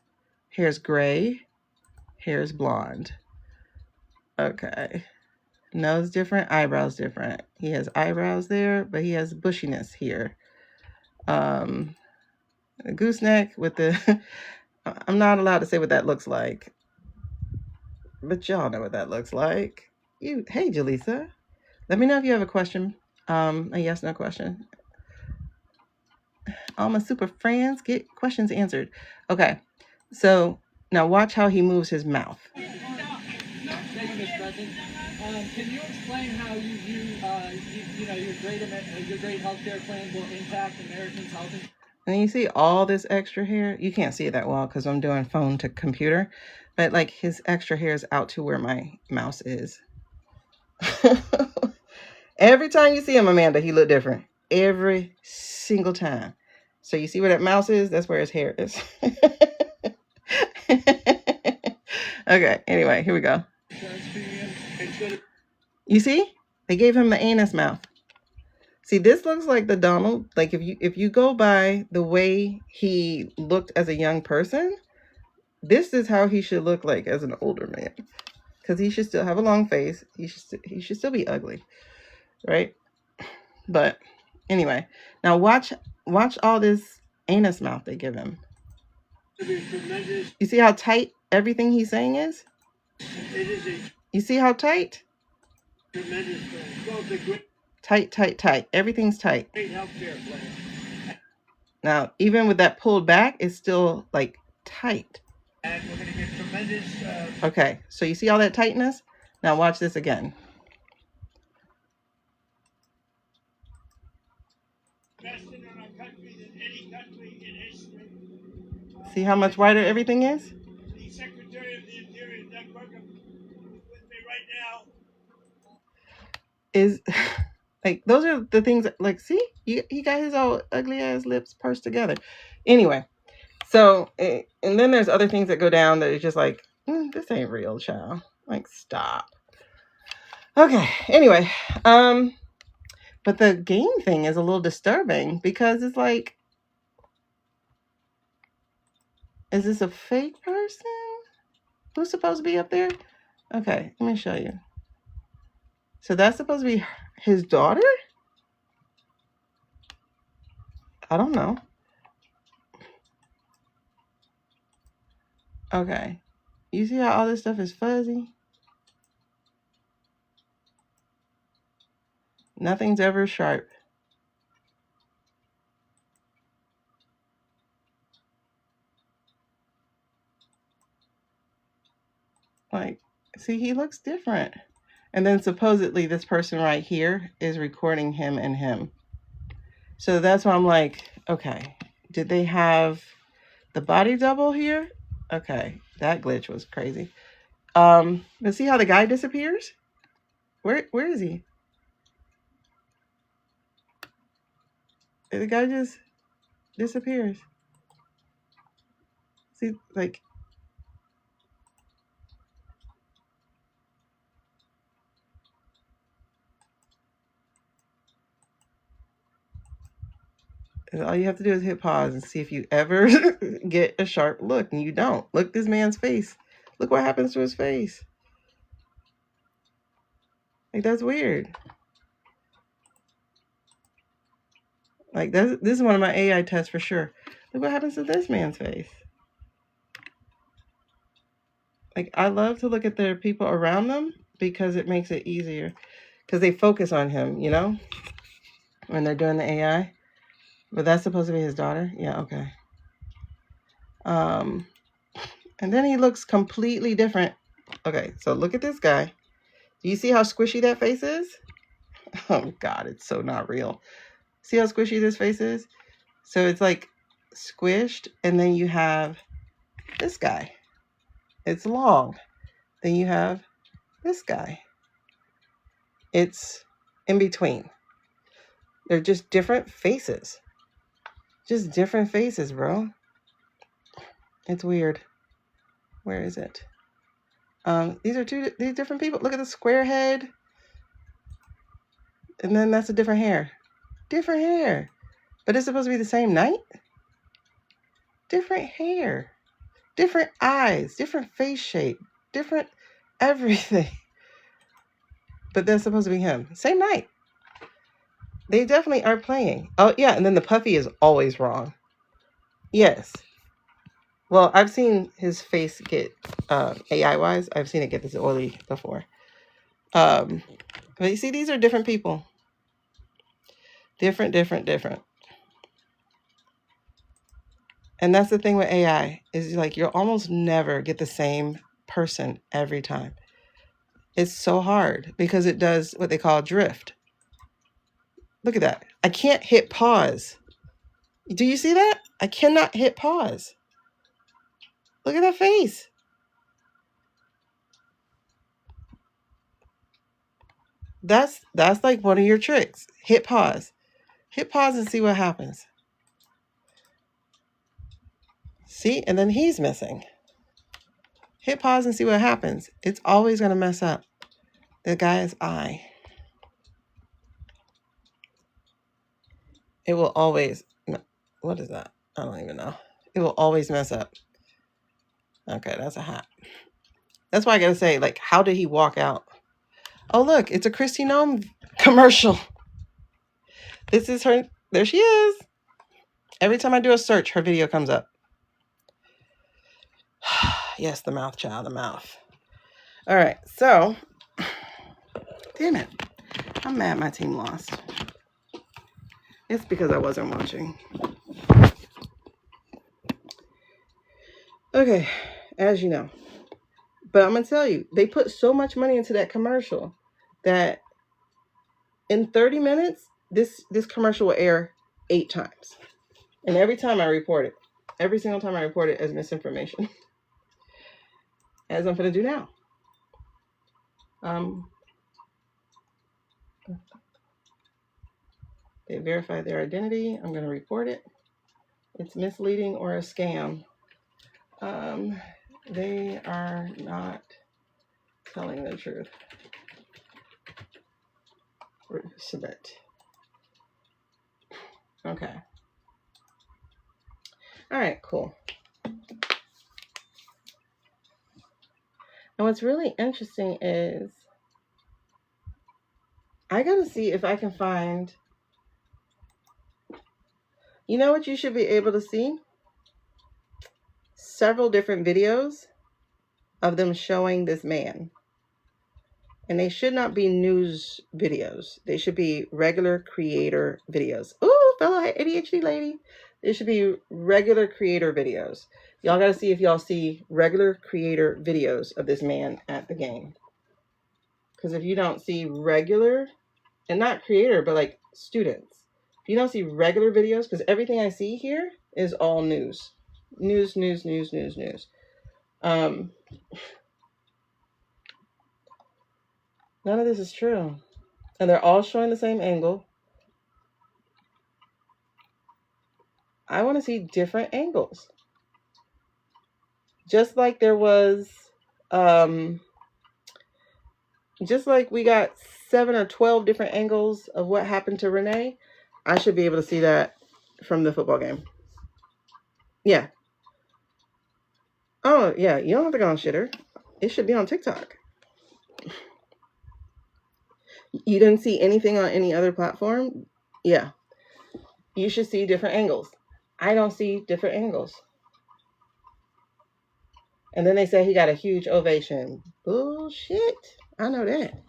Hair is gray. Hair is blonde. Okay. Nose different, eyebrows different. He has eyebrows there, but he has bushiness here. A gooseneck with the... I'm not allowed to say what that looks like. But y'all know what that looks like. Hey, Jaleesa. Let me know if you have a question. A yes, no question. All my super friends get questions answered. Okay. So now watch how he moves his mouth. Thank you, Mr. President. Can you explain how you view, your great healthcare plan will impact Americans' health? And you see all this extra hair? You can't see it that well because I'm doing phone to computer. But like his extra hair is out to where my mouse is. Every time you see him, Amanda, he look different. Every single time. So you see where that mouse is? That's where his hair is. Okay, anyway, here we go. You see? They gave him the anus mouth. See, this looks like the Donald. Like if you go by the way he looked as a young person, this is how he should look like as an older man. Because he should still have a long face. He should still be ugly. Right? But anyway, now watch all this anus mouth they give him. You see how tight everything he's saying is? You see how tight? Tight. Everything's tight. Now, even with that pulled back, it's still like tight. And we're going to get tremendous. Okay, so you see all that tightness? Now watch this again. See how much wider everything is? The Secretary of the Interior is like, those are the things that, like, see, he got his old ugly ass lips pursed together. Anyway, so, and then there's other things that go down that are just like, this ain't real, child. Like, stop. Okay, anyway, but the game thing is a little disturbing because it's like, is this a fake person? Who's supposed to be up there? Okay, let me show you. So that's supposed to be his daughter? I don't know. Okay. You see how all this stuff is fuzzy? Nothing's ever sharp. Like, see, he looks different. And then supposedly this person right here is recording him and him. So that's why I'm like, okay, did they have the body double here? Okay, that glitch was crazy. But see how the guy disappears? Where is he? The guy just disappears. See, like, all you have to do is hit pause and see if you ever get a sharp look, and you don't. Look this man's face. Look what happens to his face. Like, that's weird. Like, this is one of my AI tests for sure. Look what happens to this man's face. Like, I love to look at the people around them because it makes it easier. Because they focus on him, you know, when they're doing the AI. But that's supposed to be his daughter? Yeah, okay. And then he looks completely different. Okay, so look at this guy. Do you see how squishy that face is? Oh, God, it's so not real. See how squishy this face is? So it's like squished, and then you have this guy. It's long. Then you have this guy. It's in between. They're just different faces. Just different faces, bro. It's weird. Where is it? These are these different people. Look at the square head. And then that's a different hair. Different hair. But it's supposed to be the same night? Different hair. Different eyes. Different face shape. Different everything. But that's supposed to be him. Same night. They definitely are playing. Oh, yeah. And then the puffy is always wrong. Yes. Well, I've seen his face get, AI-wise, I've seen it get this oily before. But you see, these are different people. Different. And that's the thing with AI, is like, you'll almost never get the same person every time. It's so hard because it does what they call drift. Look at that. I can't hit pause. Do you see that? I cannot hit pause. Look at that face. That's like one of your tricks. Hit pause. Hit pause and see what happens. See? And then he's missing. Hit pause and see what happens. It's always going to mess up the guy's eye. It will always... What is that? I don't even know. It will always mess up. Okay, that's a hat. That's why I got to say, like, how did he walk out? Oh, look, it's a Kristi Noem commercial. This is her. There she is. Every time I do a search, her video comes up. Yes, the mouth, child, the mouth. All right, so, damn it. I'm mad my team lost. It's because I wasn't watching. Okay, as you know. But I'm going to tell you, they put so much money into that commercial that in 30 minutes, this commercial will air 8 times. And every time I report it. Every single time I report it as misinformation. As I'm going to do now. They verified their identity. I'm going to report it. It's misleading or a scam. They are not telling the truth. Submit. Okay. All right, cool. And what's really interesting is I got to see if I can find, you know what you should be able to see? Several different videos of them showing this man. And they should not be news videos. They should be regular creator videos. Ooh, fellow ADHD lady. They should be regular creator videos. Y'all got to see if y'all see regular creator videos of this man at the game. Because if you don't see regular, and not creator, but like students. If you don't see regular videos, because everything I see here is all news. News. None of this is true. And they're all showing the same angle. I want to see different angles. Just like there was, just like we got 7 or 12 different angles of what happened to Renee, I should be able to see that from the football game. Yeah. Oh, yeah. You don't have to go on Shitter. It should be on TikTok. You didn't see anything on any other platform? Yeah. You should see different angles. I don't see different angles. And then they say he got a huge ovation. Bullshit. I know that.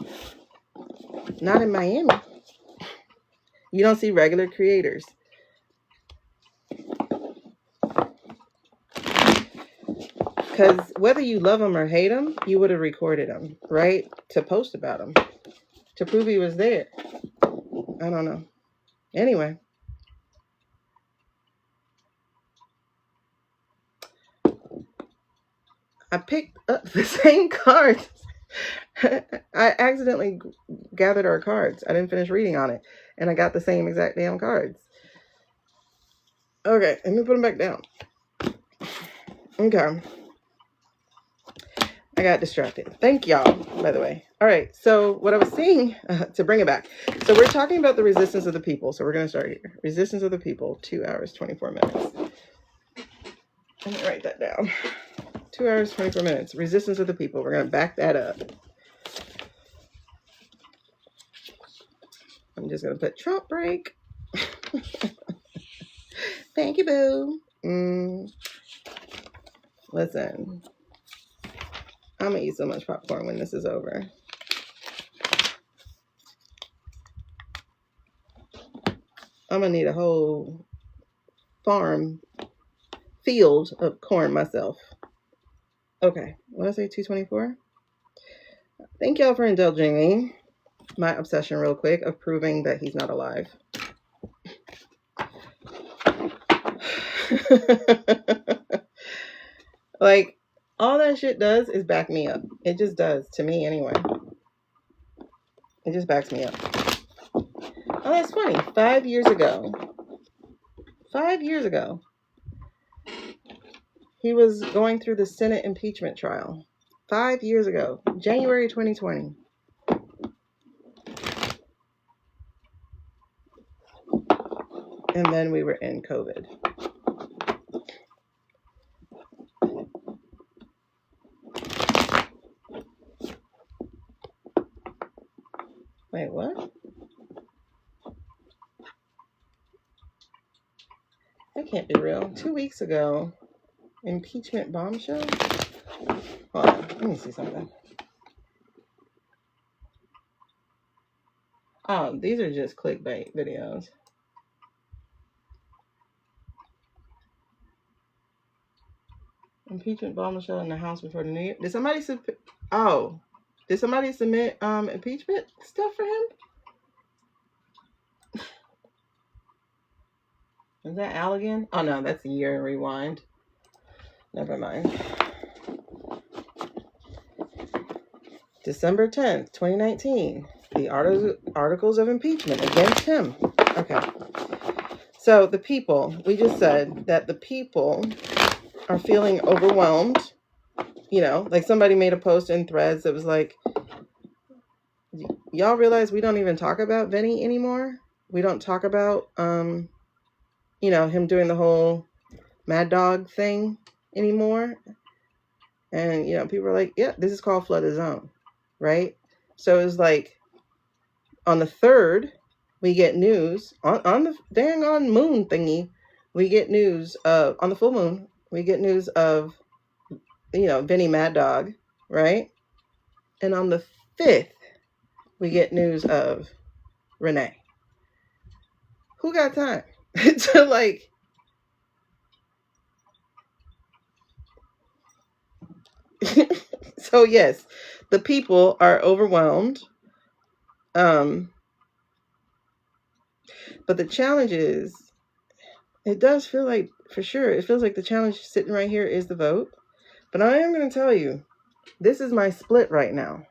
Not in Miami. You don't see regular creators. Because whether you love him or hate him, you would have recorded him, right? To post about him. To prove he was there. I don't know. Anyway. I picked up the same cards. I accidentally gathered our cards. I didn't finish reading on it. And I got the same exact damn cards. Okay, let me put them back down. Okay. I got distracted. Thank y'all, by the way. All right, so what I was saying, to bring it back. So we're talking about the resistance of the people. So we're going to start here. Resistance of the people, 2 hours, 24 minutes. Let me write that down. 2 hours, 24 minutes. Resistance of the people. We're going to back that up. I'm just going to put Trump break. Thank you, boo. Listen. I'm going to eat so much popcorn when this is over. I'm going to need a whole field of corn myself. Okay, what did I say, 224? Thank y'all for indulging me. My obsession real quick of proving that he's not alive. Like, all that shit does is back me up. It just does, to me anyway. It just backs me up. Oh, that's funny. 5 years ago. 5 years ago. He was going through the Senate impeachment trial. 5 years ago. January 2020. And then we were in COVID. Wait, what? That can't be real. 2 weeks ago, impeachment bombshell? Hold on, let me see something. Oh, these are just clickbait videos. Impeachment bombshell in the House before the New Year. Did somebody submit? Oh, did somebody submit impeachment stuff for him? Is that Al again? Oh no, that's a year rewind. Never mind. December 10th, 2019. The articles of impeachment against him. Okay. So the people, we just said that the people are feeling overwhelmed. You know, like somebody made a post in Threads that was like, y'all realize we don't even talk about Vinny anymore? We don't talk about, you know, him doing the whole Mad Dog thing anymore. And, you know, people are like, yeah, this is called flooded zone, right? So it's like on the 3rd, we get news on the dang on moon thingy. We get news of, on the full moon, we get news of, you know, Vinny Mad Dog, right? And on the 5th, we get news of Renee. Who got time to like, so yes, the people are overwhelmed. But the challenge is, it does feel like, for sure, it feels like the challenge sitting right here is the vote. But I am going to tell you, this is my split right now.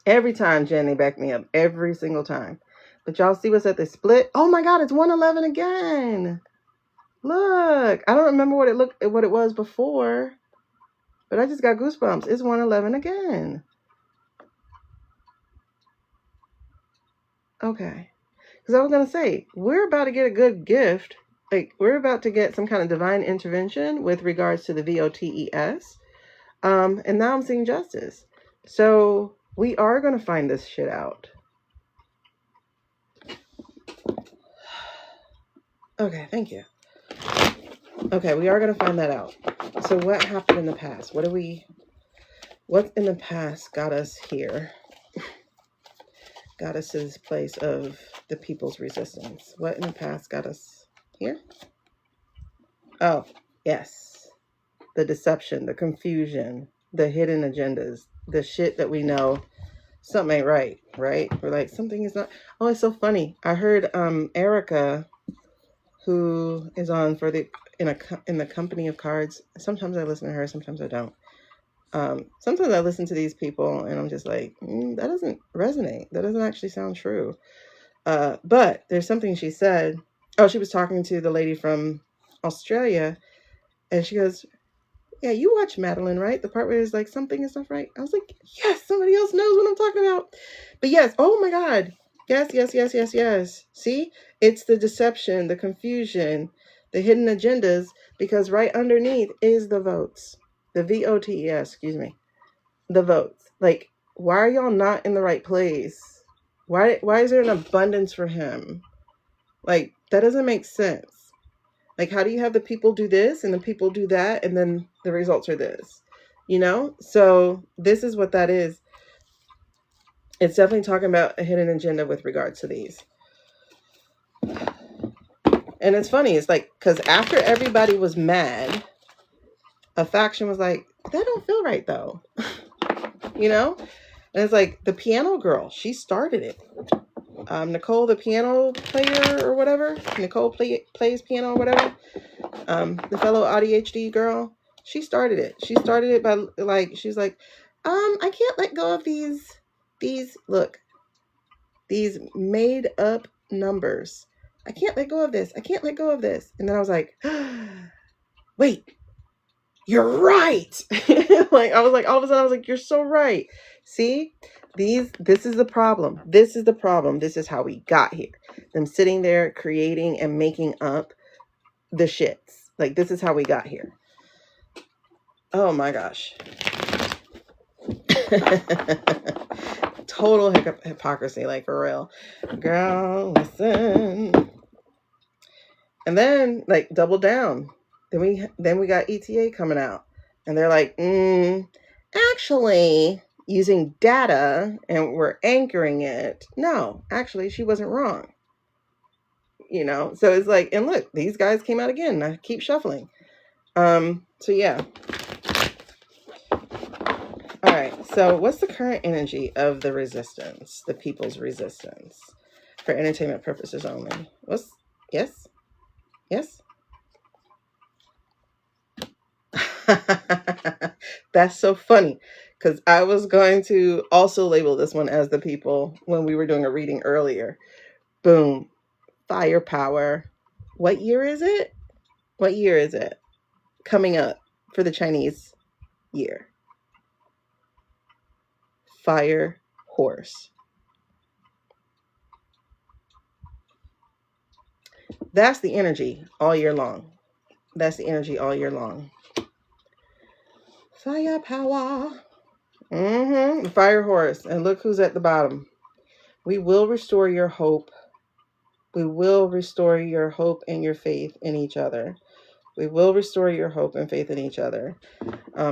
Every time, Jen, they back me up. Every single time. But y'all see what's at the split? Oh my God, it's 111 again. Look, I don't remember what it was before, but I just got goosebumps. It's 111 again. Okay. Because I was going to say, we're about to get a good gift. Like, we're about to get some kind of divine intervention with regards to the VOTES. And now I'm seeing justice. So we are going to find this shit out. Okay, thank you. Okay, we are going to find that out. So what happened in the past? What in the past got us here? Got us to this place of the people's resistance. What in the past got us here? Oh, yes. The deception, the confusion, the hidden agendas, the shit that we know something ain't right, right? We're like, something is not. Oh, it's so funny. I heard Erica, who is on in the company of cards. Sometimes I listen to her, sometimes I don't. Sometimes I listen to these people and I'm just like, that doesn't resonate. That doesn't actually sound true. But there's something she said. Oh, she was talking to the lady from Australia, and she goes, yeah, you watch Madeline, right? The part where it's like, something is not right. I was like, yes, somebody else knows what I'm talking about. But yes, oh my God. Yes, yes, yes, yes, yes. See, it's the deception, the confusion, the hidden agendas, because right underneath is the votes. The VOTES, excuse me. The votes. Like, why are y'all not in the right place? Why is there an abundance for him? Like, that doesn't make sense. Like, how do you have the people do this and the people do that, and then the results are this? You know? So this is what that is. It's definitely talking about a hidden agenda with regards to these. And it's funny. It's like, because after everybody was mad, a faction was like, that don't feel right, though. You know? And it's like, the piano girl, she started it. Nicole, the piano player or whatever. Nicole plays piano or whatever. The fellow ADHD girl, she started it. She started it by like, she's like, I can't let go of these made up numbers. I can't let go of this. I can't let go of this. And then I was like, wait, you're right. Like, I was like, all of a sudden I was like, you're so right. See, this is the problem. This is the problem. This is how we got here. Them sitting there creating and making up the shits. Like, this is how we got here. Oh my gosh. Total hypocrisy, like, for real. Girl, listen. And then, like, double down. Then we got ETA coming out. And they're like, actually, using data, and we're anchoring it. No, actually, she wasn't wrong. You know? So it's like, and look, these guys came out again. I keep shuffling. So yeah. All right. So what's the current energy of the resistance, the people's resistance, for entertainment purposes only? Yes? That's so funny, because I was going to also label this one as the people when we were doing a reading earlier. Boom. Firepower. What year is it? What year is it? Coming up for the Chinese year. Fire horse. That's the energy all year long. That's the energy all year long. Firepower. The fire horse. And look who's at the bottom. We will restore your hope. We will restore your hope and your faith in each other. We will restore your hope and faith in each other.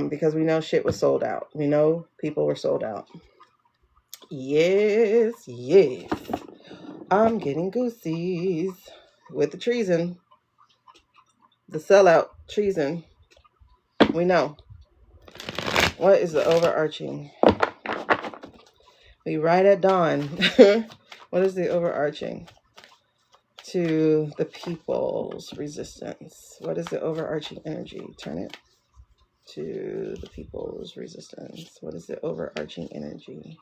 Because we know shit was sold out. We know people were sold out. Yes, yes. I'm getting goosies with the treason. The sellout treason. We know. What is the overarching? We ride at dawn. What is the overarching? To the people's resistance. What is the overarching energy? Turn it to the people's resistance. What is the overarching energy?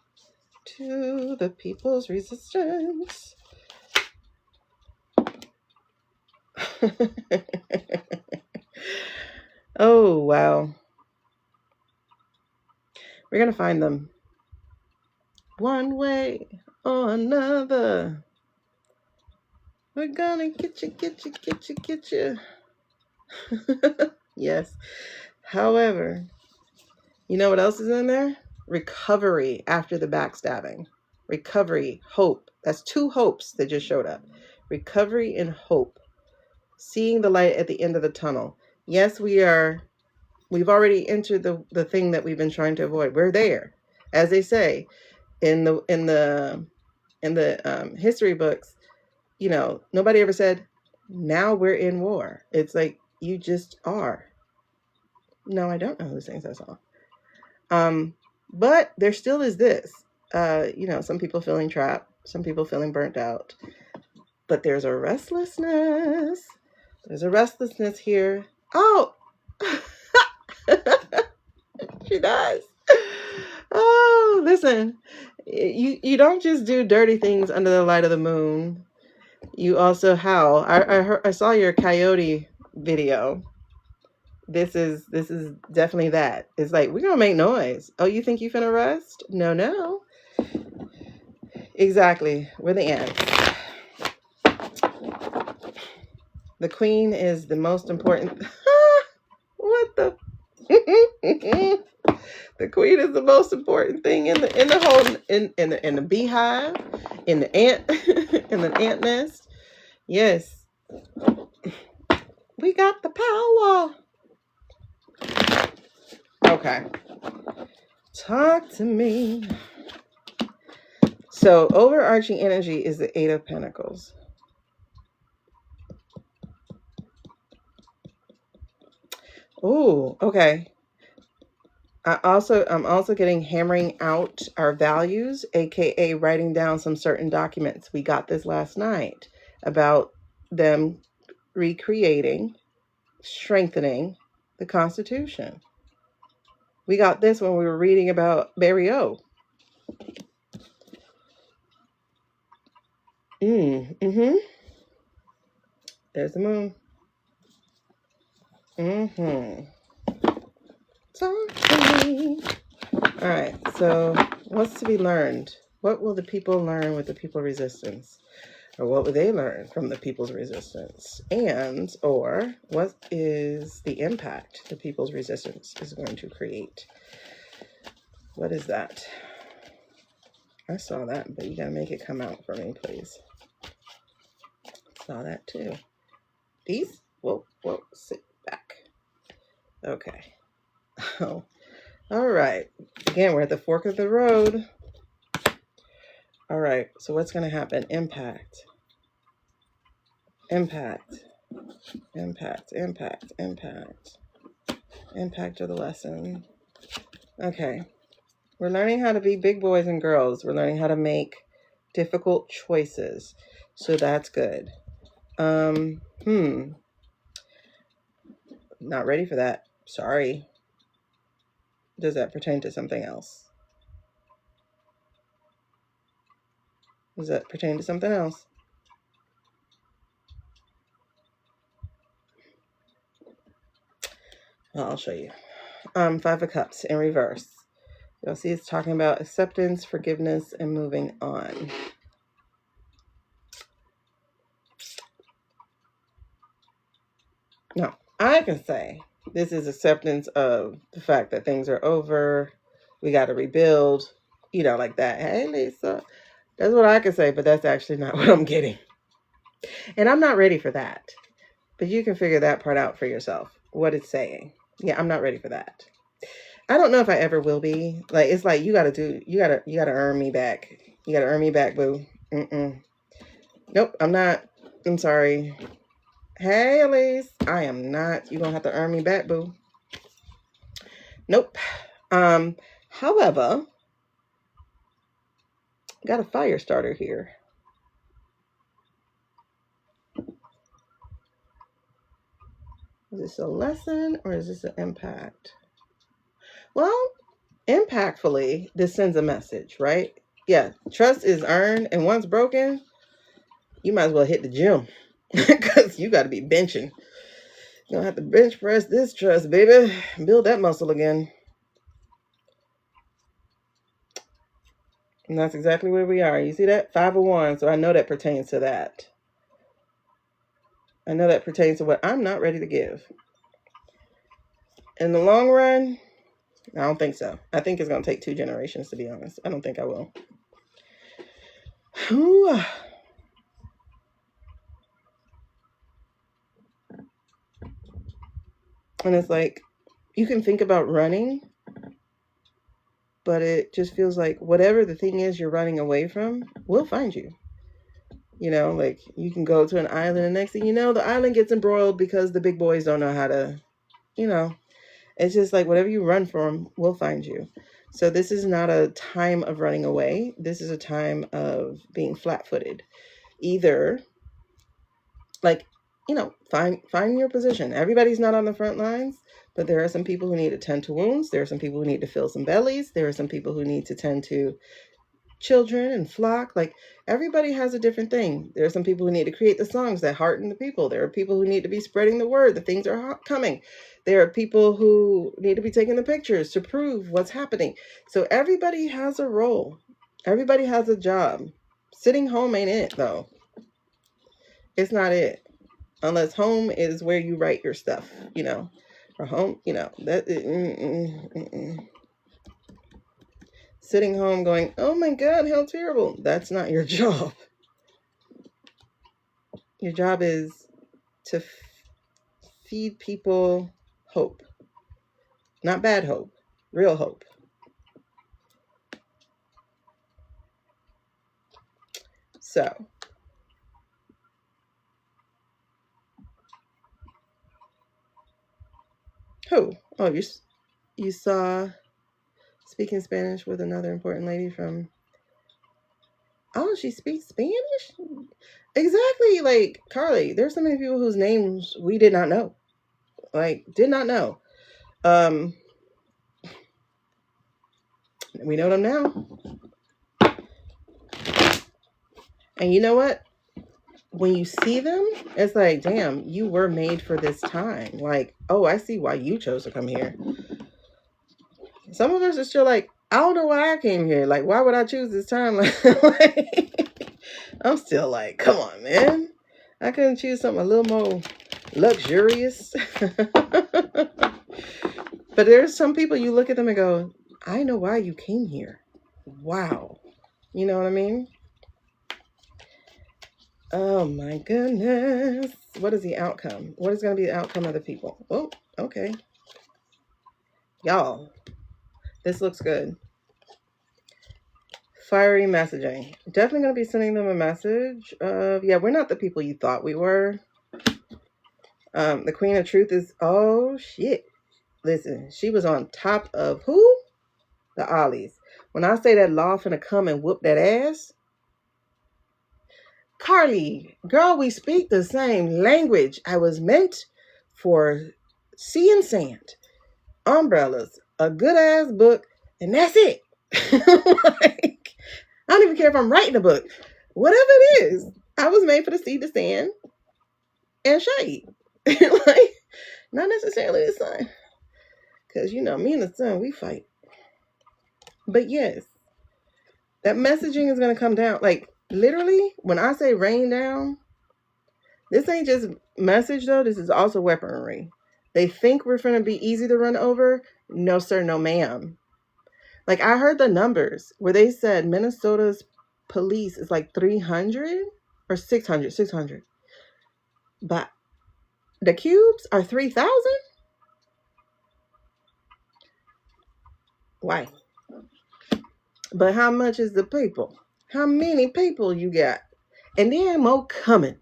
To the people's resistance. Oh, wow. We're going to find them. One way or another. We're gonna get you. Yes. However, you know what else is in there? Recovery after the backstabbing. Recovery, hope. That's two hopes that just showed up. Recovery and hope. Seeing the light at the end of the tunnel. Yes, we've already entered the thing that we've been trying to avoid. We're there. As they say in the history books, you know, nobody ever said, now we're in war. It's like, you just are. No, I don't know who sings that song. But there still is this, you know, some people feeling trapped, some people feeling burnt out, but there's a restlessness. There's a restlessness here. Oh, she does. Oh, listen, you don't just do dirty things under the light of the moon. You also howl. I saw your coyote video. This is definitely that. It's like, we're gonna make noise. Oh, you think you finna rest? No. Exactly. We're the ants. The queen is the most important. What the? The queen is the most important thing in the whole in the beehive, in the ant in the ant nest. Yes. We got the power. Okay. Talk to me. So, overarching energy is the Eight of Pentacles. Ooh, okay. I'm also getting hammering out our values, aka writing down some certain documents. We got this last night about them recreating, strengthening the Constitution. We got this when we were reading about Barrio. Mm-hmm. There's the moon. Mm-hmm. Talk to me. All right, so what's to be learned? What will the people learn with the people resistance? Or what will they learn from the people's resistance? And, or what is the impact the people's resistance is going to create? What is that? I saw that, but you gotta make it come out for me, please. Saw that too. These? Whoa, sit back. Okay. Oh, all right. Again, we're at the fork of the road. All right, so what's going to happen? Impact of the lesson. Okay, we're learning how to be big boys and girls. We're learning how to make difficult choices. So that's good. Not ready for that. Sorry. Does that pertain to something else? Does that pertain to something else? Well, I'll show you. Five of Cups in reverse. You'll see it's talking about acceptance, forgiveness, and moving on. Now, I can say this is acceptance of the fact that things are over. We got to rebuild, like that. Hey, Lisa. That's what I can say, but that's actually not what I'm getting. And I'm not ready for that. But you can figure that part out for yourself, what it's saying. Yeah, I'm not ready for that. I don't know if I ever will be. Like, it's like you gotta earn me back. You gotta earn me back, boo. Nope, I'm not. I'm sorry. Hey, Elise, I am not. You're gonna have to earn me back, boo. Nope. However, got a fire starter here. Is this a lesson or is this an impact? Well, impactfully, this sends a message, right? Yeah, trust is earned, and once broken, you might as well hit the gym because you got to be benching. You're gonna have to bench press this trust, baby. Build that muscle again. And that's exactly where we are. You see that? 5 of Wands. So I know that pertains to that. I know that pertains to what I'm not ready to give. In the long run, I don't think so. I think it's going to take 2 generations, to be honest. I don't think I will. Ooh. And it's like, you can think about running, but it just feels like whatever the thing is you're running away from will find you. Like you can go to an island and next thing you know, the island gets embroiled because the big boys don't know how to, it's just like whatever you run from will find you. So this is not a time of running away. This is a time of being flat-footed. Either find your position. Everybody's not on the front lines, but there are some people who need to tend to wounds. There are some people who need to fill some bellies. There are some people who need to tend to children and flock. Like everybody has a different thing. There are some people who need to create the songs that hearten the people. There are people who need to be spreading the word that things are coming. There are people who need to be taking the pictures to prove what's happening. So everybody has a role. Everybody has a job. Sitting home ain't it though. It's not it. Unless home is where you write your stuff, or home, sitting home going, oh my God, how terrible. That's not your job. Your job is to feed people hope. Not bad hope, real hope. So, who? Oh, you saw speaking Spanish with another important lady from... Oh, she speaks Spanish? Exactly, like Carly. There's so many people whose names we did not know. Did not know. We know them now. And you know what? When you see them, it's like, damn, you were made for this time. Like, oh, I see why you chose to come here. Some of us are still like, I don't know why I came here. Like, why would I choose this time? I'm still like, come on, man. I couldn't choose something a little more luxurious. But there's some people you look at them and go, I know why you came here. Wow. You know what I mean? Oh my goodness. What is the outcome? What is going to be the outcome of the people? Oh, okay. Y'all, this looks good. Fiery messaging. Definitely going to be sending them a message of, yeah, we're not the people you thought we were. The Queen of Truth is, oh shit. Listen, she was on top of who? The Ollies. When I say that law finna come and whoop that ass, Carly, girl, we speak the same language. I was meant for sea and sand, umbrellas, a good ass book, and that's it. Like, I don't even care if I'm writing a book. Whatever it is, I was made for the sea, the sand, and shade. Like, not necessarily the sun. Because, you know, me and the sun, we fight. But yes, that messaging is going to come down. Like, literally, when I say rain down, this ain't just message, though. This is also weaponry. They think we're going to be easy to run over. No, sir, no, ma'am. Like, I heard the numbers where they said Minnesota's police is like 300 or 600. But the cubes are 3,000? Why? But how much is the people? How many people you got? And then more coming.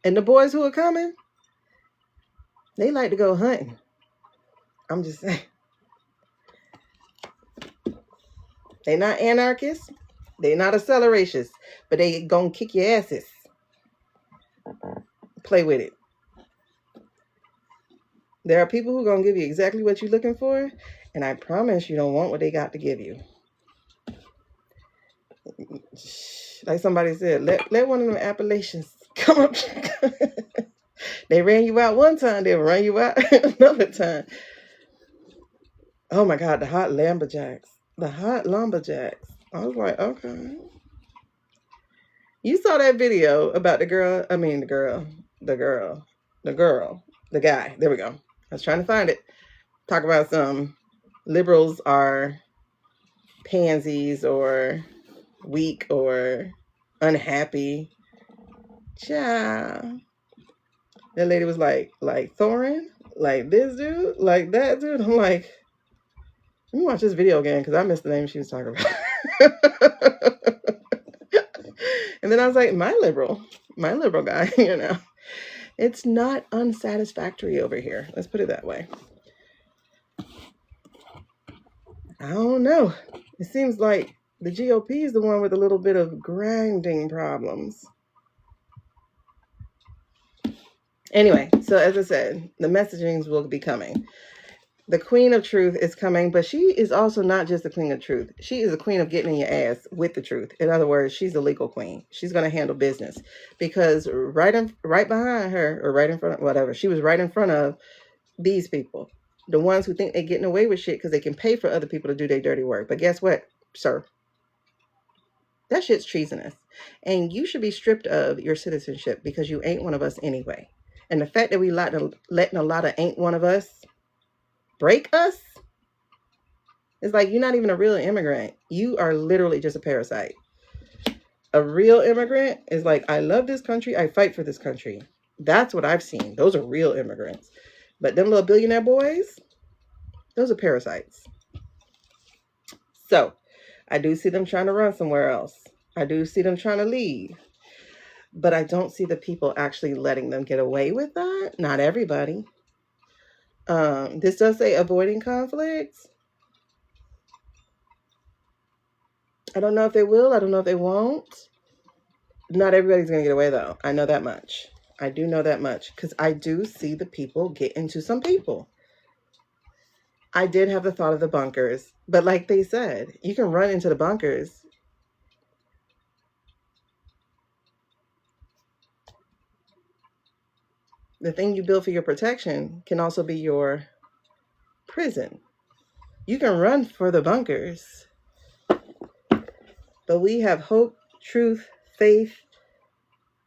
And the boys who are coming, they like to go hunting. I'm just saying. They not anarchists. They not accelerationists. But they gonna kick your asses. Play with it. There are people who gonna give you exactly what you're looking for. And I promise you don't want what they got to give you. Like somebody said, let one of them Appalachians come up. They ran you out one time, they'll run you out another time. Oh my God, the hot lumberjacks. The hot lumberjacks. I was like, okay. You saw that video about the guy. There we go. I was trying to find it. Talk about some liberals are pansies or weak or unhappy. Child. That lady was like Thorin, like this dude, like that dude. I'm like, let me watch this video again because I missed the name she was talking about. And then I was like, my liberal guy, you know. It's not unsatisfactory over here. Let's put it that way. I don't know. It seems like the GOP is the one with a little bit of grinding problems. Anyway, so as I said, the messagings will be coming. The Queen of Truth is coming, but she is also not just the Queen of Truth. She is a queen of getting in your ass with the truth. In other words, she's a legal queen. She's going to handle business because right behind her, or right in front of, whatever, she was right in front of these people, the ones who think they're getting away with shit because they can pay for other people to do their dirty work. But guess what, sir? That shit's treasonous. And you should be stripped of your citizenship because you ain't one of us anyway. And the fact that we letting a lot of ain't one of us break us, it's like you're not even a real immigrant. You are literally just a parasite. A real immigrant is like, I love this country. I fight for this country. That's what I've seen. Those are real immigrants. But them little billionaire boys, those are parasites. So I do see them trying to run somewhere else. I do see them trying to leave. But I don't see the people actually letting them get away with that. Not everybody. This does say avoiding conflicts. I don't know if they will. I don't know if they won't. Not everybody's going to get away, though. I know that much. I do know that much because I do see the people get into some people. I did have the thought of the bunkers, but like they said, you can run into the bunkers. The thing you build for your protection can also be your prison. You can run for the bunkers. But we have hope, truth, faith,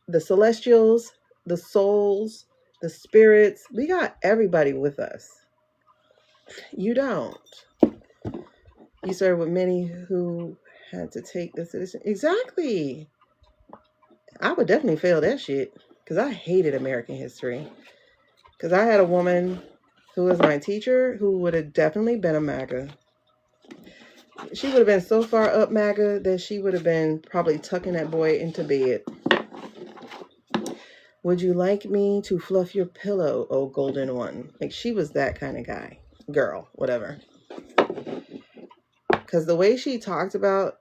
the celestials, the souls, the spirits. We got everybody with us. You don't. You serve with many who had to take the citizen. Exactly. I would definitely fail that shit because I hated American history. Because I had a woman who was my teacher who would have definitely been a MAGA. She would have been so far up MAGA that she would have been probably tucking that boy into bed. Would you like me to fluff your pillow, oh golden one? Like, she was that kind of guy. Girl, whatever. Because the way she talked about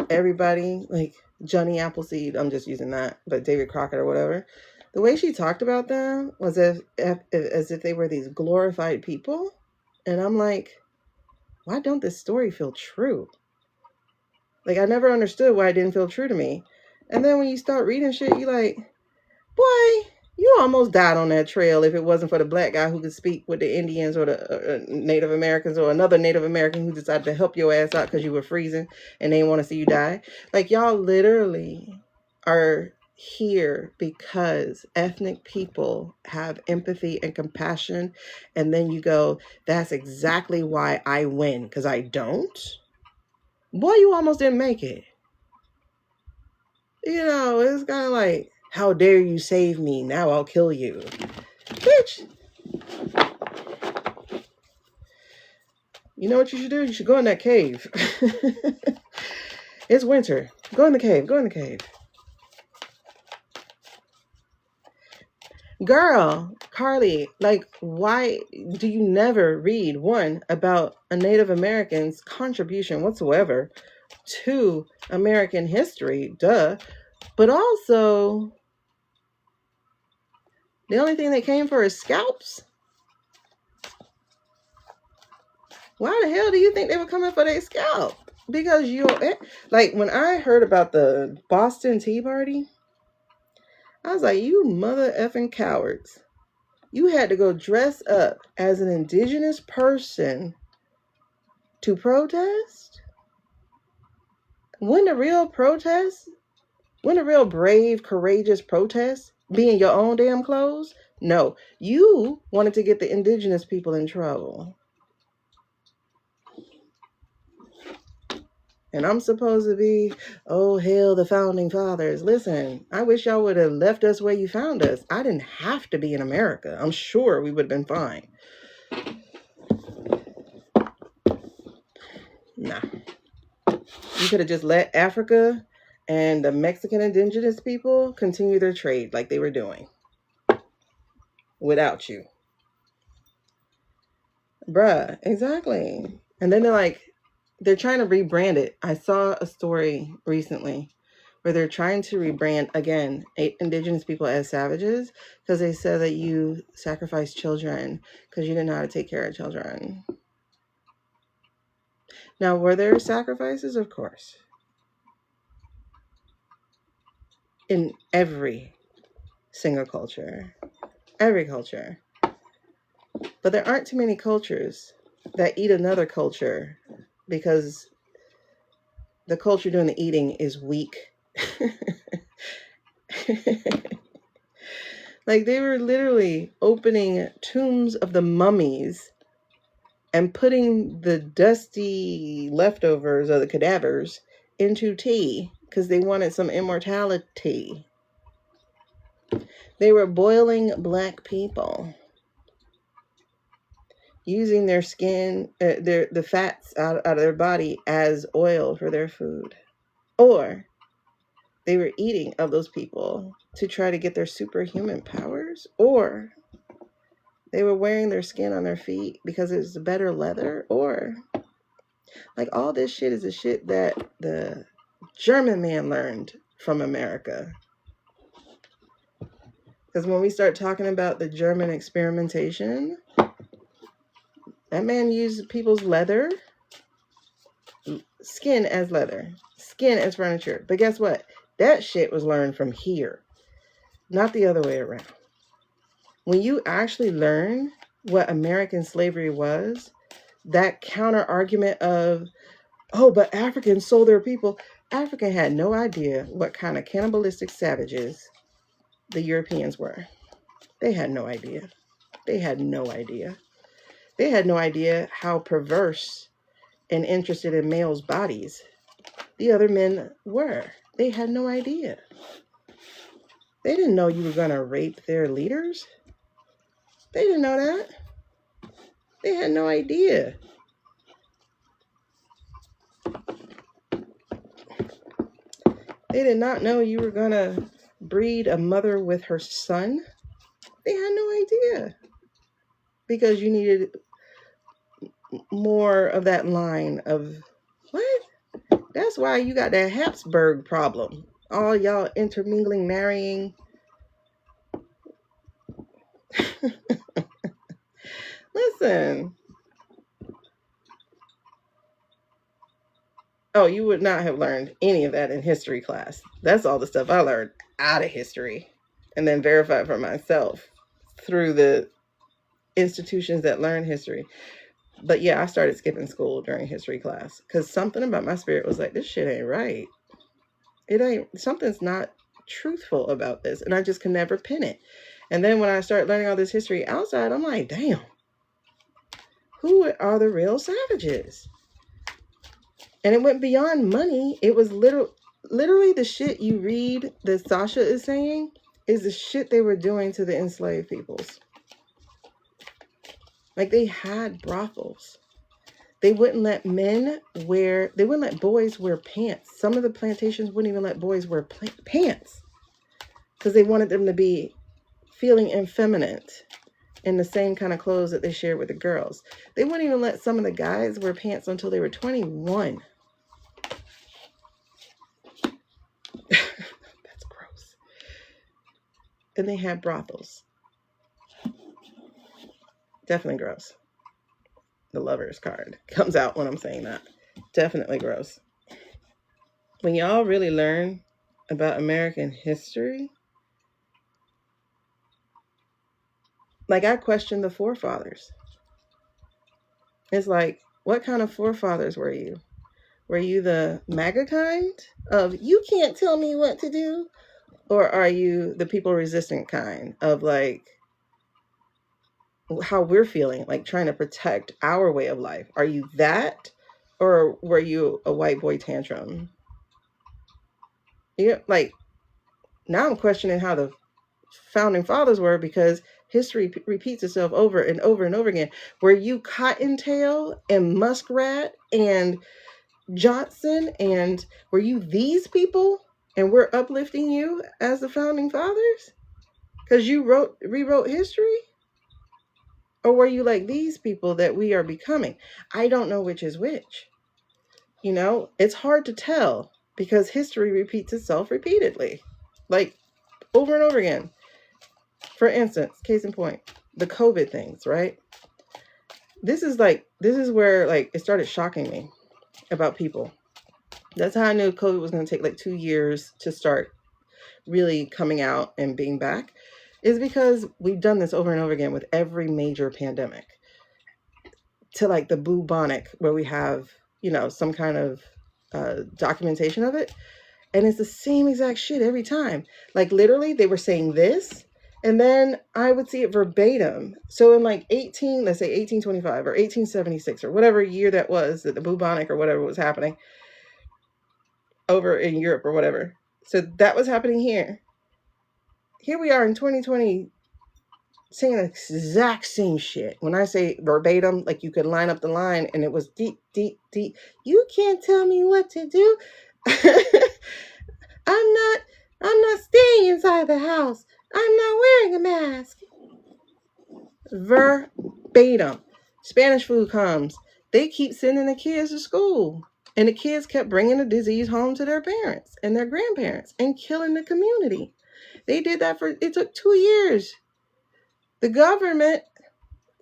everybody, like Johnny Appleseed, I'm just using that, but David Crockett or whatever, the way she talked about them was as if they were these glorified people. And I'm like, why don't this story feel true? Like, I never understood why it didn't feel true to me. And then when you start reading shit, you're like, boy, you almost died on that trail if it wasn't for the black guy who could speak with the Indians or the Native Americans, or another Native American who decided to help your ass out because you were freezing and they didn't want to see you die. Like, y'all literally are here because ethnic people have empathy and compassion, and then you go, that's exactly why I win, because I don't. Boy, you almost didn't make it. You know, it's kind of like, how dare you save me? Now I'll kill you. Bitch. You know what you should do? You should go in that cave. It's winter. Go in the cave. Go in the cave. Girl, Carly, like, why do you never read, one, about a Native American's contribution whatsoever to American history? Duh. But also, the only thing they came for is scalps? Why the hell do you think they were coming for their scalp? Because like, when I heard about the Boston Tea Party, I was like, you mother effing cowards. You had to go dress up as an indigenous person to protest? When the real brave, courageous protest be in your own damn clothes? No, you wanted to get the indigenous people in trouble. And I'm supposed to be, oh, hail the founding fathers. Listen, I wish y'all would have left us where you found us. I didn't have to be in America. I'm sure we would have been fine. Nah. You could have just let Africa and the Mexican indigenous people continue their trade like they were doing without you. Bruh, exactly. And then they're trying to rebrand it. I saw a story recently where they're trying to rebrand, again, indigenous people as savages because they said that you sacrifice children because you didn't know how to take care of children. Now, were there sacrifices? Of course. In every single culture. Every culture. But there aren't too many cultures that eat another culture because the culture doing the eating is weak. Like, they were literally opening tombs of the mummies and putting the dusty leftovers of the cadavers into tea because they wanted some immortality. They were boiling black people, using their skin, the fats out of their body as oil for their food. Or they were eating of those people to try to get their superhuman powers. Or they were wearing their skin on their feet because it's better leather. Or, like, all this shit is the shit that the German man learned from America. Because when we start talking about the German experimentation, that man used people's leather, skin as leather, skin as furniture. But guess what? That shit was learned from here, not the other way around. When you actually learn what American slavery was, that counter argument of, oh, but Africans sold their people. Africa had no idea what kind of cannibalistic savages the Europeans were. They had no idea. They had no idea. They had no idea how perverse and interested in males' bodies the other men were. They had no idea. They didn't know you were going to rape their leaders. They didn't know that. They had no idea. They did not know you were going to breed a mother with her son. They had no idea. Because you needed more of that line of, what? That's why you got that Habsburg problem. All y'all intermingling, marrying. Listen. Oh, you would not have learned any of that in history class. That's all the stuff I learned out of history. and then verify for myself through the institutions that learn history. But yeah, I started skipping school during history class because something about my spirit was like, this shit ain't right. It ain't, something's not truthful about this. And I just can never pin it. And then when I started learning all this history outside, I'm like, damn, who are the real savages? And it went beyond money. It was literally the shit you read that Sasha is saying is the shit they were doing to the enslaved peoples. Like, they had brothels. They wouldn't let boys wear pants. Some of the plantations wouldn't even let boys wear pants because they wanted them to be feeling effeminate in the same kind of clothes that they shared with the girls. They wouldn't even let some of the guys wear pants until they were 21. That's gross. And they had brothels. Definitely gross. The lover's card comes out when I'm saying that. Definitely gross. When y'all really learn about American history, like, I question the forefathers. It's like, what kind of forefathers were you? Were you the MAGA kind of, you can't tell me what to do? Or are you the people resistant kind of, like, how we're feeling, like trying to protect our way of life? Are you that? Or were you a white boy tantrum? Yeah, like, now I'm questioning how the founding fathers were, because history repeats itself over and over and over again. Were you Cottontail and Muskrat and Johnson, and were you these people and we're uplifting you as the founding fathers because you rewrote history? Or were you like these people that we are becoming? I don't know which is which. You know, it's hard to tell because history repeats itself repeatedly, like over and over again. For instance, case in point, the COVID things, right? This is where, like, it started shocking me about people. That's how I knew COVID was going to take like 2 years to start really coming out and being back, is because we've done this over and over again with every major pandemic, to like the bubonic, where we have, you know, some kind of documentation of it. And it's the same exact shit every time. Like, literally, they were saying this, and then I would see it verbatim. So in like let's say 1825 or 1876 or whatever year that was, that the bubonic or whatever was happening over in Europe or whatever. So that was happening here. Here we are in 2020 saying the exact same shit. When I say verbatim, like, you could line up the line and it was deep, deep, deep. You can't tell me what to do. I'm not staying inside the house. I'm not wearing a mask. Verbatim. Spanish flu comes. They keep sending the kids to school. And the kids kept bringing the disease home to their parents and their grandparents and killing the community. They did that it took 2 years. The government,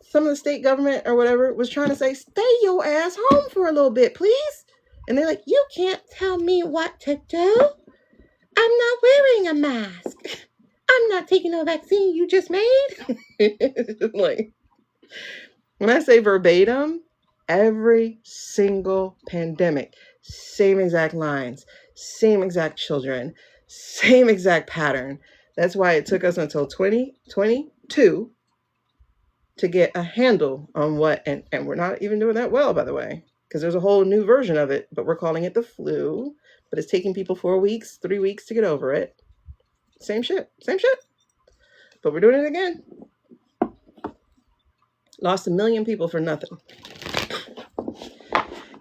some of the state government or whatever, was trying to say, stay your ass home for a little bit, please. And they're like, you can't tell me what to do. I'm not wearing a mask. I'm not taking no vaccine you just made. Like, when I say verbatim, every single pandemic, same exact lines, same exact children, same exact pattern. That's why it took us until 2022 to get a handle on what, and we're not even doing that well, by the way, because there's a whole new version of it, but we're calling it the flu, but it's taking people 4 weeks, 3 weeks to get over it. Same shit, but we're doing it again. Lost 1 million people for nothing.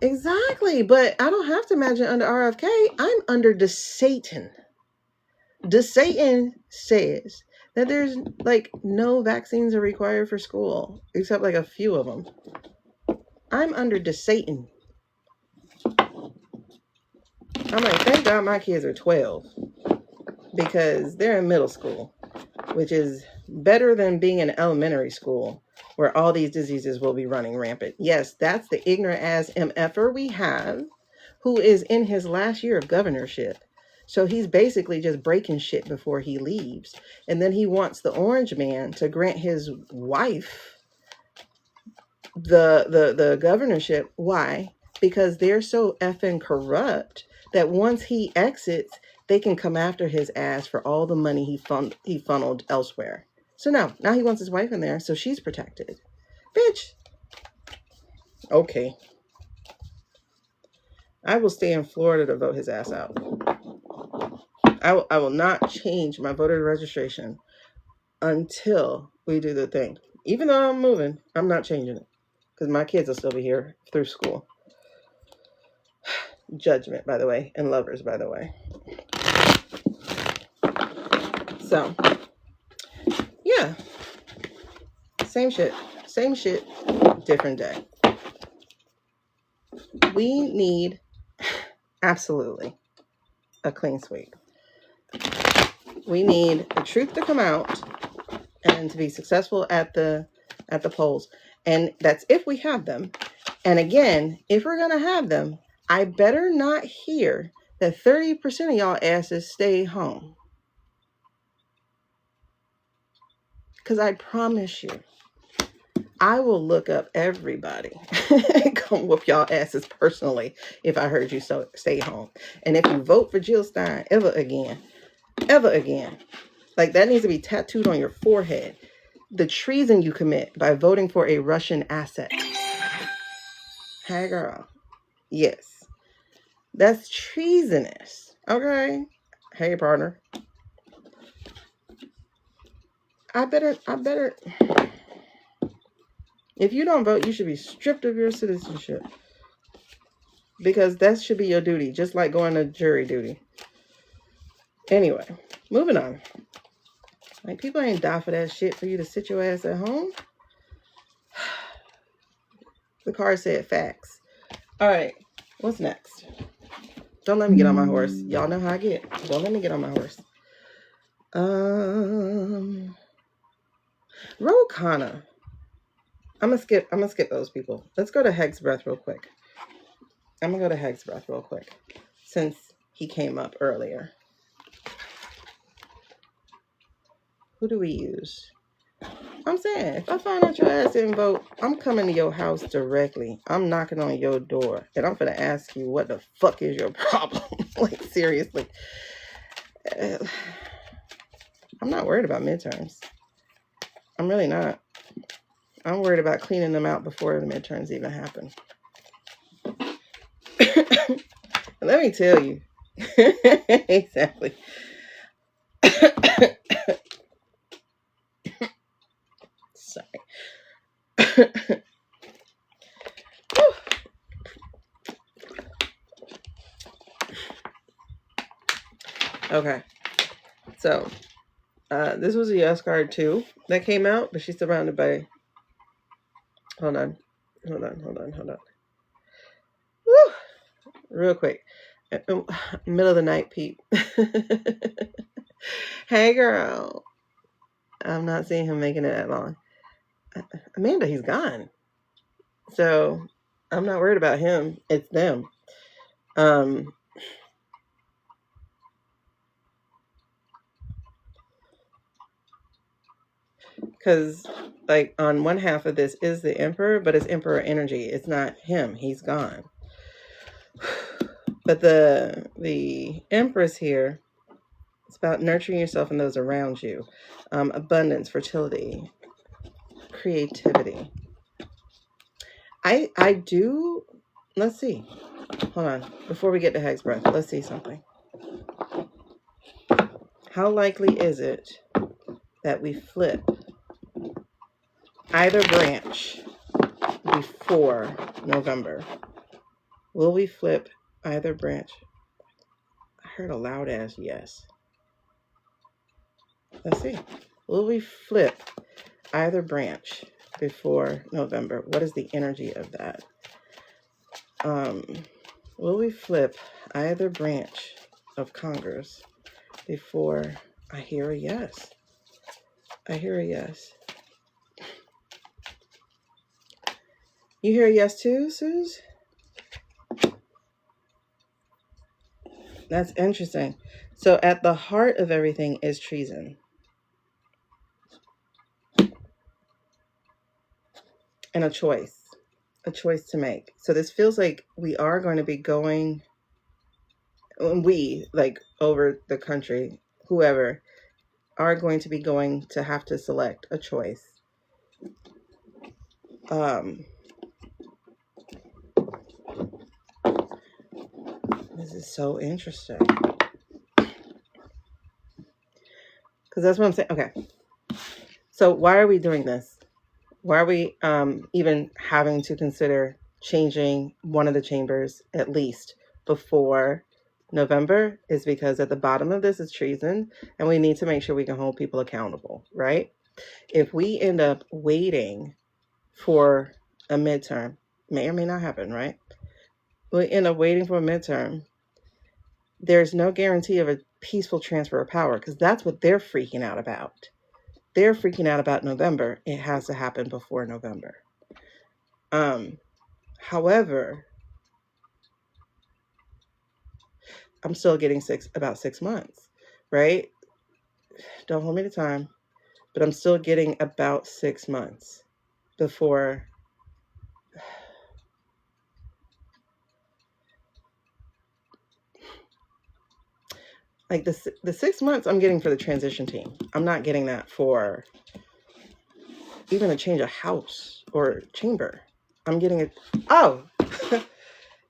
Exactly, but I don't have to imagine under RFK. I'm under the Satan. The Satan says that there's like no vaccines are required for school, except like a few of them. I'm under the Satan. I'm like, thank God my kids are 12, because they're in middle school, which is better than being in elementary school where all these diseases will be running rampant. Yes, that's the ignorant ass MFer we have, who is in his last year of governorship, So he's basically just breaking shit before he leaves. And then he wants the orange man to grant his wife the governorship. Why? Because they're so effing corrupt that once he exits, they can come after his ass for all the money he funneled elsewhere. So now he wants his wife in there, so she's protected. Bitch. Okay. I will stay in Florida to vote his ass out. I will not change my voter registration until we do the thing. Even though I'm moving, I'm not changing it. Because my kids will still be here through school. Judgment, by the way, and lovers, by the way. So, yeah. Same shit, different day. We need absolutely a clean sweep. We need the truth to come out and to be successful at the polls. And that's if we have them. And again, if we're going to have them, I better not hear that 30% of y'all asses stay home. Because I promise you, I will look up everybody and come whoop y'all asses personally if I heard you stay home. And if you vote for Jill Stein ever again, like that needs to be tattooed on your forehead. The treason you commit by voting for a Russian asset. Hey girl. Yes. That's treasonous. Okay. Hey partner. I better. If you don't vote, you should be stripped of your citizenship. Because that should be your duty, just like going to jury duty. Anyway, moving on. Like, people ain't die for that shit for you to sit your ass at home. The card said facts. All right, what's next? Don't let me get on my horse. Y'all know how I get. Don't let me get on my horse. Ro Khanna. I'm gonna skip those people. Let's go to Heg's Breath real quick. Since he came up earlier. Who do we use? I'm saying, if I find out your ass didn't vote, I'm coming to your house directly. I'm knocking on your door. And I'm going to ask you, what the fuck is your problem? Like, seriously. I'm not worried about midterms. I'm really not. I'm worried about cleaning them out before the midterms even happen. Let me tell you. Exactly. Sorry. Okay. So, this was a yes card too that came out, but she's surrounded by... Hold on. Woo! Real quick. Middle of the night, Pete. Hey, girl. I'm not seeing him making it that long. Amanda, he's gone. So, I'm not worried about him. It's them. Because, like, on one half of this is the Emperor, but it's Emperor energy. It's not him. He's gone. But the Empress here, it's about nurturing yourself and those around you. Abundance, fertility, creativity. I do... Let's see. Hold on. Before we get to Heg's Breath, let's see something. How likely is it that we flip either branch before November? Will we flip either branch? I heard a loud ass yes. Let's see. Will we flip either branch before November? What is the energy of that? Will we flip either branch of Congress before... I hear a yes. You hear a yes too, Suze? That's interesting. So at the heart of everything is treason and a choice to make. So this feels like we are going to be going, we, like over the country, whoever, are going to be going to have to select a choice. This is so interesting. Because that's what I'm saying. Okay. So why are we doing this? Why are we even having to consider changing one of the chambers at least before November? Is because at the bottom of this is treason, and we need to make sure we can hold people accountable, right? If we end up waiting for a midterm, may or may not happen, right? We end up waiting for a midterm. There's no guarantee of a peaceful transfer of power, because that's what they're freaking out about. They're freaking out about November. It has to happen before November. However, I'm still getting about 6 months, right? Don't hold me to time, but I'm still getting about 6 months before. Like the 6 months I'm getting for the transition team. I'm not getting that for even a change of house or chamber. I'm getting it. Oh,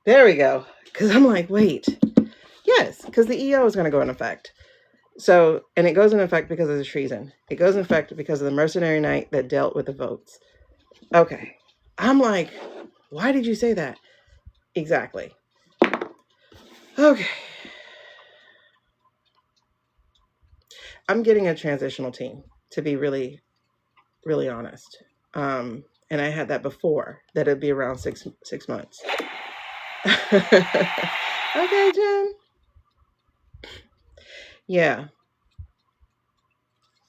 there we go. Because I'm like, wait. Yes, because the EO is going to go in effect. So, and it goes in effect because of the treason. It goes in effect because of the mercenary knight that dealt with the votes. Okay. I'm like, why did you say that? Exactly. Okay. I'm getting a transitional team, to be really, really honest. And I had that before, that it'd be around six months. Okay, Jen. Yeah.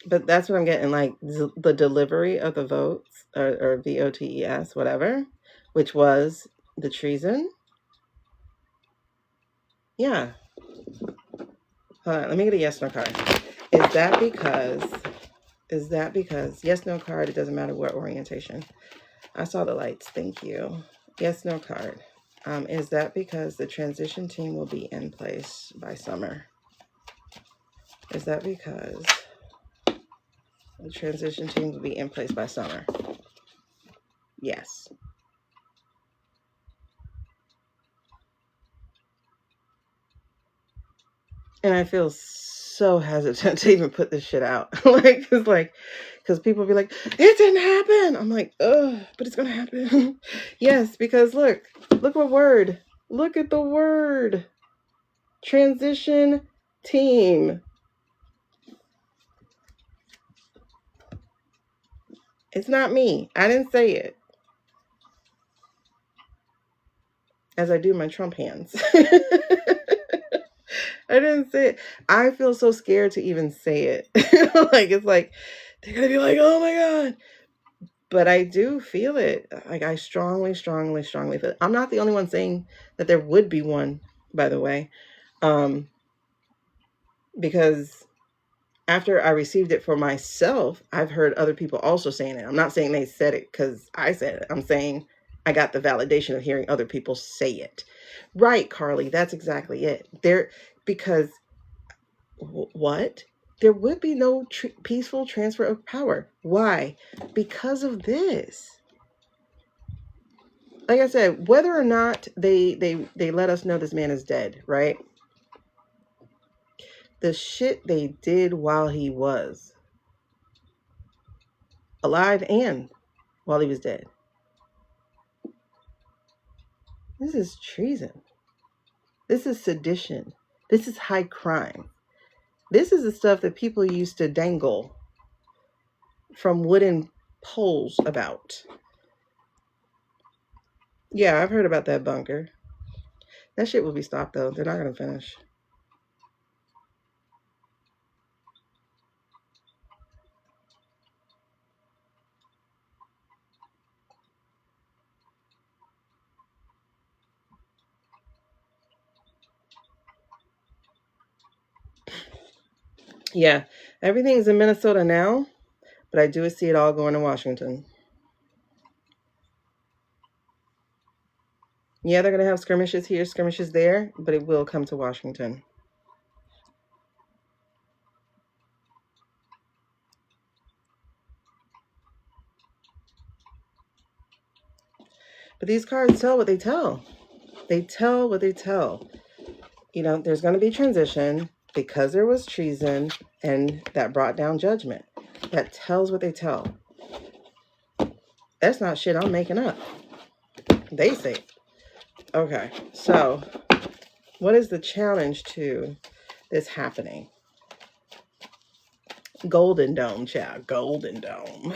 But that's what I'm getting, like the delivery of the votes, or VOTES, whatever, which was the treason. Yeah. Hold on, let me get a yes, no card. Is that because, yes, no card, it doesn't matter what orientation. I saw the lights, thank you. Yes, no card. Is that because the transition team will be in place by summer? Is that because the transition team will be in place by summer? Yes. And I feel so hesitant to even put this shit out. Because people be like, it didn't happen. I'm like, ugh, but it's going to happen. Yes, because look what word. Look at the word. Transition team. It's not me. I didn't say it. As I do my Trump hands. I didn't say it. I feel so scared to even say it. It's like, they're going to be like, oh my God. But I do feel it. Like, I strongly, strongly, strongly feel it. I'm not the only one saying that there would be one, by the way. Because after I received it for myself, I've heard other people also saying it. I'm not saying they said it because I said it. I'm saying I got the validation of hearing other people say it. Right, Carly, that's exactly it. Because what? There would be no peaceful transfer of power. Why? Because of this. Like I said, whether or not they let us know this man is dead, right? The shit they did while he was alive and while he was dead. This is treason. This is sedition. This is high crime. This is the stuff that people used to dangle from wooden poles about. Yeah, I've heard about that bunker. That shit will be stopped, though. They're not going to finish. Yeah, everything's in Minnesota now, but I do see it all going to Washington. Yeah, they're going to have skirmishes here, skirmishes there, but it will come to Washington. But these cards tell what they tell. They tell what they tell. You know, there's going to be transition because there was treason and that brought down judgment. That tells what they tell. That's not shit I'm making up. They say. Okay, so what is the challenge to this happening? Golden Dome, child. Golden Dome.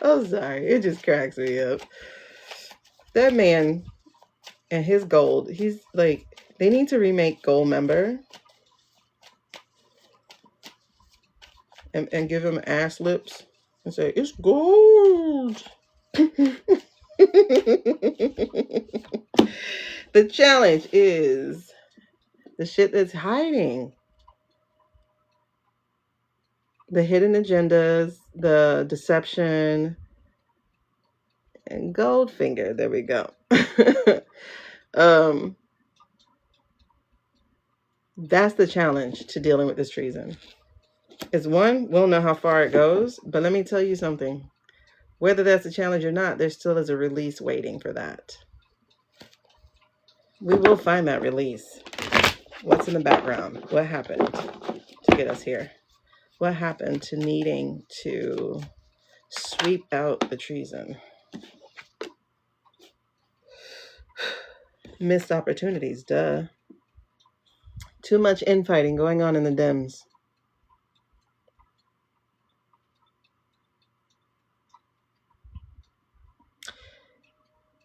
Oh, sorry. It just cracks me up. That man and his gold, he's like, they need to remake Goldmember and give him ass lips and say, it's gold. The challenge is the shit that's hiding. The hidden agendas, the deception, and Goldfinger. There we go. That's the challenge to dealing with this treason. Is one, we'll know how far it goes, but let me tell you something. Whether that's a challenge or not, there still is a release waiting for that. We will find that release. What's in the background? What happened to get us here? What happened to needing to sweep out the treason? Missed opportunities, duh. Too much infighting going on in the Dems.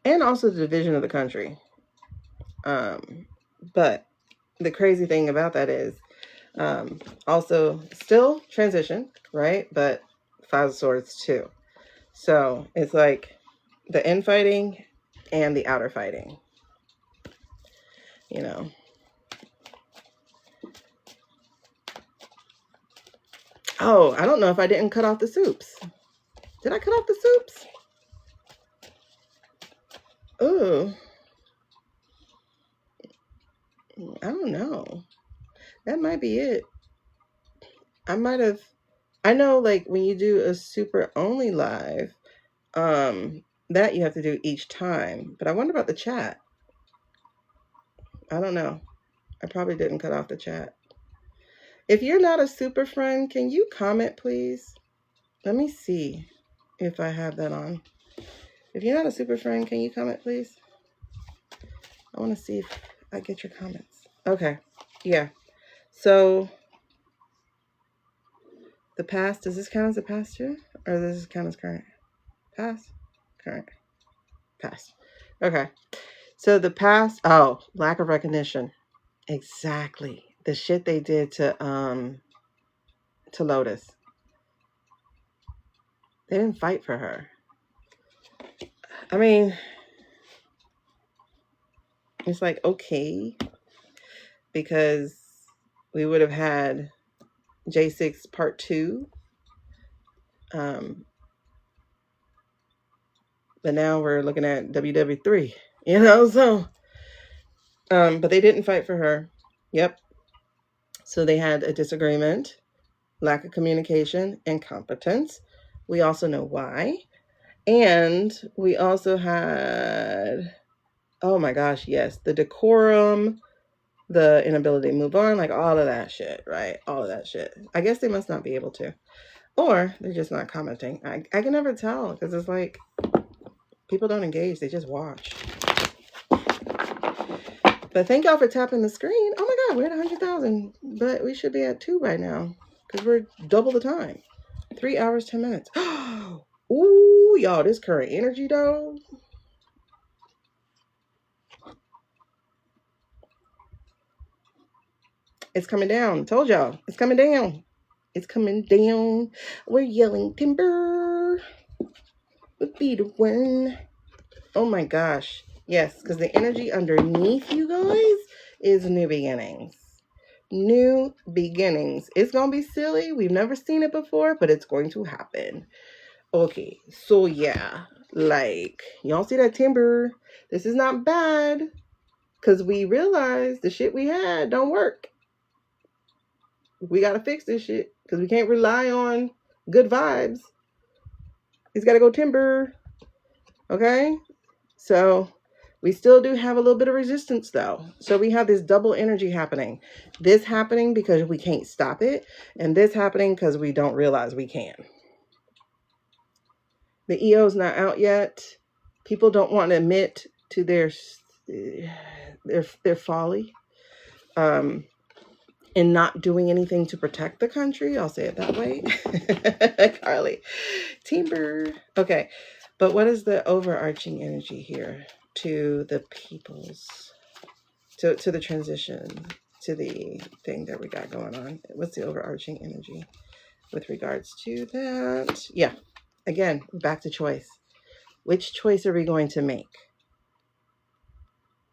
And also the division of the country. But the crazy thing about that is also still transition, right? But Five of Swords too. So it's like the infighting and the outer fighting. You know. Oh, I don't know if I didn't cut off the soups. Did I cut off the soups? Oh. I don't know. That might be it. I might have. I know, like, when you do a super only live, that you have to do each time. But I wonder about the chat. I don't know. I probably didn't cut off the chat. If you're not a super friend, can you comment, please? Let me see if I have that on. If you're not a super friend, can you comment, please? I want to see if I get your comments. Okay. Yeah. So the past, does this count as the past too? Or does this count as current? Past? Current. Past. Okay. So the past, oh, lack of recognition. Exactly. The shit they did to Lotus. They didn't fight for her. I mean, it's like, okay, because we would have had J6 part 2. But now we're looking at WW3, you know, so, but they didn't fight for her. Yep. So they had a disagreement, lack of communication, incompetence. We also know why. And we also had, oh my gosh, yes, the decorum, the inability to move on, like all of that shit, right? All of that shit. I guess they must not be able to. Or they're just not commenting. I can never tell because it's like people don't engage. They just watch. But thank y'all for tapping the screen. Oh my God, we're at 100,000. But we should be at 2 right now because we're double the time. 3 hours, 10 minutes. Ooh, y'all, this current energy, though. It's coming down. Told y'all. It's coming down. It's coming down. We're yelling timber. Would be the one. Oh my gosh. Yes, because the energy underneath you guys is new beginnings. new beginnings. It's going to be silly. We've never seen it before, but it's going to happen. Okay, so yeah, like, y'all see that timber? This is not bad, because we realized the shit we had don't work. We got to fix this shit, because we can't rely on good vibes. It's got to go timber. Okay? So we still do have a little bit of resistance, though. So we have this double energy happening. This happening because we can't stop it, and this happening because we don't realize we can. The EO's not out yet. People don't want to admit to their folly in not doing anything to protect the country. I'll say it that way. Carly. Timber. Okay. But what is the overarching energy here to the peoples? To the transition, to the thing that we got going on? What's the overarching energy with regards to that? Yeah. Again, back to choice. Which choice are we going to make?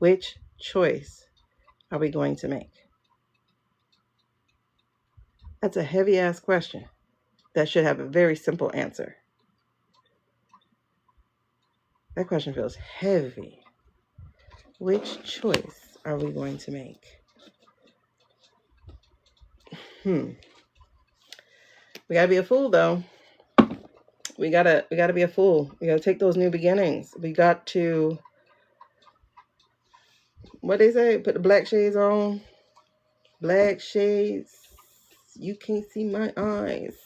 Which choice are we going to make? That's a heavy-ass question that should have a very simple answer. That question feels heavy. Which choice are we going to make? We gotta be a fool, though. We gotta be a fool. We gotta take those new beginnings. We got to, what they say, put the black shades on. Black shades. You can't see my eyes.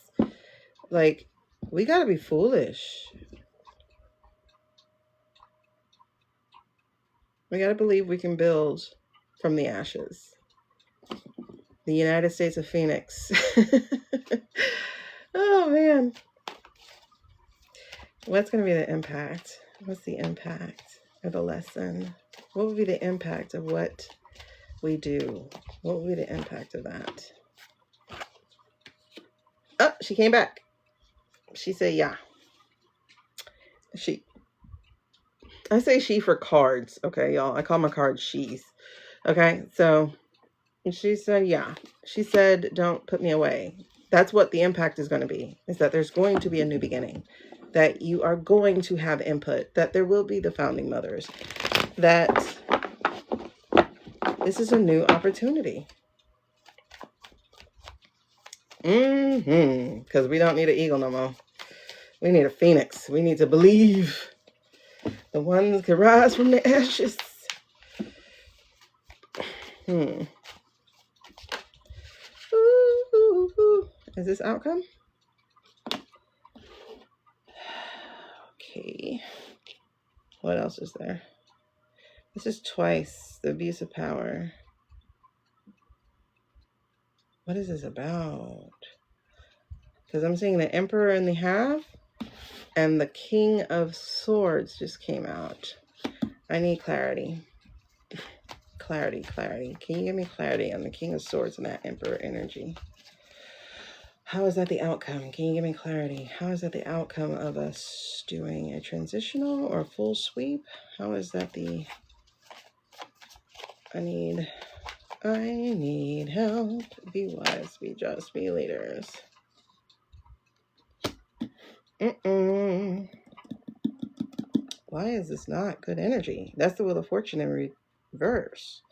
Like, we gotta be foolish. We gotta believe we can build from the ashes. The United States of Phoenix. Oh, man. What's gonna be the impact? What's the impact of the lesson? What would be the impact of what we do? What would be the impact of that? Oh, she came back. She said, yeah. I say she for cards. Okay, y'all. I call my cards she's. Okay, so she said, yeah. She said, don't put me away. That's what the impact is going to be, is that there's going to be a new beginning, that you are going to have input, that there will be the founding mothers, that this is a new opportunity. Because we don't need an eagle no more. We need a phoenix. We need to believe the ones can rise from the ashes. Is this outcome? Okay. What else is there? This is twice the abuse of power. What is this about? Because I'm seeing the Emperor in the half and the King of Swords just came out. I need clarity. Clarity. Can you give me clarity on the King of Swords and that Emperor energy? How is that the outcome? Can you give me clarity? How is that the outcome of us doing a transitional or a full sweep? How is that the... I need help. Be wise, be just, be leaders. Why is this not good energy? That's the Wheel of Fortune in reverse.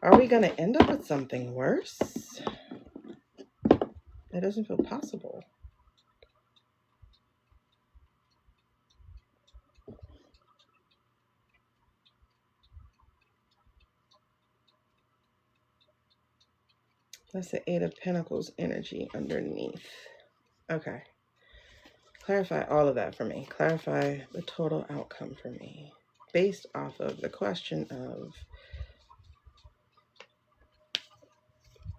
Are we going to end up with something worse? That doesn't feel possible. That's the Eight of Pentacles energy underneath. Okay. Clarify all of that for me. Clarify the total outcome for me. Based off of the question of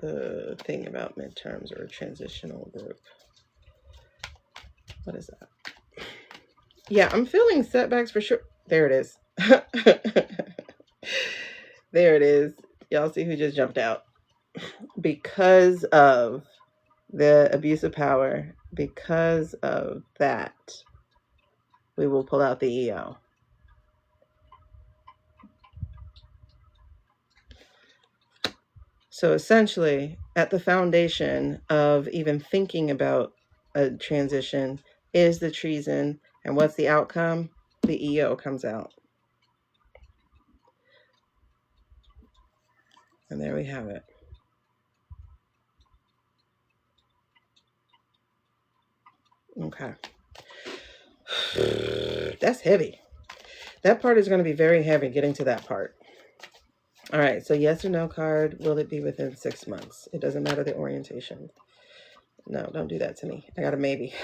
the thing about midterms or a transitional group. What is that? Yeah, I'm feeling setbacks for sure. There it is. There it is. Y'all see who just jumped out? Because of the abuse of power, because of that, we will pull out the EO. So essentially, at the foundation of even thinking about a transition is the treason. And what's the outcome? The EO comes out. And there we have it. Okay. That's heavy. That part is going to be very heavy getting to that part. All right. So yes or no card. Will it be within 6 months? It doesn't matter the orientation. No, don't do that to me. I got a maybe.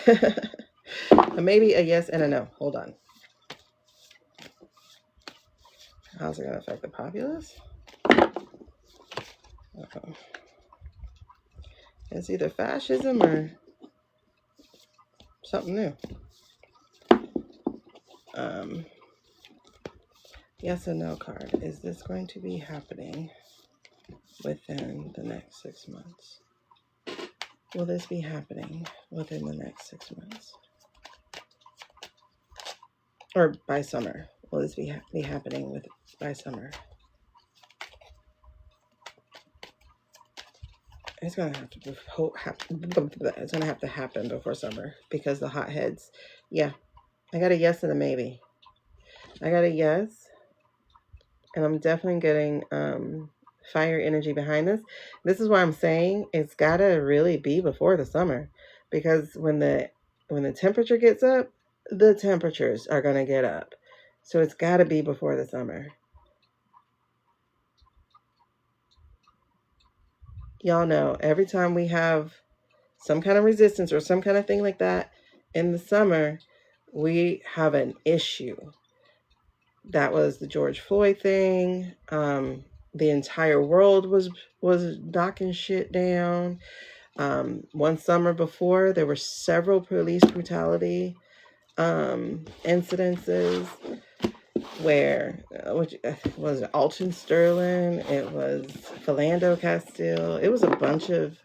A maybe, a yes, and a no. Hold on. How's it going to affect the populace? It's either fascism or something new. Yes or no card. Is this going to be happening within the next 6 months? Will this be happening within the next 6 months? Or by summer? Will this be happening by summer? It's gonna have to happen before summer because the hotheads. Yeah, I got a yes and a maybe. I got a yes, and I'm definitely getting fire energy behind this. This is why I'm saying it's gotta really be before the summer, because when the temperature gets up, the temperatures are gonna get up. So it's gotta be before the summer. Y'all know every time we have some kind of resistance or some kind of thing like that in the summer, we have an issue. That was the George Floyd thing. The entire world was knocking shit down. One summer before, there were several police brutality incidences where, which was Alton Sterling, it was Philando Castile, it was a bunch of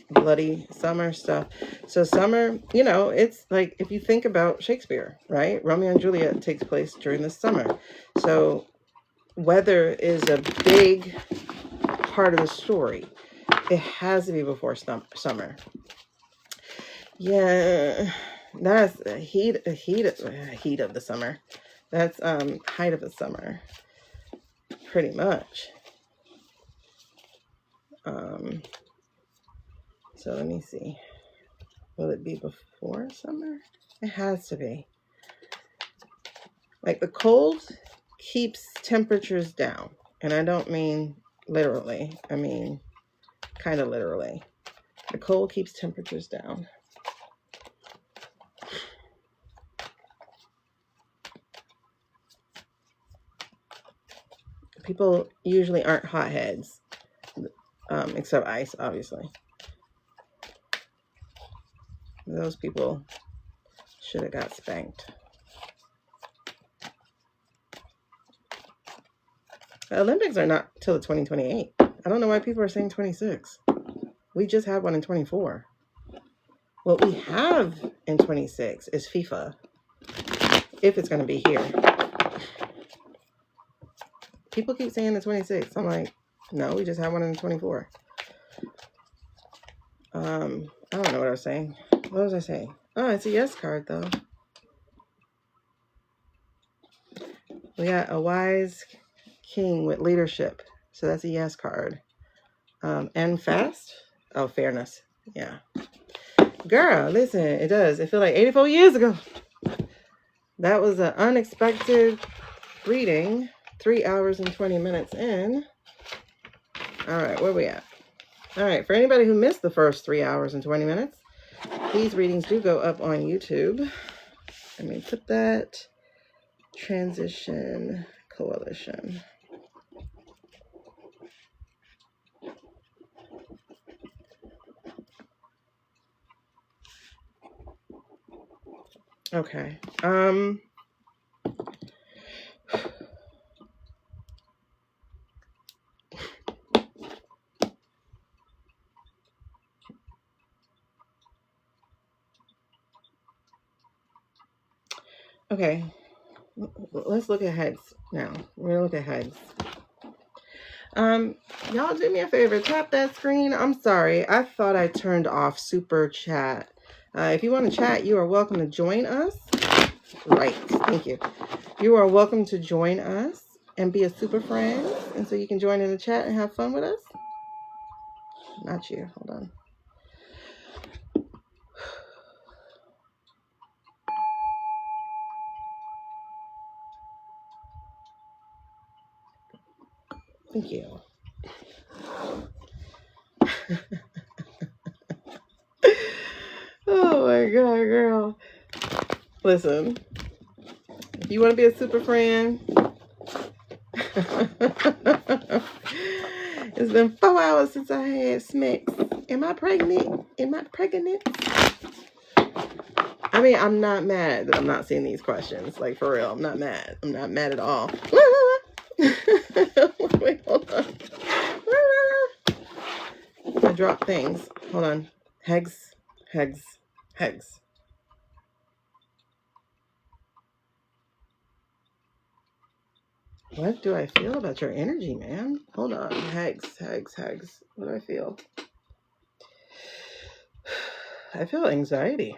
bloody summer stuff. So summer, it's like, if you think about Shakespeare, right? Romeo and Juliet takes place during the summer. So weather is a big part of the story. It has to be before summer. Yeah, that's heat of the summer. That's height of the summer, pretty much. So let me see. Will it be before summer? It has to be. Like, the cold keeps temperatures down. And I don't mean literally. I mean kind of literally. The cold keeps temperatures down. People usually aren't hotheads, except ice, obviously. Those people should have got spanked. The Olympics are not till 2028. I don't know why people are saying 26. We just had one in 24. What we have in 26 is FIFA, if it's going to be here. People keep saying the 26. I'm like, no, we just had one in 24. I don't know what I was saying. What was I saying? Oh, it's a yes card, though. We got a wise king with leadership. So that's a yes card. And fast? Oh, fairness. Yeah. Girl, listen, it does. It feels like 84 years ago. That was an unexpected reading. 3 hours and 20 minutes in. All right, where we at? All right, for anybody who missed the first 3 hours and 20 minutes, these readings do go up on YouTube. Let me put that. Transition Coalition. Okay. Okay. Let's look at heads now. We're going to look at heads. Y'all do me a favor, tap that screen. I'm sorry, I thought I turned off super chat. If you want to chat, you are welcome to join us. Right, thank you. You are welcome to join us and be a super friend, and so you can join in the chat and have fun with us. Not you, hold on. Thank you. Oh my God, girl. Listen, if you want to be a super friend, it's been 4 hours since I had smacks. Am I pregnant? Am I pregnant? I mean, I'm not mad that I'm not seeing these questions. Like, for real, I'm not mad. I'm not mad at all. Wait, hold on. I dropped things. Hold on. Hegs. What do I feel about your energy, man? Hold on. Hegs. What do I feel? I feel anxiety.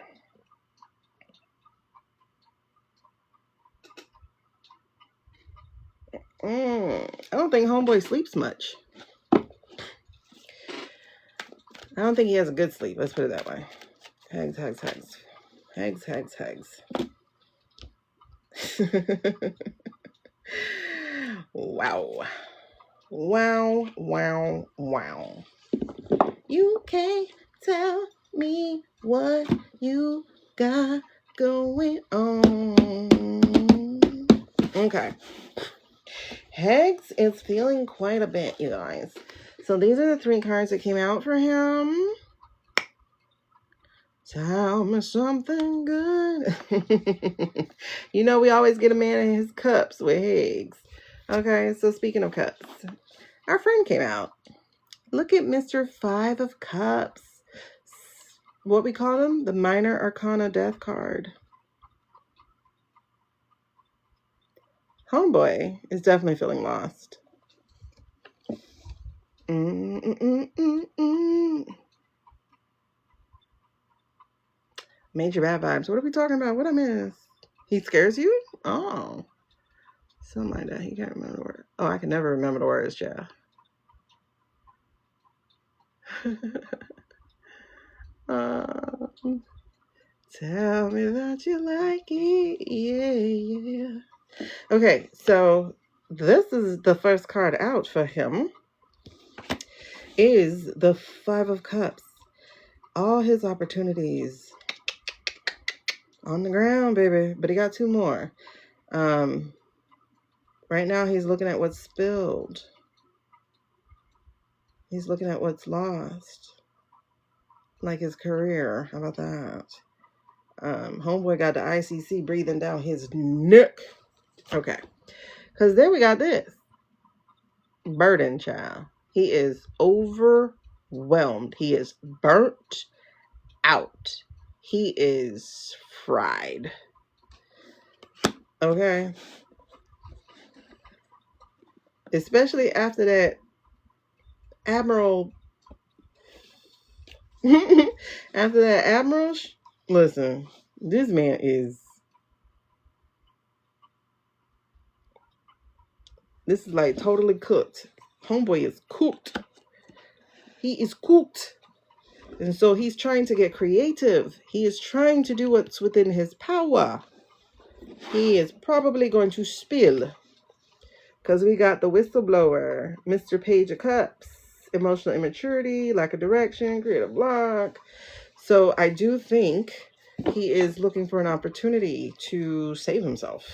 I don't think homeboy sleeps much. I don't think he has a good sleep. Let's put it that way. Hegs. Wow. You can't tell me what you got going on. Okay. Hegs is feeling quite a bit, you guys. So these are the 3 cards that came out for him. Tell me something good. You know, we always get a man in his cups with Hegs. Okay, so speaking of cups, our friend came out. Look at Mr. 5 of Cups. What we call him? The Minor Arcana Death card. Homeboy is definitely feeling lost. Major bad vibes. What are we talking about? What I miss? He scares you? Oh. Something like that. He can't remember the word. Oh, I can never remember the words, yeah. Tell me that you like it. Yeah. Okay, so this is the first card out for him. Is the 5 of Cups. All his opportunities on the ground, baby. But he got 2 more. Right now he's looking at what's spilled. He's looking at what's lost. Like his career. How about that? Homeboy got the ICC breathing down his neck. Okay. Because then we got this. Burden, child. He is overwhelmed. He is burnt out. He is fried. Okay. Especially after that Admiral. After that Admiral. Listen, this man is. This is like totally cooked. Homeboy is cooked. He is cooked. And so he's trying to get creative. He is trying to do what's within his power. He is probably going to spill. Because we got the whistleblower, Mr. Page of Cups, emotional immaturity, lack of direction, creative block. So I do think he is looking for an opportunity to save himself.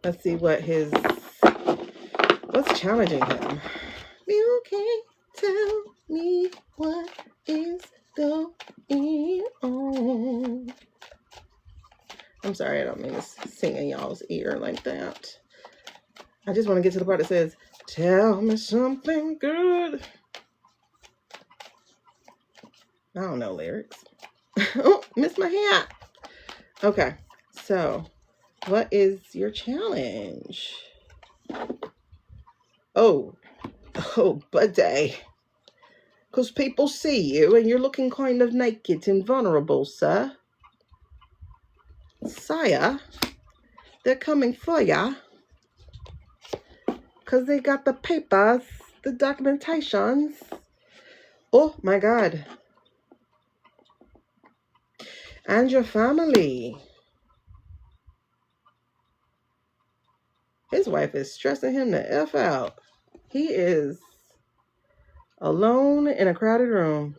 Let's see what's challenging him. You can't tell me what is going on. I'm sorry, I don't mean to sing in y'all's ear like that. I just want to get to the part that says, tell me something good. I don't know lyrics. Oh, missed my hat. Okay, so what is your challenge? Oh, buddy. Because people see you and you're looking kind of naked and vulnerable, sir. Sire, they're coming for ya. Because they got the papers, the documentations. Oh, my God. And your family. His wife is stressing him the F out. He is alone in a crowded room.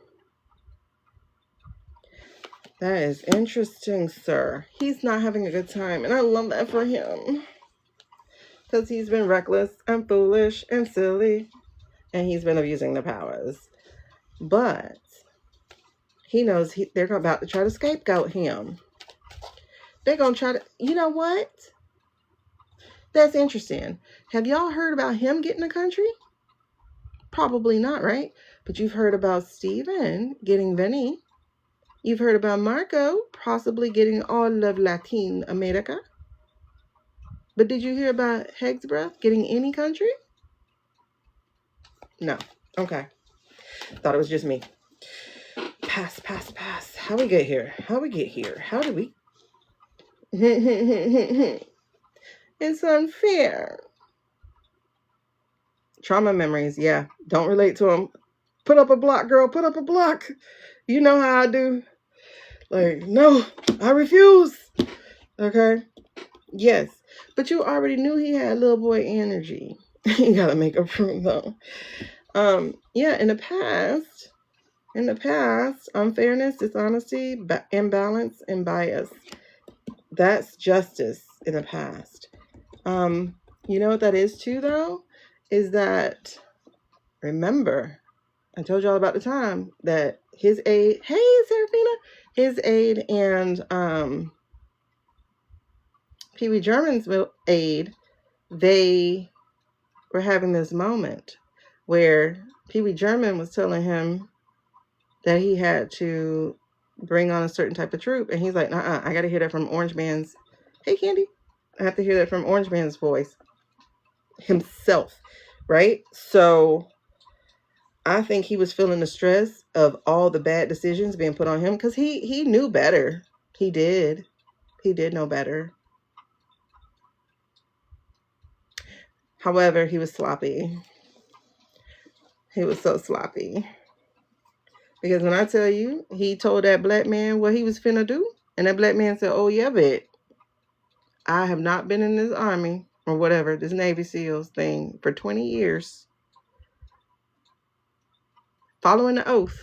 That is interesting, sir. He's not having a good time, and I love that for him. Because he's been reckless and foolish and silly, and he's been abusing the powers. But he knows they're about to try to scapegoat him. They're going to try to... You know what? That's interesting. Have y'all heard about him getting a country? Probably not, right? But you've heard about Stephen getting Vinny. You've heard about Marco possibly getting all of Latin America. But did you hear about Hegsbreath getting any country? No. Okay. Thought it was just me. Pass. How we get here? How do we... It's unfair. Trauma memories, yeah. Don't relate to them. Put up a block, girl. Put up a block. You know how I do. Like, no, I refuse. Okay? Yes. But you already knew he had little boy energy. You gotta make a proof, though. Yeah, in the past, unfairness, dishonesty, imbalance, and bias. That's justice in the past. You know what that is too, though? Is that, remember, I told y'all about the time that his aide, hey, Serafina, his aide and Pee Wee German's aide, they were having this moment where Pee Wee German was telling him that he had to bring on a certain type of troop. And he's like, I got to hear that from Orange Man's, hey, Candy. I have to hear that from Orange Man's voice himself, right? So I think he was feeling the stress of all the bad decisions being put on him because he knew better. He did know better. However, he was sloppy. He was so sloppy. Because when I tell you, he told that black man what he was finna do, and that black man said, oh, yeah, bet. I have not been in this army or whatever, this Navy SEALs thing for 20 years. Following the oath.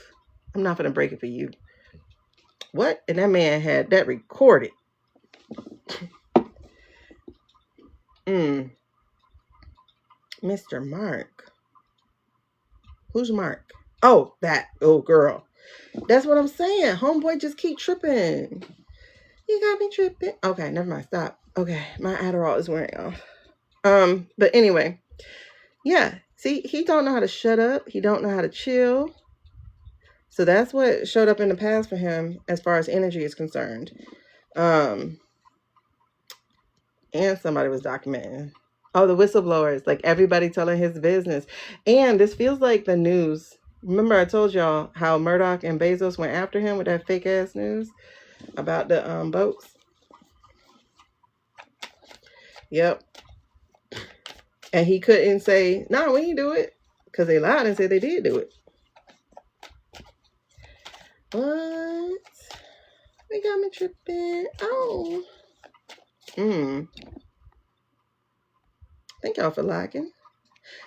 I'm not gonna break it for you. What? And that man had that recorded. Mr. Mark. Who's Mark? Oh, that. Oh, girl. That's what I'm saying. Homeboy just keep tripping. You got me tripping. Okay, never mind. Stop. Okay, my Adderall is wearing off. But anyway. Yeah. See, he don't know how to shut up. He don't know how to chill. So that's what showed up in the past for him as far as energy is concerned. And somebody was documenting. Oh, the whistleblowers, like everybody telling his business. And this feels like the news. Remember I told y'all how Murdoch and Bezos went after him with that fake ass news about the boats? Yep. And he couldn't say, no, we didn't do it. Because they lied and said they did do it. What? They got me tripping. Oh. Thank y'all for liking.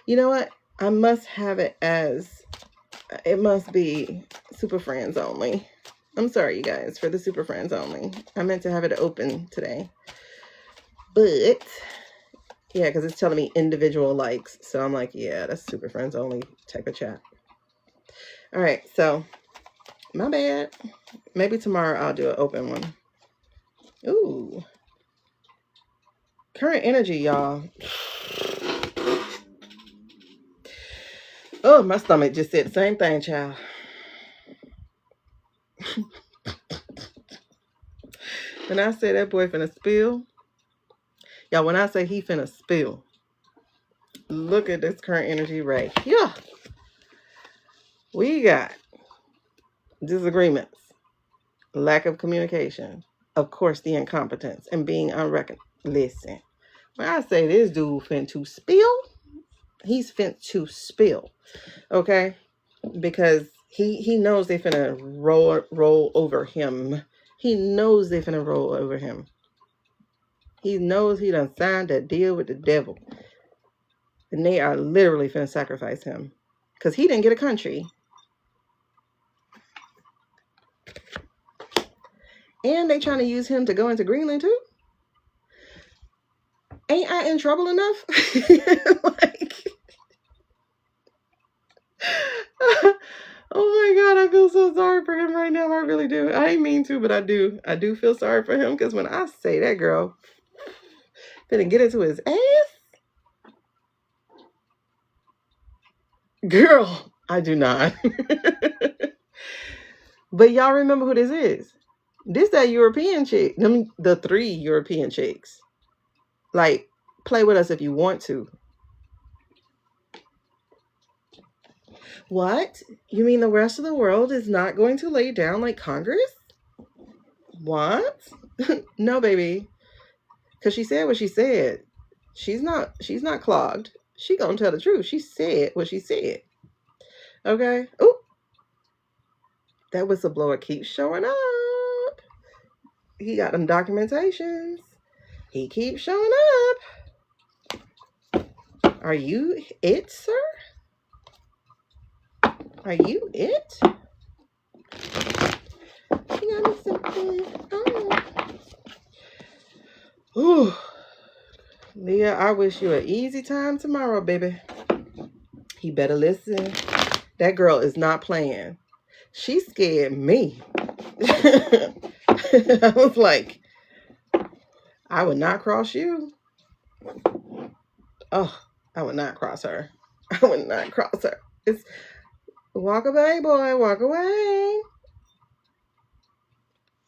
You know what? I must have it as, it must be Super Friends only. I'm sorry, you guys, for the Super Friends only. I meant to have it open today. But, yeah, because it's telling me individual likes. So I'm like, yeah, that's Super Friends only type of chat. All right, so, my bad. Maybe tomorrow I'll do an open one. Ooh. Current energy, y'all. Oh, my stomach just said the same thing, child. When I say that boy finna spill, y'all, when I say he finna spill, look at this current energy right here. We got disagreements, lack of communication, of course, the incompetence, and being unreconciled. Listen, when I say this dude finna to spill, he's finna to spill, okay? Because he knows they finna roll over him. He knows they finna roll over him. He knows he done signed that deal with the devil. And they are literally finna sacrifice him. Because he didn't get a country. And they trying to use him to go into Greenland too? Ain't I in trouble enough? Like, oh my God, I feel so sorry for him right now. I really do. I ain't mean to, but I do. I do feel sorry for him because when I say that girl finna get into his ass, girl, I do not. But y'all remember who this is? This that European chick. The 3 European chicks. Like, play with us if you want to. What? You mean the rest of the world is not going to lay down like Congress? What? No, baby. Because she said what she said. She's not clogged. She gonna tell the truth. She said what she said. Okay? Oop. That whistleblower keeps showing up. He got them documentations. He keeps showing up. Are you it, sir? Are you it? You got me something. Oh. Ooh. Leah, I wish you an easy time tomorrow, baby. He better listen. That girl is not playing. She scared me. I was like, I would not cross you. Oh, I would not cross her. I would not cross her. It's walk away, boy, walk away.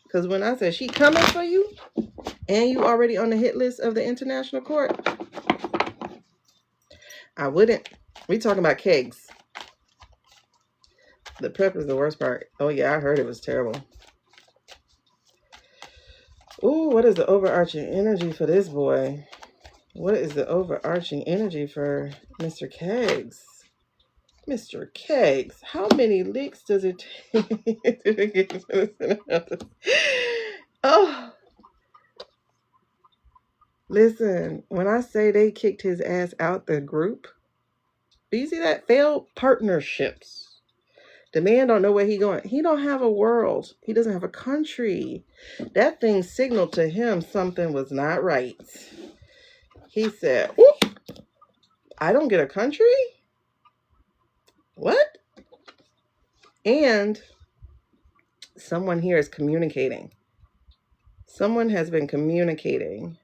Because when I said she coming for you, and you already on the hit list of the international court, I wouldn't. We talking about kegs. The prep is the worst part. Oh yeah, I heard it was terrible. Ooh, what is the overarching energy for this boy? What is the overarching energy for Mr. Kegs? Mr. Kegs, how many licks does it take to get to this? Oh, listen, when I say they kicked his ass out the group, do you see that? Failed partnerships. The man don't know where he going. He don't have a world. He doesn't have a country. That thing signaled to him something was not right. He said, I don't get a country? What? And someone here is communicating. Someone has been communicating.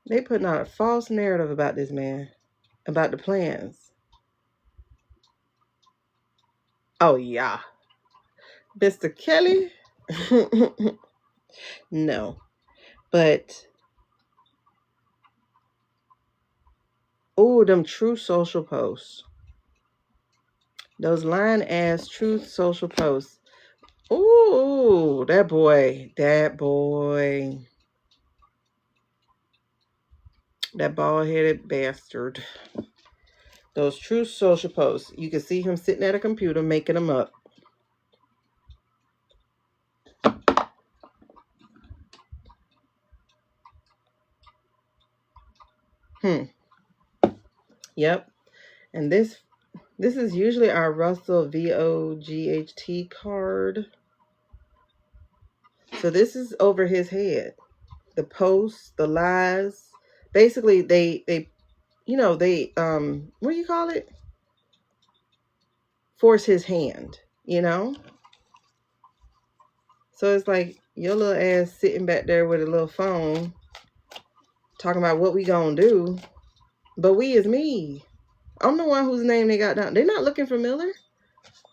They putting out a false narrative about this man, about the plans. Oh, yeah. Mr. Kelly? No. But, oh, them true social posts. Those lying-ass truth social posts. Ooh, that boy. That bald-headed bastard. Those true social posts. You can see him sitting at a computer making them up. Yep. And this is usually our Russell VOGHT card. So this is over his head. The posts, the lies. Basically, they what do you call it? Force his hand, So it's like your little ass sitting back there with a little phone talking about what we gonna do. But we is me. I'm the one whose name they got down. They're not looking for Miller.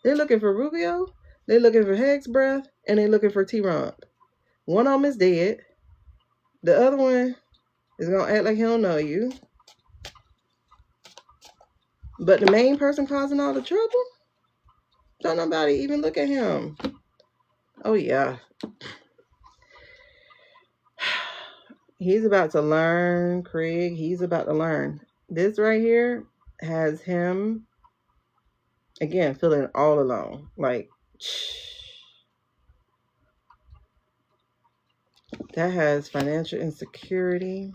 They're looking for Rubio. They're looking for Heggs Breath. And they're looking for T-Rump. One of them is dead. The other one is going to act like he don't know you. But the main person causing all the trouble? Don't nobody even look at him. Oh, yeah. He's about to learn, Craig. He's about to learn. This right here has him, again, feeling all alone. Like, that has financial insecurity.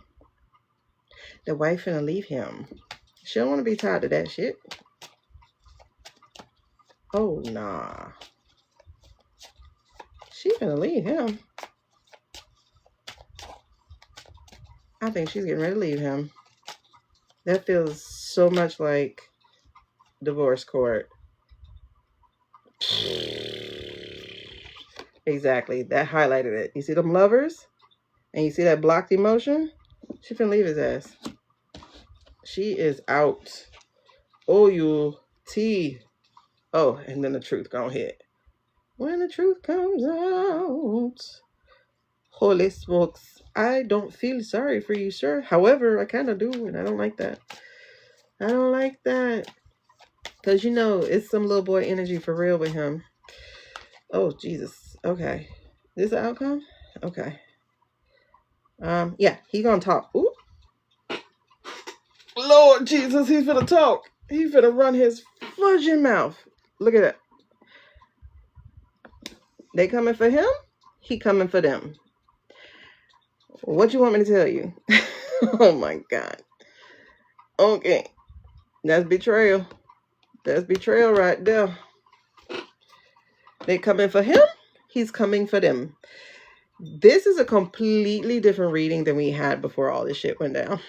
The wife finna leave him. She don't want to be tied to that shit. Oh, nah. She finna leave him. I think she's getting ready to leave him. That feels so much like divorce court. Exactly. That highlighted it. You see them lovers? And you see that blocked emotion? She finna leave his ass. She is out. O-U-T. Oh, and then the truth gonna hit. When the truth comes out. Holy smokes. I don't feel sorry for you, sir. However, I kind of do, and I don't like that. I don't like that. Because, you know, it's some little boy energy for real with him. Oh, Jesus. Okay. This the outcome? Okay. Yeah, he gonna talk. Ooh. Lord Jesus, he's finna talk. He's finna run his fudging mouth. Look at that. They coming for him? He coming for them. What you want me to tell you? Oh my God. Okay. That's betrayal. That's betrayal right there. They coming for him? He's coming for them. This is a completely different reading than we had before all this shit went down.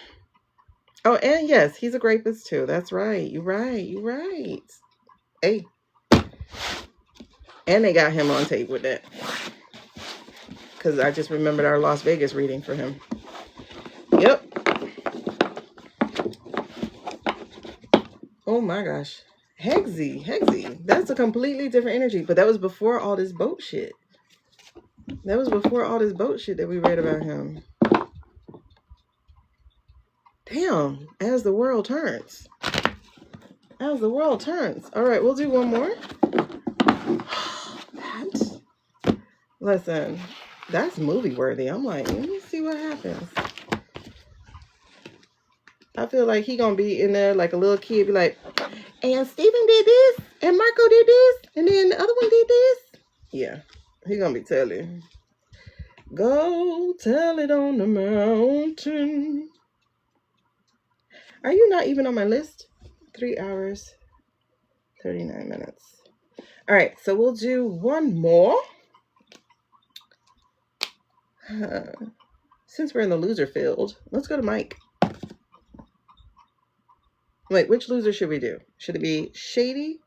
Oh, and yes, he's a rapist too. That's right. You're right. You're right. Hey. And they got him on tape with that. Because I just remembered our Las Vegas reading for him. Yep. Oh my gosh. Heggsy. That's a completely different energy. But that was before all this boat shit. That was before all this boat shit that we read about him. Damn. As the world turns. As the world turns. All right, we'll do one more. That. Listen, that's movie worthy. I'm like, let me see what happens. I feel like he gonna be in there like a little kid, be like, and Steven did this, and Marco did this, and then the other one did this. Yeah, he gonna be telling. Go tell it on the mountain. Are you not even on my list? 3 hours, 39 minutes. All right, so we'll do one more. Since we're in the loser field, let's go to Mike. Wait, which loser should we do? Should it be Shady,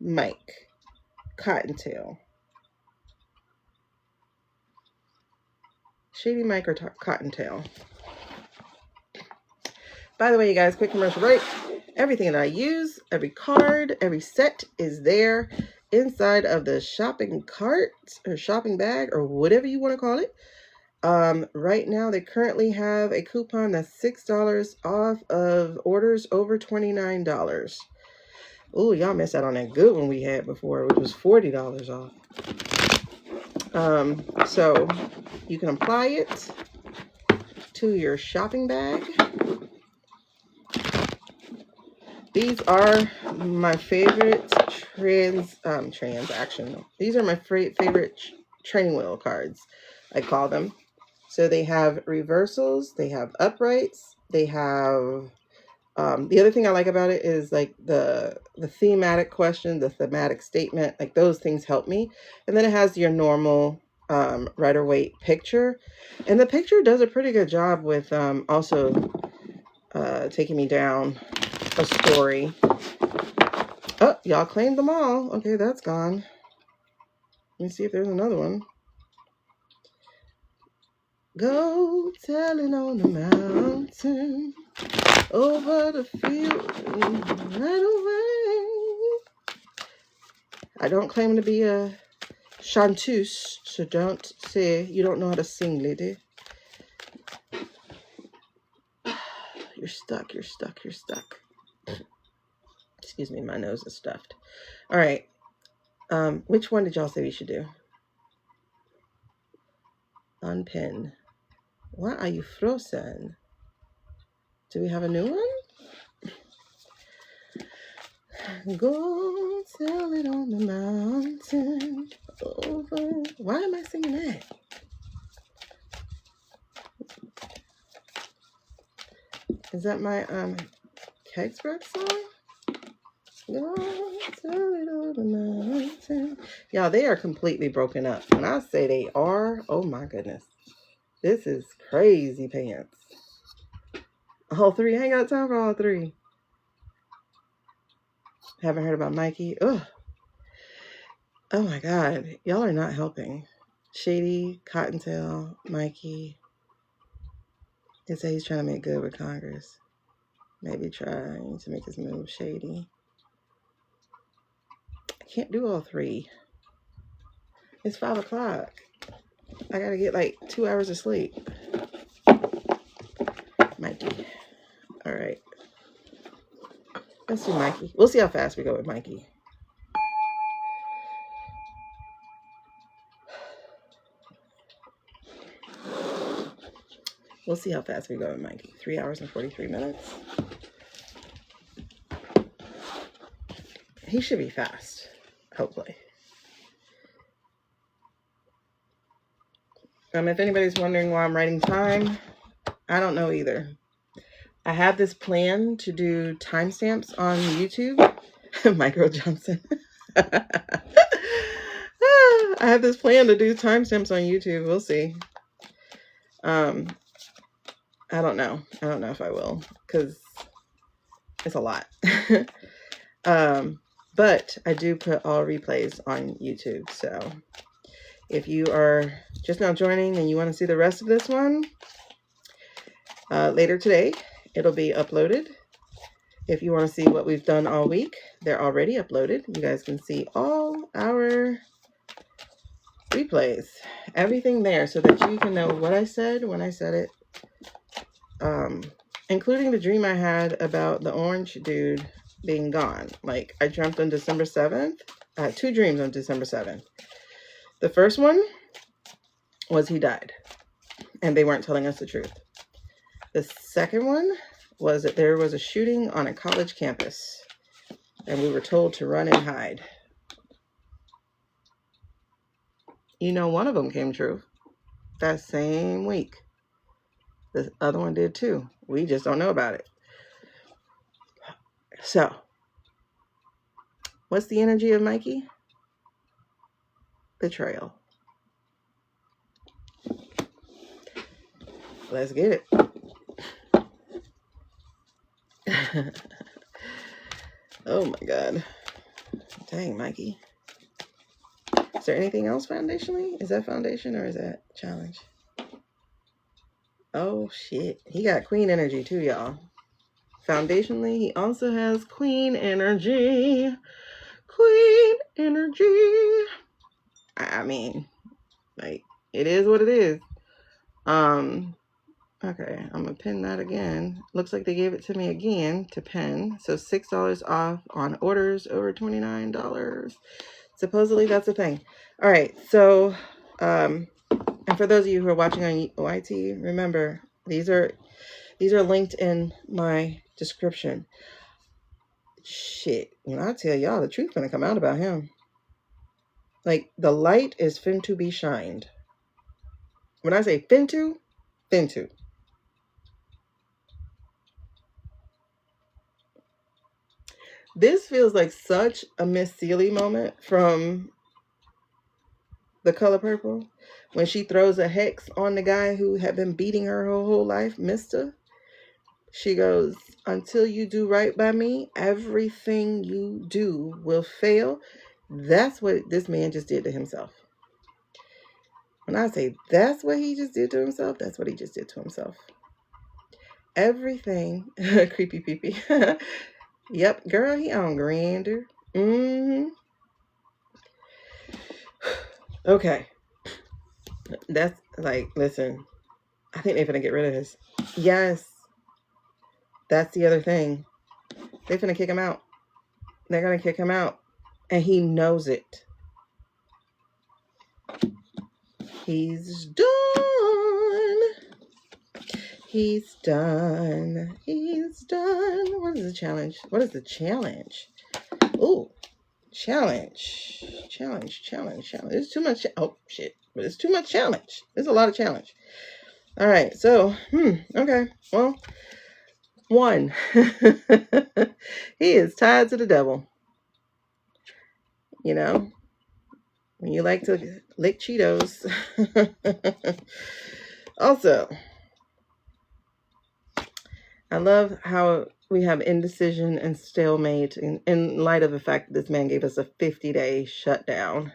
Mike, Cottontail? Shady Mike or Cottontail? By the way, you guys, quick commercial break. Everything that I use, every card, every set is there inside of the shopping cart or shopping bag or whatever you want to call it. Right now, they currently have a coupon that's $6 off of orders over $29. Oh, y'all missed out on that good one we had before, which was $40 off. So you can apply it to your shopping bag. These are my favorite transaction. These are my favorite training wheel cards, I call them. So they have reversals, they have uprights, they have, the other thing I like about it is like the thematic question, the thematic statement, like those things help me. And then it has your normal Rider-Waite picture. And the picture does a pretty good job with also taking me down a story. Oh, y'all claimed them all. Okay, that's gone. Let me see if there's another one. Go tell it on the mountain. over the field and right away. I don't claim to be a chanteuse, so don't say you don't know how to sing, lady. You're stuck, you're stuck, you're stuck. Excuse me, my nose is stuffed. All right. Which one did y'all say we should do? Unpin. Why are you frozen? Do we have a new one? Go tell it on the mountain over. Why am I singing that? Is that my Kegsburg song? Go tell it on the mountain. Y'all, they are completely broken up. When I say they are, oh my goodness. This is crazy pants. All three? I ain't got time for all three. Haven't heard about Mikey? Ugh. Oh my God. Y'all are not helping. Shady, Cottontail, Mikey. They say he's trying to make good with Congress. Maybe trying to make his move. Shady. I can't do all three. It's 5 o'clock. I gotta get like 2 hours of sleep. Mikey. All right. Let's do Mikey. We'll see how fast we go with Mikey. We'll see how fast we go with Mikey. 3 hours and 43 minutes. He should be fast, hopefully. If anybody's wondering why I'm writing time, I don't know either. I have this plan to do timestamps on YouTube. Micro Johnson. I have this plan to do timestamps on YouTube. We'll see. I don't know. I don't know if I will, because it's a lot. But I do put all replays on YouTube. So if you are just now joining and you want to see the rest of this one, later today, it'll be uploaded. If you want to see what we've done all week, they're already uploaded. You guys can see all our replays, everything there, so that you can know what I said when I said it, including the dream I had about the orange dude being gone. Like, I dreamt on December 7th. I had 2 dreams on December 7th. The first one was he died, and they weren't telling us the truth. The second one was that there was a shooting on a college campus, and we were told to run and hide. You know, one of them came true that same week. The other one did too. We just don't know about it. So, what's the energy of Mikey? Betrayal. Let's get it. Oh my God. Dang, Mikey. Is there anything else foundationally? Is that foundation or is that challenge? Oh shit. He got queen energy too, y'all. Foundationally, he also has queen energy. Queen energy. I mean, like, it is what it is. Okay, I'm gonna pin that again. Looks like they gave it to me again to pin. So $6 off on orders over $29. Supposedly that's a thing. All right, so and for those of you who are watching on YT, remember these are linked in my description. Shit, when I tell y'all, the truth's gonna come out about him. Like, the light is fin to be shined. When I say fin to. This feels like such a Miss Seeley moment from The Color Purple, when she throws a hex on the guy who had been beating her whole life, Mister. She goes, until you do right by me, everything you do will fail. That's what this man just did to himself. When I say that's what he just did to himself, that's what he just did to himself. everything. Creepy peepee. Yep, girl, he on Grander. Mm-hmm. Okay. That's like, listen, I think they're gonna get rid of this. Yes. That's the other thing. They're gonna kick him out. They're gonna kick him out. And he knows it. He's done. He's done. He's done. What is the challenge? What is the challenge? Ooh. Challenge. There's too much. Oh, shit. But it's too much challenge. There's a lot of challenge. All right. So, okay. Well, 1. He is tied to the devil. You know, when you like to lick Cheetos. Also, I love how we have indecision and stalemate in light of the fact that this man gave us a 50-day shutdown.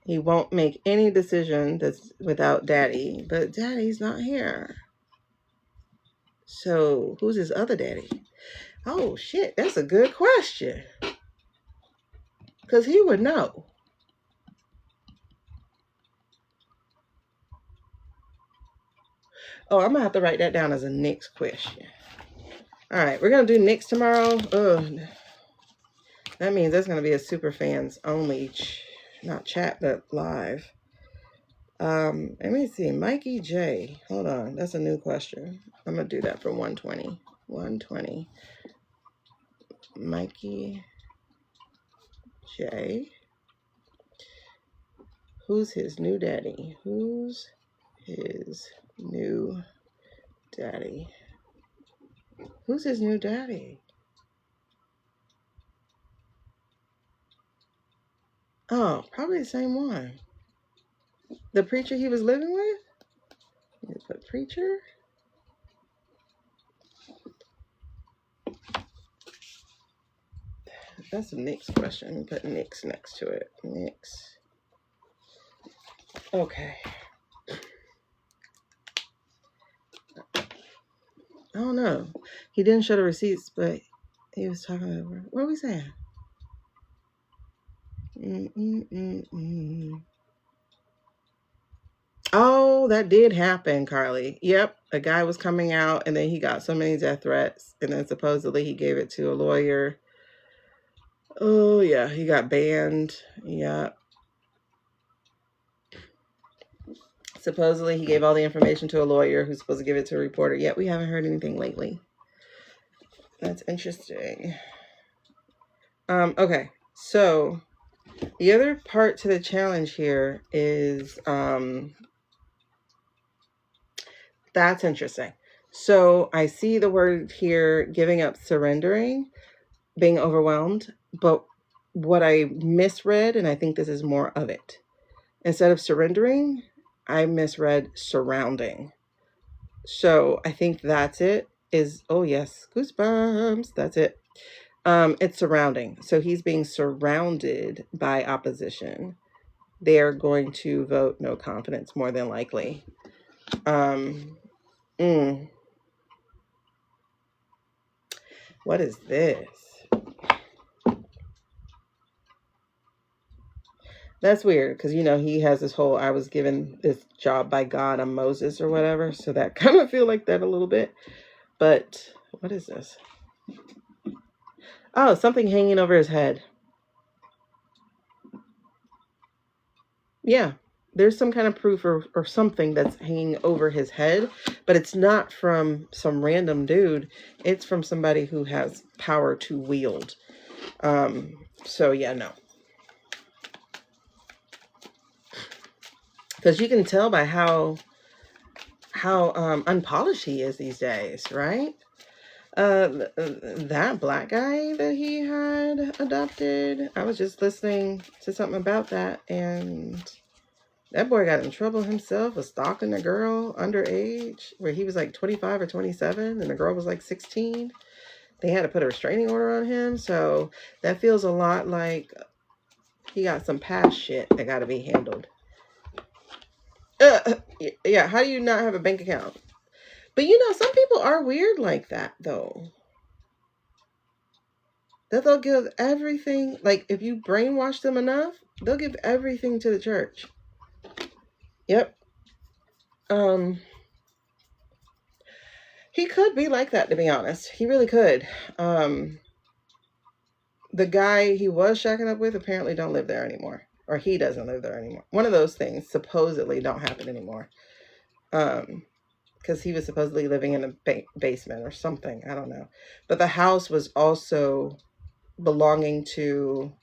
He won't make any decision that's without daddy, but daddy's not here. So who's his other daddy? Oh, shit, that's a good question. Because he would know. Oh, I'm going to have to write that down as a next question. All right, we're going to do Nick's tomorrow. Ugh. That means that's going to be a super fans only, not chat, but live. Let me see. Mikey J. Hold on. That's a new question. I'm going to do that for 120. 120. Mikey J. Who's his new daddy? Who's his new daddy? Who's his new daddy? Oh, probably the same one. The preacher he was living with? You put preacher? That's the next question. Put Nick's next to it. Nick's. Okay. I don't know. He didn't show the receipts, but he was talking over. What are we saying? Oh, that did happen, Carly. Yep. A guy was coming out and then he got so many death threats. And then supposedly he gave it to a lawyer. Oh, yeah. He got banned. Yeah. Supposedly he gave all the information to a lawyer who's supposed to give it to a reporter. Yet we haven't heard anything lately. That's interesting. Okay. So the other part to the challenge here is, that's interesting. So I see the word here, giving up, surrendering, being overwhelmed. But what I misread, and I think this is more of it, instead of surrendering, I misread surrounding. So I think that's it. Oh yes, goosebumps. That's it. It's surrounding. So he's being surrounded by opposition. They're going to vote no confidence more than likely. What is this? That's weird because, he has this whole, I was given this job by God, I'm Moses or whatever. So that kind of feel like that a little bit. But what is this? Oh, something hanging over his head. Yeah, there's some kind of proof or something that's hanging over his head, but it's not from some random dude. It's from somebody who has power to wield. So yeah, no. Because you can tell by how unpolished he is these days, right? That black guy that he had adopted, I was just listening to something about that, and that boy got in trouble himself with stalking a girl underage, where he was like 25 or 27 and the girl was like 16. They had to put a restraining order on him. So that feels a lot like he got some past shit that got to be handled. Yeah, how do you not have a bank account? But you know, some people are weird like that, though. That they'll give everything, like if you brainwash them enough, they'll give everything to the church. Yep. Um, he could be like that, to be honest. He really could. The guy he was shacking up with apparently don't live there anymore. Or he doesn't live there anymore. One of those things supposedly don't happen anymore. Because he was supposedly living in a basement or something. I don't know. But the house was also belonging to...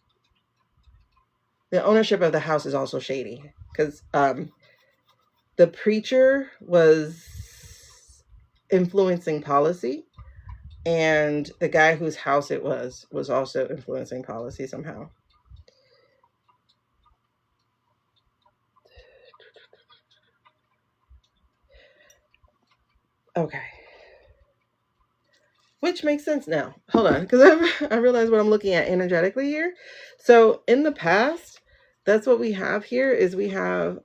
The ownership of the house is also shady. Because the preacher was influencing policy. And the guy whose house it was also influencing policy somehow. Okay. Which makes sense now. Hold on, because I realize what I'm looking at energetically here. So in the past, that's what we have here is we have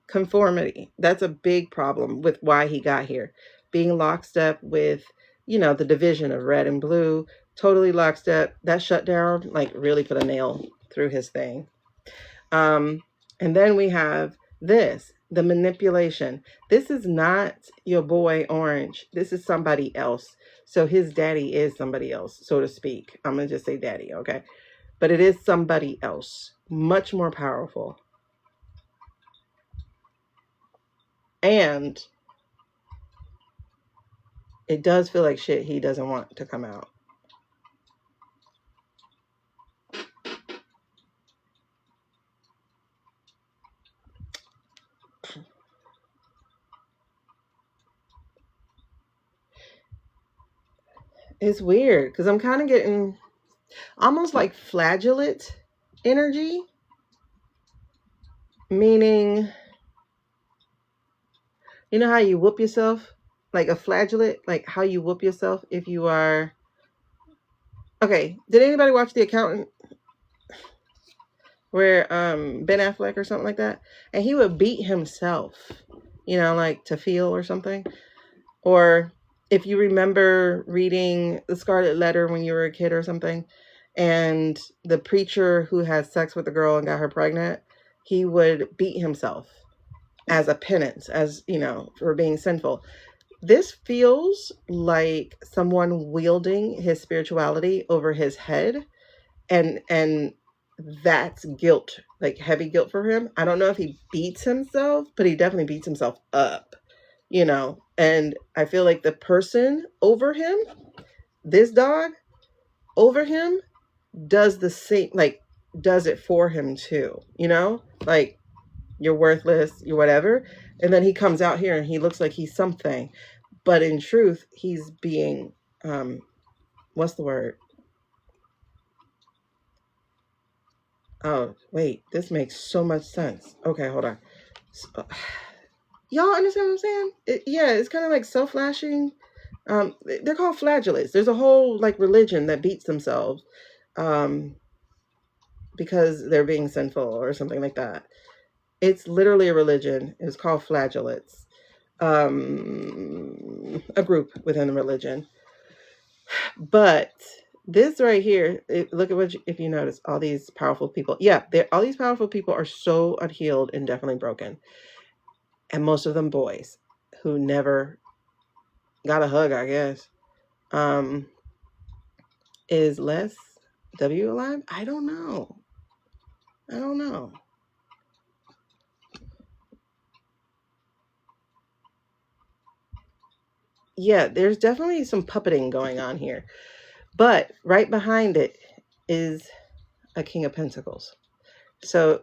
conformity. That's a big problem with why he got here. Being lockstep with, you know, the division of red and blue, totally lockstep. That shutdown, like, really put a nail through his thing. And then we have this, the manipulation. This is not your boy Orange. This is somebody else. So his daddy is somebody else, so to speak. I'm going to just say daddy, okay? But it is somebody else, much more powerful. And it does feel like shit he doesn't want to come out. It's weird because I'm kind of getting almost like flagellate energy, meaning, you know how you whoop yourself? Like a flagellate, like how you whoop yourself if you are... Okay, did anybody watch The Accountant? Where Ben Affleck or something like that? And he would beat himself, you know, like to feel or something. Or if you remember reading The Scarlet Letter when you were a kid or something, and the preacher who had sex with the girl and got her pregnant, he would beat himself as a penance, as, you know, for being sinful. This feels like someone wielding his spirituality over his head, and that's guilt, like heavy guilt for him. I don't know if he beats himself, but he definitely beats himself up, you know. And I feel like the person over him, this dog over him, does the same, like does it for him too, you know, like you're worthless, you're whatever. And then he comes out here and he looks like he's something, but in truth he's being what's the word? Oh wait, this makes so much sense. Okay, hold on. So, y'all understand what I'm saying? Yeah, it's kind of like self-flashing. They're called flagellates. There's a whole like religion that beats themselves because they're being sinful or something like that. It's literally a religion. It's called flagellates. A group within a religion. But this right here, look at what if you notice all these powerful people. Yeah, all these powerful people are so unhealed and definitely broken. And most of them boys who never got a hug, I guess. Is Les W alive? I don't know. Yeah, there's definitely some puppeting going on here. But right behind it is a King of Pentacles. So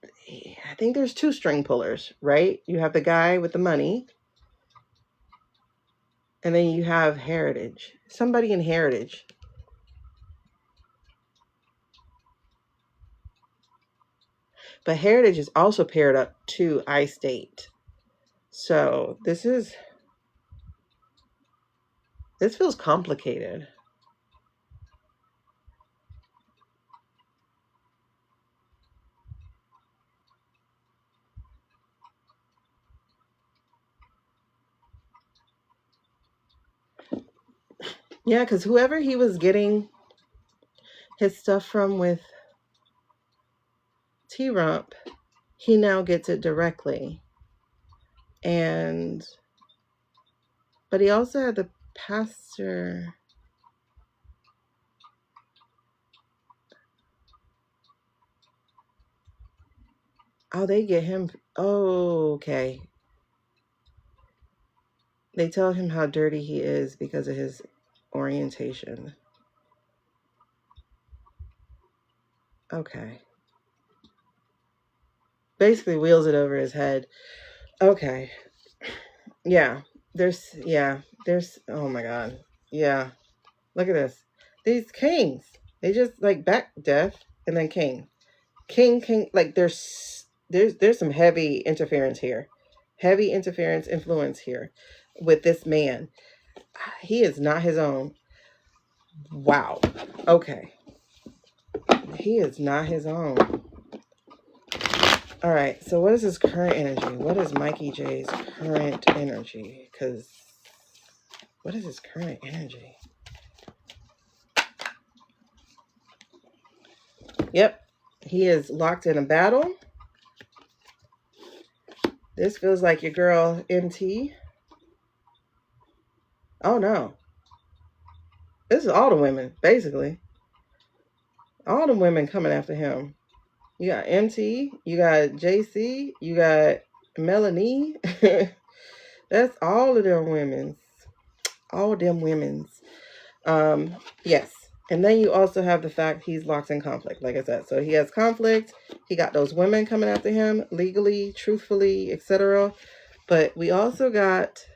I think there's two string pullers, right? You have the guy with the money, and then you have heritage. Somebody in heritage. But heritage is also paired up to I-State. So this feels complicated. Yeah, because whoever he was getting his stuff from with T-Rump, he now gets it directly. But he also had the pastor. Oh, they get him. Oh, okay. They tell him how dirty he is because of his orientation. Okay. Basically wheels it over his head. Okay. Yeah. There's, oh my God. Yeah. Look at this. These kings, they just like back death and then king. King, like there's some heavy interference here. Heavy interference influence here with this man. He is not his own. Wow. Okay. He is not his own. All right. So what is his current energy? What is Mikey J's current energy? Because what is his current energy? Yep. He is locked in a battle. This feels like your girl MT. Oh no. This is all the women, basically. All the women coming after him. You got MT, you got JC, you got Melanie. That's all of them women's. All of them women's. Yes. And then you also have the fact he's locked in conflict, like I said. So he has conflict. He got those women coming after him legally, truthfully, etc. But we also got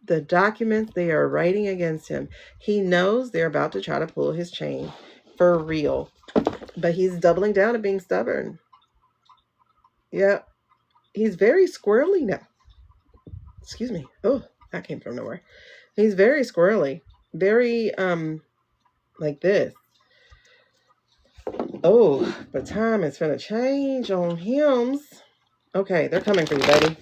the documents they are writing against him. He knows they're about to try to pull his chain for real. But he's doubling down and being stubborn. Yeah. He's very squirrely now. Excuse me. Oh, that came from nowhere. He's very squirrely. Very, like this. Oh, but time is gonna change on him. Okay, they're coming for you, baby.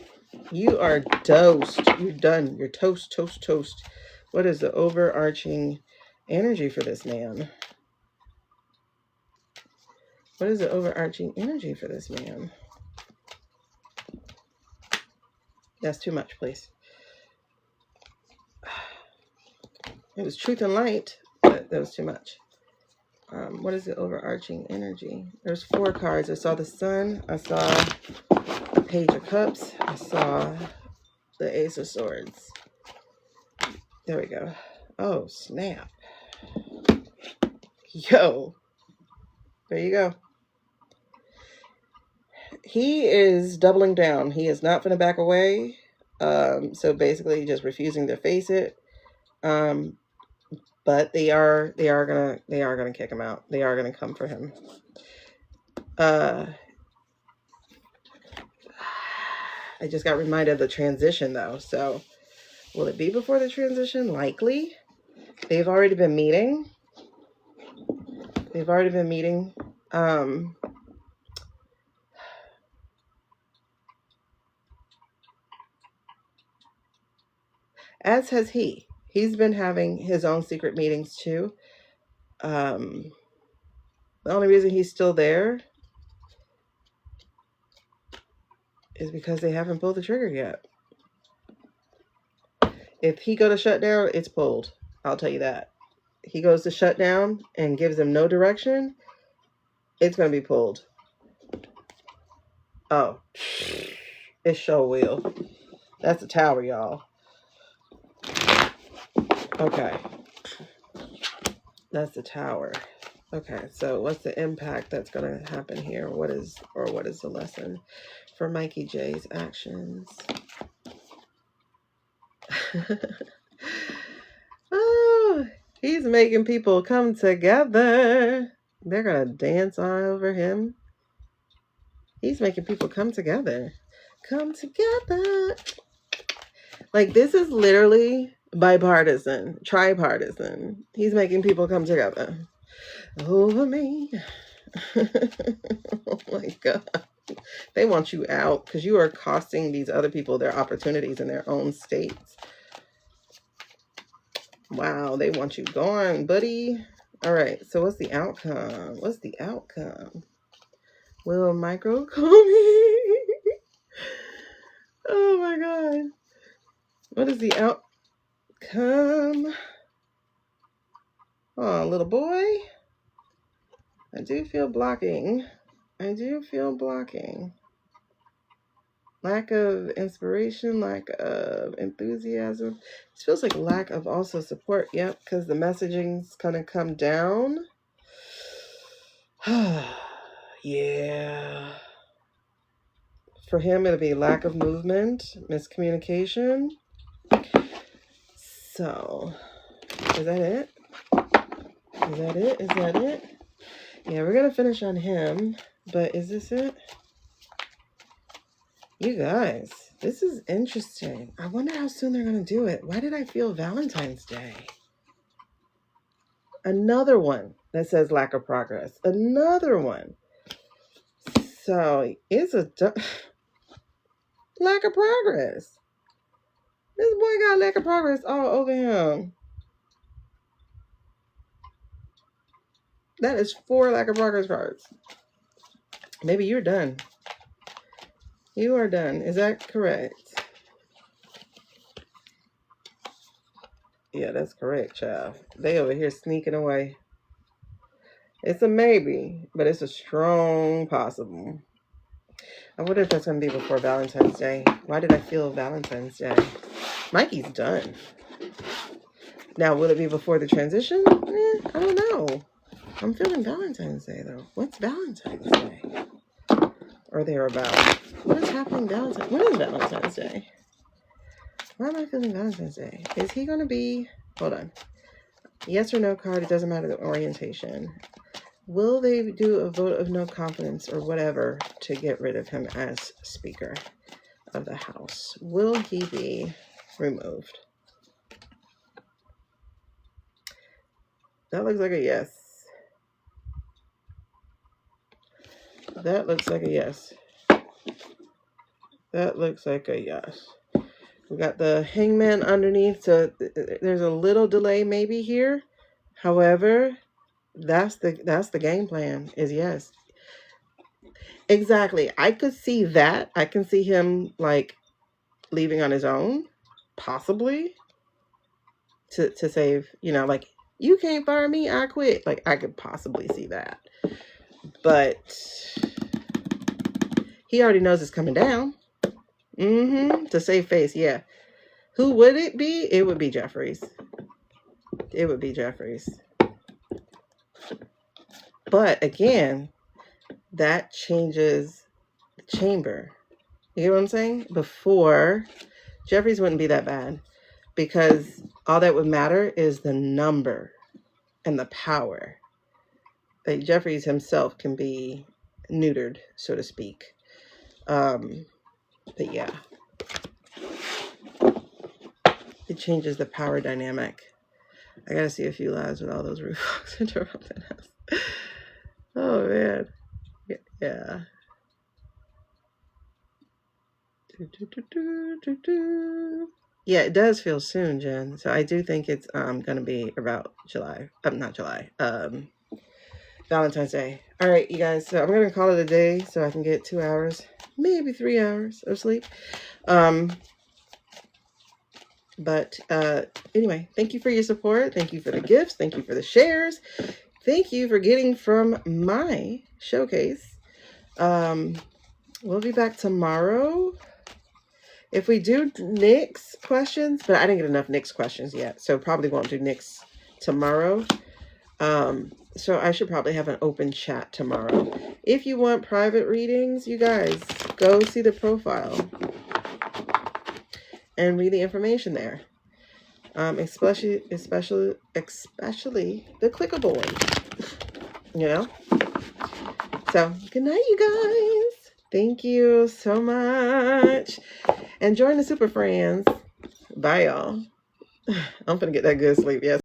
You are toast. You're done. You're toast, toast, toast. What is the overarching energy for this man? What is the overarching energy for this man? That's too much, please. It was truth and light, but that was too much. What is the overarching energy? There's 4 cards. I saw the sun. I saw a page of cups. I saw the ace of swords. There we go. Oh, snap. Yo. There you go. He is doubling down. He is not going to back away. So basically just refusing to face it. But they are gonna kick him out. They are gonna come for him. I just got reminded of the transition though. So will it be before the transition? Likely. They've already been meeting. As has he. He's been having his own secret meetings too. The only reason he's still there is because they haven't pulled the trigger yet. If he go to shut down, it's pulled. I'll tell you that. He goes to shut down and gives them no direction, it's going to be pulled. Oh. It sure will. That's a tower, y'all. Okay. That's the tower. Okay, so what's the impact that's going to happen here? What is the lesson for Mikey J's actions? Oh, he's making people come together. They're going to dance all over him. He's making people come together. Come together. Like, this is literally bipartisan, tripartisan. He's making people come together. Over me. Oh my God. They want you out because you are costing these other people their opportunities in their own states. Wow, they want you gone, buddy. All right, so what's the outcome? What's the outcome? Will Micro call me? Oh my God. What is the outcome? Oh, little boy. I do feel blocking. I do feel blocking. Lack of inspiration, lack of enthusiasm. This feels like lack of also support. Yep, because the messaging's gonna come down. Yeah. For him, it'll be lack of movement, miscommunication. So, is that it? Is that it? Is that it? Yeah, we're gonna finish on him, but is this it? You guys, this is interesting. I wonder how soon they're gonna do it. Why did I feel Valentine's Day? Another one that says lack of progress. Another one. So it's a lack of progress. This boy got lack of progress all over him. That is 4 lack of progress cards. Maybe you're done. You are done. Is that correct? Yeah, that's correct, child. They over here sneaking away. It's a maybe, but it's a strong possible. I wonder if that's going to be before Valentine's Day. Why did I feel Valentine's Day? Mikey's done. Now, will it be before the transition? I don't know. I'm feeling Valentine's Day, though. What's Valentine's Day? Or thereabouts. What is happening Valentine's? When is Valentine's Day? Why am I feeling Valentine's Day? Is he going to be... Hold on. Yes or no card. It doesn't matter the orientation. Will they do a vote of no confidence or whatever to get rid of him as Speaker of the House? Will he be removed? That looks like a yes. That looks like a yes. That looks like a yes. We got the hangman underneath, so there's a little delay maybe here. However, that's the game plan, is yes. Exactly. I could see that. I can see him like leaving on his own, possibly, to save, you know, like, you can't fire me, I quit. Like, I could possibly see that. But he already knows it's coming down. To save face, yeah. Who would it be? It would be Jeffries. It would be Jeffries. But again, that changes the chamber. You get what I'm saying? Before, Jeffries wouldn't be that bad, because all that would matter is the number and the power. Like, Jeffries himself can be neutered, so to speak. But yeah, it changes the power dynamic. I gotta see a few lives with all those roof walks interrupted us. Oh man, yeah. Yeah, it does feel soon, Jen. So I do think it's gonna be about July. Not July. Valentine's Day. All right, you guys. So I'm gonna call it a day so I can get 2 hours, maybe 3 hours of sleep. But anyway, thank you for your support. Thank you for the gifts. Thank you for the shares. Thank you for getting from my showcase. We'll be back tomorrow. If we do Nick's questions, but I didn't get enough Nick's questions yet, so probably won't do Nick's tomorrow. So I should probably have an open chat tomorrow. If you want private readings, you guys, go see the profile and read the information there. Especially the clickable one, you know? So, good night, you guys. Thank you so much. And join the super friends. Bye, y'all. I'm gonna get that good sleep. Yes.